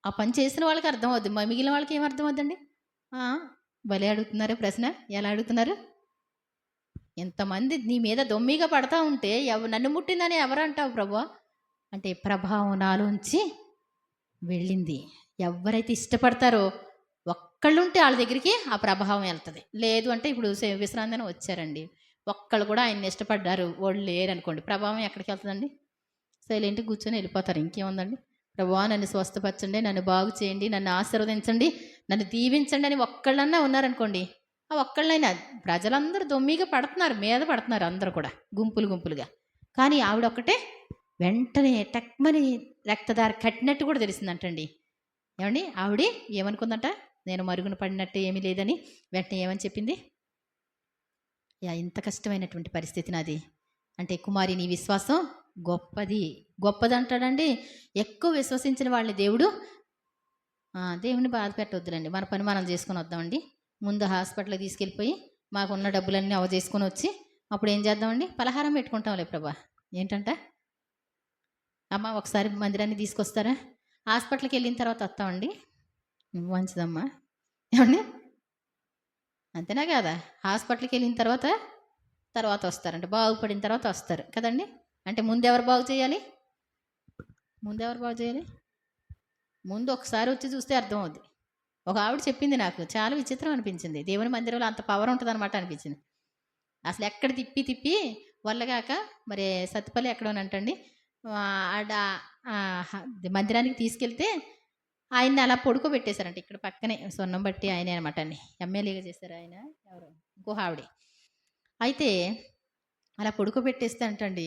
ఆ పని చేసిన వాళ్ళకి అర్థం అవుద్ది, మిగిలిన వాళ్ళకి ఏం అర్థం అవుద్దండి? భలే అడుగుతున్నారు ప్రశ్న. ఎలా అడుగుతున్నారు? ఎంతమంది నీ మీద దొమ్మిగా పడతా ఉంటే నన్ను ముట్టిందని ఎవరంటావు ప్రభు అంటే ప్రభావం నాలోంచి వెళ్ళింది. ఎవరైతే ఇష్టపడతారో ఒక్కళ్ళుంటే వాళ్ళ దగ్గరికి ఆ ప్రభావం వెళ్తుంది. లేదు అంటే ఇప్పుడు విశ్రాంతిని వచ్చారండి, ఒక్కళ్ళు కూడా ఆయన్ని ఇష్టపడ్డారు, వాళ్ళు లేరనుకోండి, ప్రభావం ఎక్కడికి వెళ్తుందండి? సైలెంట్గా కూర్చొని వెళ్ళిపోతారు. ఇంకేముందండి? ప్రభువా నన్ను స్వస్థపరచండి, నన్ను బాగు చేయండి, నన్ను ఆశీర్వదించండి, నన్ను దీవించండి అని ఒక్కళ్ళన్నా ఉన్నారనుకోండి, ఆ ఒక్కళ్ళైనా ప్రజలందరూ దొమ్మిగా పడుతున్నారు, మీద పడుతున్నారు అందరూ కూడా గుంపులుగా. కానీ ఆవిడ ఒక్కటే వెంటనే టక్మని రక్తదారి కట్టినట్టు కూడా తెలిసిందంటండి. ఏమండి ఆవిడ ఏమనుకుందంట? నేను మరుగున పడినట్టు ఏమీ లేదని. వెంటనే ఏమని చెప్పింది? ఇంత కష్టమైనటువంటి పరిస్థితి నాది అంటే, కుమారి నీ విశ్వాసం గొప్పది అంటాడండి. ఎక్కువ విశ్వసించిన వాళ్ళని దేవుని బాధ పెట్టవద్దులండి. మన పని మనం చేసుకొని వద్దామండి. ముందు హాస్పిటల్కి తీసుకెళ్ళిపోయి మాకున్న డబ్బులన్నీ చేసుకొని వచ్చి అప్పుడు ఏం చేద్దామండి? పలహారం పెట్టుకుంటాంలే ప్రభా. ఏంటంట? అమ్మ ఒకసారి మందిరాన్ని తీసుకొస్తారా? హాస్పిటల్కి వెళ్ళిన తర్వాత వస్తామండి. మంచిదమ్మా. ఏమండి అంతేనా కదా? హాస్పిటల్కి వెళ్ళిన తర్వాత వస్తారంటే బాగుపడిన తర్వాత వస్తారు కదండి. అంటే ముందెవరు బాగు చేయాలి? ముందు ఒకసారి వచ్చి చూస్తే అర్థమవుద్ది. ఒక ఆవిడ చెప్పింది, నాకు చాలా విచిత్రం అనిపించింది. దేవుని మందిరంలో అంత పవర్ ఉంటుంది అనమాట అనిపించింది. అసలు ఎక్కడ తిప్పి వల్లగాక మరి సత్తుపల్లి ఎక్కడోనంటండి మందిరానికి తీసుకెళ్తే ఆయన్ని అలా పడుకోబెట్టేశారంట. ఇక్కడ పక్కనే సొన్నం బట్టి ఆయనే అనమాట అండి. ఎమ్మెల్యేగా చేశారు ఆయన. ఎవరు ఇంకో ఆవిడ. అయితే అలా పడుకోబెట్టేస్తే అంటండి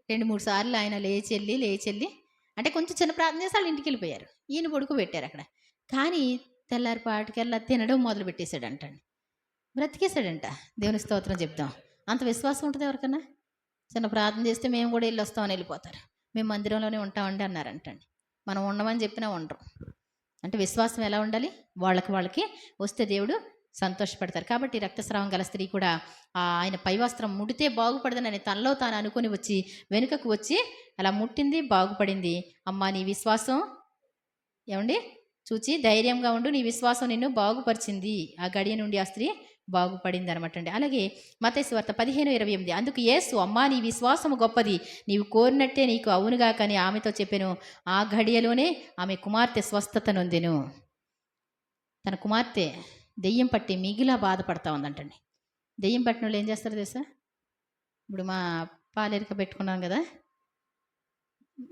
2, 3 సార్లు ఆయన లేచెళ్ళి అంటే కొంచెం చిన్న ప్రార్థన చేసి వాళ్ళ ఇంటికి వెళ్ళిపోయారు. ఈయన పడుకోబెట్టారు అక్కడ. కానీ తెల్లారిపాటికల్లా తినడం మొదలు పెట్టేశాడంటండి. బ్రతికేశాడంట. దేవుని స్తోత్రం చెప్దాం. అంత విశ్వాసం ఉంటుంది ఎవరికన్నా? చిన్న ప్రార్థన చేస్తే మేము కూడా వెళ్ళొస్తామని వెళ్ళిపోతారు. మేము మందిరంలోనే ఉంటామండి అన్నారంటండి. మనం ఉండమని చెప్పినా ఉండరు. అంటే విశ్వాసం ఎలా ఉండాలి? వాళ్ళకి వస్తే దేవుడు సంతోషపడతారు. కాబట్టి రక్తస్రావం గల స్త్రీ కూడా ఆయన పైవస్త్రం ముడితే బాగుపడదని తనలో తాను అనుకుని వచ్చి వెనుకకు వచ్చి అలా ముట్టింది, బాగుపడింది. అమ్మా నీ విశ్వాసం ఏమండి చూచి ధైర్యంగా ఉండు, నీ విశ్వాసం నిన్ను బాగుపరిచింది. ఆ గడియ నుండి ఆ స్త్రీ బాగుపడింది అనమాట అండి. అలాగే మత్తయి సువార్త 15:28 అందుకు యేసు అమ్మా నీ విశ్వాసము గొప్పది, నీవు కోరినట్టే నీకు అవునుగా కానీ ఆమెతో చెప్పెను. ఆ గడియలోనే ఆమె కుమార్తె స్వస్థత నొందెను. తన కుమార్తె దెయ్యం పట్టి మిగిలా బాధపడతా ఉందంటండి. దెయ్యం పట్టిన వాళ్ళు ఏం చేస్తారు తెలుసా? ఇప్పుడు మా పాలేరిక పెట్టుకున్నాం కదా,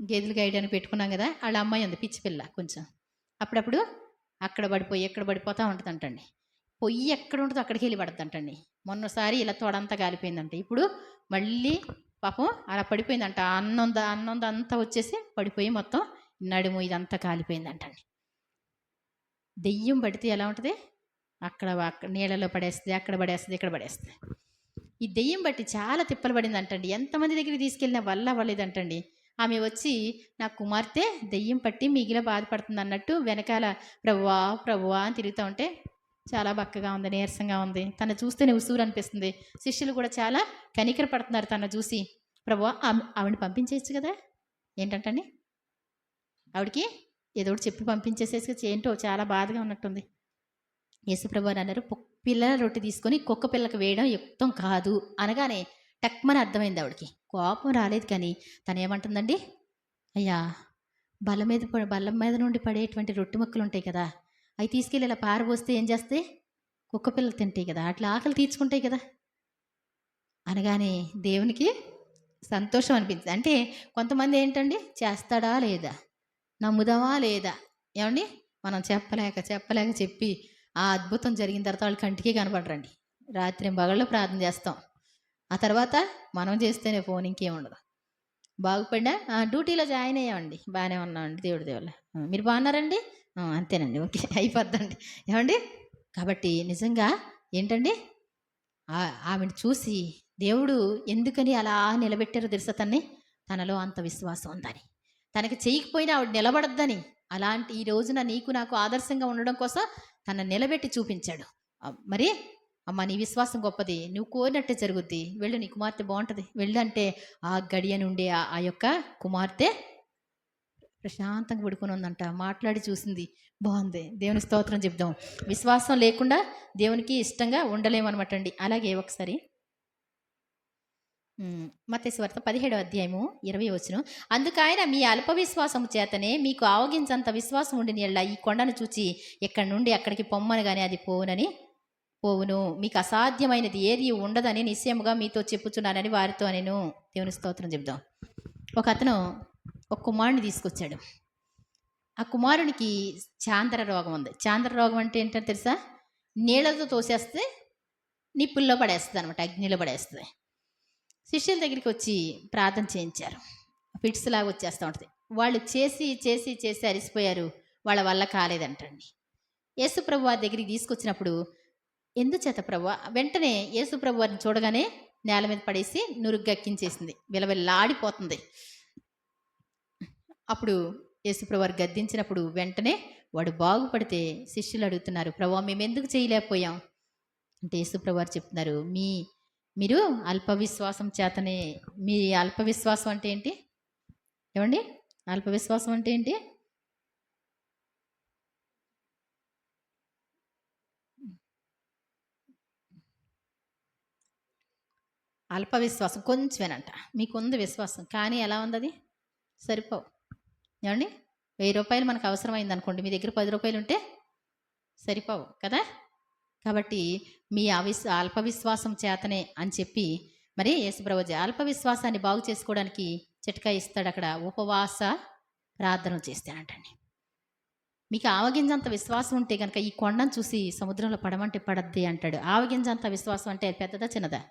గేదెలు గాయడానికి పెట్టుకున్నాం కదా, వాళ్ళ అమ్మాయి ఉంది పిచ్చి పిల్ల కొంచెం. అప్పుడప్పుడు అక్కడ పడిపోయి ఎక్కడ పడిపోతూ ఉంటుందంటండి. పొయ్యి ఎక్కడ ఉంటుందో అక్కడికి వెళ్ళి పడుతుందంటండి. మొన్నసారి ఇలా తోడంతా కాలిపోయిందంట. ఇప్పుడు మళ్ళీ పాపం అలా పడిపోయిందంట. అన్నం అంతా వచ్చేసి పడిపోయి మొత్తం నడుము ఇదంతా కాలిపోయిందంటండి. దెయ్యం పడితే ఎలా ఉంటుంది? అక్కడ నీళ్ళలో పడేస్తుంది, అక్కడ పడేస్తుంది, ఇక్కడ పడేస్తుంది. ఈ దెయ్యం బట్టి చాలా తిప్పలు పడిందంటండి. ఎంతమంది దగ్గరికి తీసుకెళ్ళినా వల్ల అవ్వలేదంటండి. ఆమె వచ్చి నా కుమార్తె దెయ్యం పట్టి మిగిలిన బాధపడుతుంది అన్నట్టు వెనకాల ప్రభువా అని తిరుగుతూ ఉంటే చాలా బక్కగా ఉంది, నీరసంగా ఉంది. తను చూస్తేనే ఉసూరు అనిపిస్తుంది. శిష్యులు కూడా చాలా కనికర పడుతున్నారు తను చూసి. ప్రభువా ఆవిడని పంపించేయచ్చు కదా, ఏంటంటండి ఆవిడకి ఏదో ఒకటి చెప్పి పంపించేసేసి, ఏంటో చాలా బాధగా ఉన్నట్టుంది. యేసుప్రభు అన్నారు, పిల్లల రొట్టె తీసుకొని కుక్క పిల్లకి వేయడం యుక్తం కాదు అనగానే టక్మని అర్థమైంది ఆవిడకి. కోపం రాలేదు కానీ తను ఏమంటుందండి, అయ్యా బల్ల మీద నుండి పడేటువంటి రొట్టె ముక్కలు ఉంటాయి కదా, అవి తీసుకెళ్ళి ఇలా పారబోస్తే ఏం చేస్తాయి? కుక్క పిల్లలు తింటాయి కదా, అట్లా ఆకలి తీర్చుకుంటాయి కదా అనగానే దేవునికి సంతోషం అనిపించింది. అంటే కొంతమంది ఏంటండి, చేస్తాడా లేదా, నమ్ముదామా లేదా, ఏమండి మనం చెప్పలేక చెప్పి ఆ అద్భుతం జరిగిన తర్వాత వాళ్ళు కంటికి కనపడరండి. రాత్రి పగళ్ళు ప్రార్థన చేస్తాం, ఆ తర్వాత మనం చేస్తేనే ఫోన్, ఇంకేముండదు. బాగుపడినా డ్యూటీలో జాయిన్ అయ్యామండి, బాగానే ఉన్నామండి దేవుడి దేవుళ్ళ. మీరు బాగున్నారండి? అంతేనండి, ఓకే అయిపోద్దండి. ఏమండి కాబట్టి నిజంగా ఏంటండి ఆమెను చూసి దేవుడు ఎందుకని అలా నిలబెట్టారో తెలుసా? తనలో అంత విశ్వాసం ఉందని, తనకి చేయకపోయినా ఆవిడ నిలబడద్దని. అలాంటి ఈ రోజున నీకు నాకు ఆదర్శంగా ఉండడం కోసం తన నిలబెట్టి చూపించాడు. మరి అమ్మ నీ విశ్వాసం గొప్పది, నువ్వు కోరినట్టే జరుగుద్ది, వెళ్ళు నీ కుమార్తె బాగుంటుంది వెళ్ళు అంటే ఆ గడియ నుండి ఆ యొక్క కుమార్తె ప్రశాంతంగా పడుకొని ఉందంట. మాట్లాడి చూసింది, బాగుంది. దేవుని స్తోత్రం చెప్దాం. విశ్వాసం లేకుండా దేవునికి ఇష్టంగా ఉండలేమన్నమాట అండి. అలాగే ఒకసారి మత్తయి సువార్త 17:20 అందుకు ఆయన మీ అల్ప విశ్వాసము చేతనే మీకు ఆవగించంత విశ్వాసం ఉండిన యెడల ఈ కొండను చూచి ఇక్కడి నుండి అక్కడికి పొమ్మని కానీ అది పోవును, మీకు అసాధ్యమైనది ఏది ఉండదని నిశ్చయముగా మీతో చెప్పుచున్నానని వారితో నేను. దేవుని స్తోత్రం చెప్దాం. ఒక అతను ఒక కుమారుని తీసుకొచ్చాడు. ఆ కుమారునికి చాంద్ర రోగం ఉంది. చాంద్ర రోగం అంటే ఏంటో తెలుసా? నీళ్ళతో తోసేస్తే నిప్పుల్లో పడేస్తుంది అనమాట, అగ్నిలో పడేస్తుంది. శిష్యుల దగ్గరికి వచ్చి ప్రార్థన చేయించారు. ఫిట్స్ లాగా వచ్చేస్తూ ఉంటుంది. వాళ్ళు చేసి అరిసిపోయారు, వాళ్ళ వల్ల కాలేదంటండి. యేసుప్రభు వారి దగ్గరికి తీసుకొచ్చినప్పుడు ఎందుచేత ప్రభు వెంటనే యేసుప్రభు వారిని చూడగానే నేల మీద పడేసి నురుగ్గక్కించేసింది, విలవిల్లాడిపోతుంది. అప్పుడు యేసుప్రభు వారు గద్దించినప్పుడు వెంటనే వాడు బాగుపడితే శిష్యులు అడుగుతున్నారు, ప్రభు మేము ఎందుకు చేయలేకపోయాం అంటే యేసుప్రభు వారు చెప్తున్నారు, మీరు అల్పవిశ్వాసం చేతనే. మీ అల్పవిశ్వాసం అంటే ఏంటి ఏమండి? అల్పవిశ్వాసం అంటే ఏంటి? అల్పవిశ్వాసం కొంచెమేనంట. మీకుంది విశ్వాసం, కానీ ఎలా ఉంది అది? సరిపోవు. ఏమండి? 1000 రూపాయలు మనకు అవసరమైంది అనుకోండి, మీ దగ్గర 10 రూపాయలు ఉంటే సరిపోవు కదా. కాబట్టి మీ అల్పవిశ్వాసం చేతనే అని చెప్పి మరి యేసుప్రభు అల్పవిశ్వాసాన్ని బాగు చేసుకోవడానికి చిట్కా ఇస్తాడు. అక్కడ ఉపవాస ప్రార్థన చేస్తానంటండి. మీకు ఆవగింజంత విశ్వాసం ఉంటే కనుక ఈ కొండను చూసి సముద్రంలో పడమంటే పడద్ది అంటాడు. ఆవగింజంత విశ్వాసం అంటే పెద్దదా చిన్నదా?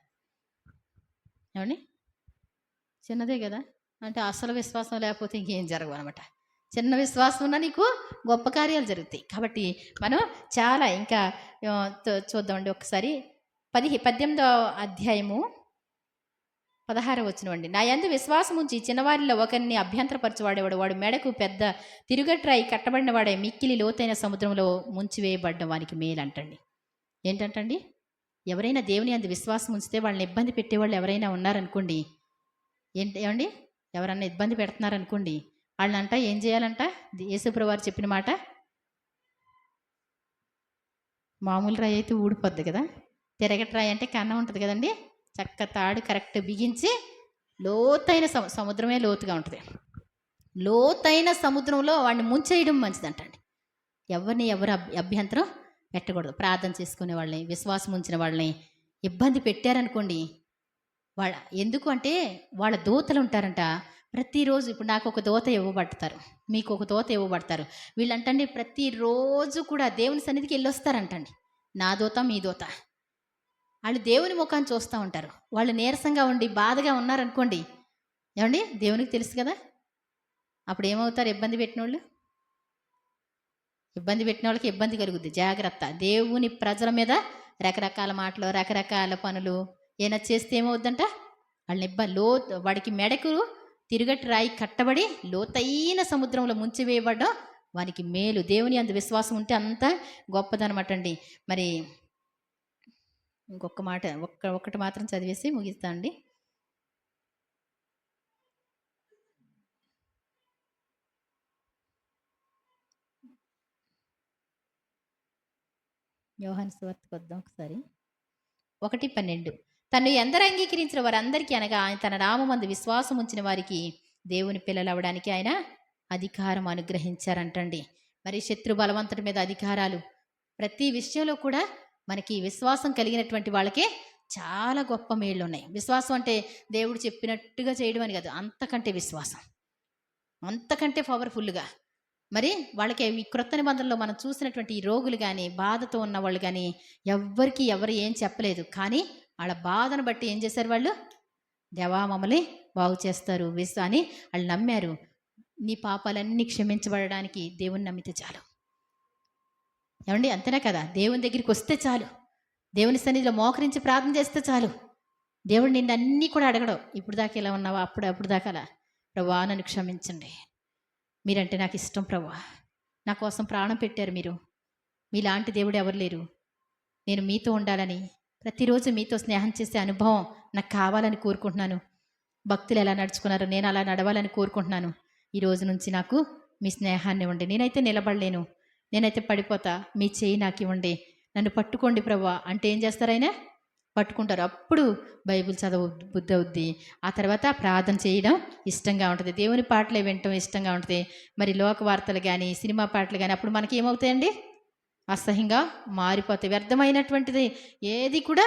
ఏమండి? చిన్నదే కదా. అంటే అసలు విశ్వాసం లేకపోతే ఇంకేం జరగవు అనమాట. చిన్న విశ్వాసం ఉన్నా నీకు గొప్ప కార్యాలు జరుగుతాయి. కాబట్టి మనం చాలా ఇంకా చూద్దామండి ఒకసారి 18వ అధ్యాయము 16వ వచనం అండి. నా యందు విశ్వాసం ఉంచి చిన్నవారిలో ఒకరిని అభ్యంతరపరచువాడేవాడు వాడు మెడకు పెద్ద తిరుగట్రాయి కట్టబడిన వాడే మిక్కిలి లోతైన సముద్రంలో ముంచివేయబడ్డం వానికి మేలు అంటండి. ఏంటంటండి? ఎవరైనా దేవుని యందు విశ్వాసం ఉంచితే వాళ్ళని ఇబ్బంది పెట్టేవాళ్ళు ఎవరైనా ఉన్నారనుకోండి, ఏమండి, ఎవరన్నా ఇబ్బంది పెడుతున్నారనుకోండి, వాళ్ళంట ఏం చేయాలంట? యేసుప్రభువు వారు చెప్పిన మాట, మామూలు రాయి అయితే ఊడిపోద్ది కదా, తిరగట్రాయి అంటే కన్నం ఉంటుంది కదండి, చక్క తాడు కరెక్ట్ బిగించి లోతైన సముద్రమే లోతుగా ఉంటుంది, లోతైన సముద్రంలో వాడిని ముంచేయడం మంచిదంటండి. ఎవరిని ఎవరు అభ్యంతరం పెట్టకూడదు. ప్రార్థన చేసుకునే వాళ్ళని, విశ్వాసం ఉంచిన వాళ్ళని ఇబ్బంది పెట్టారనుకోండి, ఎందుకు అంటే వాళ్ళ దూతలు ఉంటారంట ప్రతిరోజు. ఇప్పుడు నాకు ఒక దూత ఇవ్వబడతారు, మీకు ఒక దూత ఇవ్వబడతారు. వీళ్ళంటండి ప్రతిరోజు కూడా దేవుని సన్నిధికి వెళ్ళొస్తారంటండి. నా దూత మీ దూత. వాళ్ళు దేవుని ముఖాన్ని చూస్తూ ఉంటారు. వాళ్ళు నీరసంగా ఉండి బాధగా ఉన్నారనుకోండి, ఏమండి, దేవునికి తెలుసు కదా, అప్పుడు ఏమవుతారు? ఇబ్బంది పెట్టిన వాళ్ళకి ఇబ్బంది కలుగుద్ది. జాగ్రత్త. దేవుని ప్రజల మీద రకరకాల మాటలు, రకరకాల పనులు ఏమైనా చేస్తే ఏమవుద్దంట? వాళ్ళని వాడికి మెడకు తిరుగటి రాయి కట్టబడి లోతైన సముద్రంలో ముంచివేయబడ్డం వానికి మేలు. దేవుని అంత విశ్వాసం ఉంటే అంత గొప్పదనమాట అండి. మరి ఇంకొక మాట ఒక్కటి మాత్రం చదివేసి ముగిస్తా అండి. యోహాను సువార్తకు వద్దాం ఒకసారి. 1:12. తను ఎందరు అంగీకరించిన వారందరికీ అనగా ఆయన తన నామమందు విశ్వాసం ఉంచిన వారికి దేవుని పిల్లలు అవడానికి ఆయన అధికారం అనుగ్రహించారంటండి. మరి శత్రు బలవంతుడి మీద అధికారాలు, ప్రతి విషయంలో కూడా మనకి విశ్వాసం కలిగినటువంటి వాళ్ళకే చాలా గొప్ప మేళ్ళు ఉన్నాయి. విశ్వాసం అంటే దేవుడు చెప్పినట్టుగా చేయడం అని కాదు, అంతకంటే విశ్వాసం, అంతకంటే పవర్ఫుల్గా. మరి వాళ్ళకి ఈ క్రొత్త నిబంధనలో మనం చూసినటువంటి ఈ రోగులు కానీ, బాధతో ఉన్న వాళ్ళు కానీ ఎవరు ఏం చెప్పలేదు, కానీ వాళ్ళ బాధను బట్టి ఏం చేశారు? వాళ్ళు దేవా మమ్మల్ని బాగు చేస్తారు అని వాళ్ళు నమ్మారు. నీ పాపాలన్నీ క్షమించబడడానికి దేవుని నమ్మితే చాలు. ఏమండి, అంతేనా కదా? దేవుని దగ్గరికి వస్తే చాలు, దేవుని సన్నిధిలో మోకరించి ప్రార్థన చేస్తే చాలు. దేవుడు నిన్ను అన్నీ కూడా అడగడం, ఇప్పుడు దాకా ఎలా ఉన్నావా, అప్పుడు దాకా అలా, ప్రభువా నన్ను క్షమించండి, మీరంటే నాకు ఇష్టం ప్రభువా, నా కోసం ప్రాణం పెట్టారు మీరు, మీలాంటి దేవుడు ఎవరు లేరు, నేను మీతో ఉండాలని, ప్రతిరోజు మీతో స్నేహం చేసే అనుభవం నాకు కావాలని కోరుకుంటున్నాను. భక్తులు ఎలా నడుచుకున్నారో నేను అలా నడవాలని కోరుకుంటున్నాను. ఈ రోజు నుంచి నాకు మీ స్నేహాన్ని ఇవ్వండి. నేనైతే నిలబడలేను, నేనైతే పడిపోతా, మీ చేయి నాకు ఇవ్వండి, నన్ను పట్టుకోండి ప్రభువా అంటే ఏం చేస్తారైనా? పట్టుకుంటారు. అప్పుడు బైబిల్ చదవ బుద్ధి అవుద్ది. ఆ తర్వాత ప్రార్థన చేయడం ఇష్టంగా ఉంటుంది, దేవుని పాటలే వినటం ఇష్టంగా ఉంటుంది. మరి లోక వార్తలు కానీ, సినిమా పాటలు కానీ అప్పుడు మనకి ఏమవుతాయండి? అసహ్యంగా మారిపోతాయి. వ్యర్థమైనటువంటిది ఏది కూడా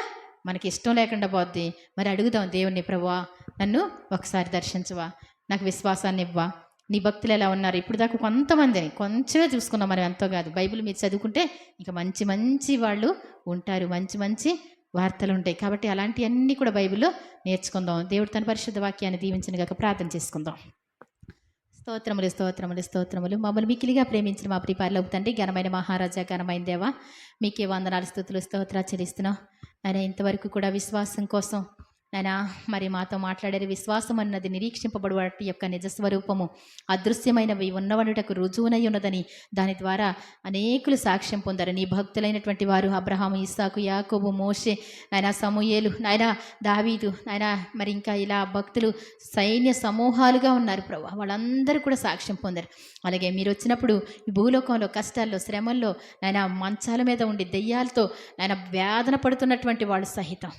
మనకి ఇష్టం లేకుండా పోద్ది. మరి అడుగుదాం దేవుణ్ణి, ప్రభువా నన్ను ఒకసారి దర్శించవా, నాకు విశ్వాసాన్ని ఇవ్వా. నీ భక్తులు ఎలా ఉన్నారు? ఇప్పుడు దాకా కొంతమందిని కొంచెమే చూసుకున్నాం మనం, ఎంతో కాదు. బైబిల్ మీరు చదువుకుంటే ఇంకా మంచి మంచి వాళ్ళు ఉంటారు, మంచి మంచి వార్తలు ఉంటాయి. కాబట్టి అలాంటివన్నీ కూడా బైబిల్లో నేర్చుకుందాం. దేవుడు తన పరిశుద్ధ వాక్యాన్ని దీవించిన గాక. ప్రార్థన చేసుకుందాం. స్తోత్రములు స్తోత్రములు స్తోత్రములు. మమ్మల్ని మిక్కిలిగా ప్రేమించిన మా ప్రియ పరలోక తండ్రి, ఘనమైన మహారాజా, ఘనమైన దేవా, మీకే వందనాలు స్తుతులు స్తోత్రాలు చెల్లిస్తున్నాం. ఆయన ఇంతవరకు కూడా విశ్వాసం కోసం ఆయన మరి మాతో మాట్లాడారు. విశ్వాసం అన్నది నిరీక్షింపబడు వాటి యొక్క నిజస్వరూపము, అదృశ్యమైనవి ఉన్నవనుటకు రుజువునై ఉన్నదని దాని ద్వారా అనేకులు సాక్ష్యం పొందారు. నీ భక్తులైనటువంటి వారు అబ్రహాము, ఇస్సాకు, యాకోబు, మోషే, నాయన సమూయేలు, నాయన దావీదు, నాయన మరి ఇంకా ఇలా భక్తులు సైన్య సమూహాలుగా ఉన్నారు ప్రభు. వాళ్ళందరూ కూడా సాక్ష్యం పొందారు. అలాగే మీరు వచ్చినప్పుడు ఈ భూలోకంలో కష్టాల్లో, శ్రమల్లో, నాయన మంచాల మీద ఉండి దెయ్యాలతో నాయన వేదన పడుతున్నటువంటి వాళ్ళు సహితం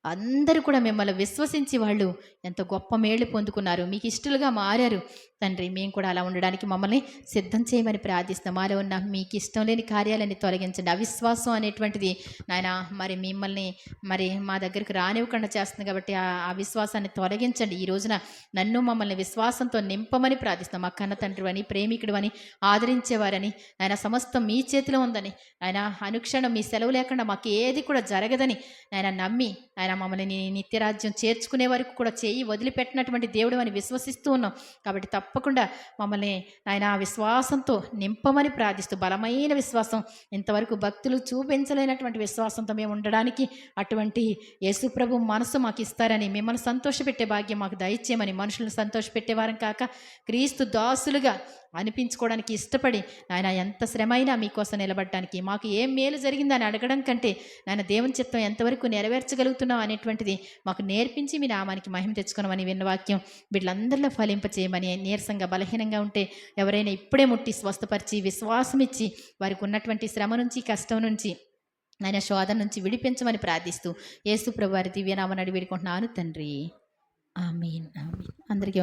అందరూ కూడా మిమ్మల్ని విశ్వసించి వాళ్ళు ఎంత గొప్ప మేళ్ళు పొందుకున్నారు, మీకు ఇష్టలుగా మారారు తండ్రి మేము కూడా అలా ఉండడానికి మమ్మల్ని సిద్ధం చేయమని ప్రార్థిస్తాం. మాలో ఉన్న మీకు ఇష్టం లేని కార్యాలన్నీ తొలగించండి. అవిశ్వాసం అనేటువంటిది నాయన మరి మిమ్మల్ని మరి మా దగ్గరికి రానివ్వకుండా చేస్తుంది కాబట్టి ఆ అవిశ్వాసాన్ని తొలగించండి. ఈ రోజున నన్ను మమ్మల్ని విశ్వాసంతో నింపమని ప్రార్థిస్తాం. మా కన్న తండ్రి అని, ప్రేమికుడు అని, ఆదరించేవారని, ఆయన సమస్తం మీ చేతిలో ఉందని, ఆయన అనుక్షణం మీ సెలవు లేకుండా మాకు ఏది కూడా జరగదని ఆయన నమ్మి ఆయన మమ్మల్ని నీ నిత్యరాజ్యం చేర్చుకునే వరకు కూడా చేయి వదిలిపెట్టినటువంటి దేవుడు అని విశ్వసిస్తూ ఉన్నాం. కాబట్టి తప్పకుండా మమ్మల్ని ఆయన విశ్వాసంతో నింపమని ప్రార్థిస్తూ, బలమైన విశ్వాసం, ఇంతవరకు భక్తులు చూపించలేనటువంటి విశ్వాసంతో మేము ఉండడానికి అటువంటి యేసుప్రభు మనసు మాకు ఇస్తారని, మిమ్మల్ని సంతోషపెట్టే భాగ్యం మాకు దయచేయమని, మనుషులను సంతోషపెట్టేవారం కాక క్రీస్తు దాసులుగా అనిపించుకోవడానికి ఇష్టపడి ఆయన ఎంత శ్రమైనా మీకోసం నిలబడటానికి, మాకు ఏం మేలు జరిగిందని అడగడం కంటే నాయన దేవుని చిత్తం ఎంతవరకు నెరవేర్చగలుగుతున్నాం అనేటువంటిది మాకు నేర్పించి మీ నామానికి మహిమ తెచ్చుకున్నామని విన్న వాక్యం వీళ్ళందరిలో ఫలింపచేయమని, నీరసంగా బలహీనంగా ఉంటే ఎవరైనా ఇప్పుడే ముట్టి స్వస్థపరిచి విశ్వాసం ఇచ్చి వారికి ఉన్నటువంటి శ్రమ నుంచి, కష్టం నుంచి, ఆయన శోధన నుంచి విడిపించమని ప్రార్థిస్తూ యేసు ప్రభువారి దివ్యనామని అడిగి వేడుకుంటున్నాను తండ్రి. ఆమేన్. ఆమేన్. అందరికీ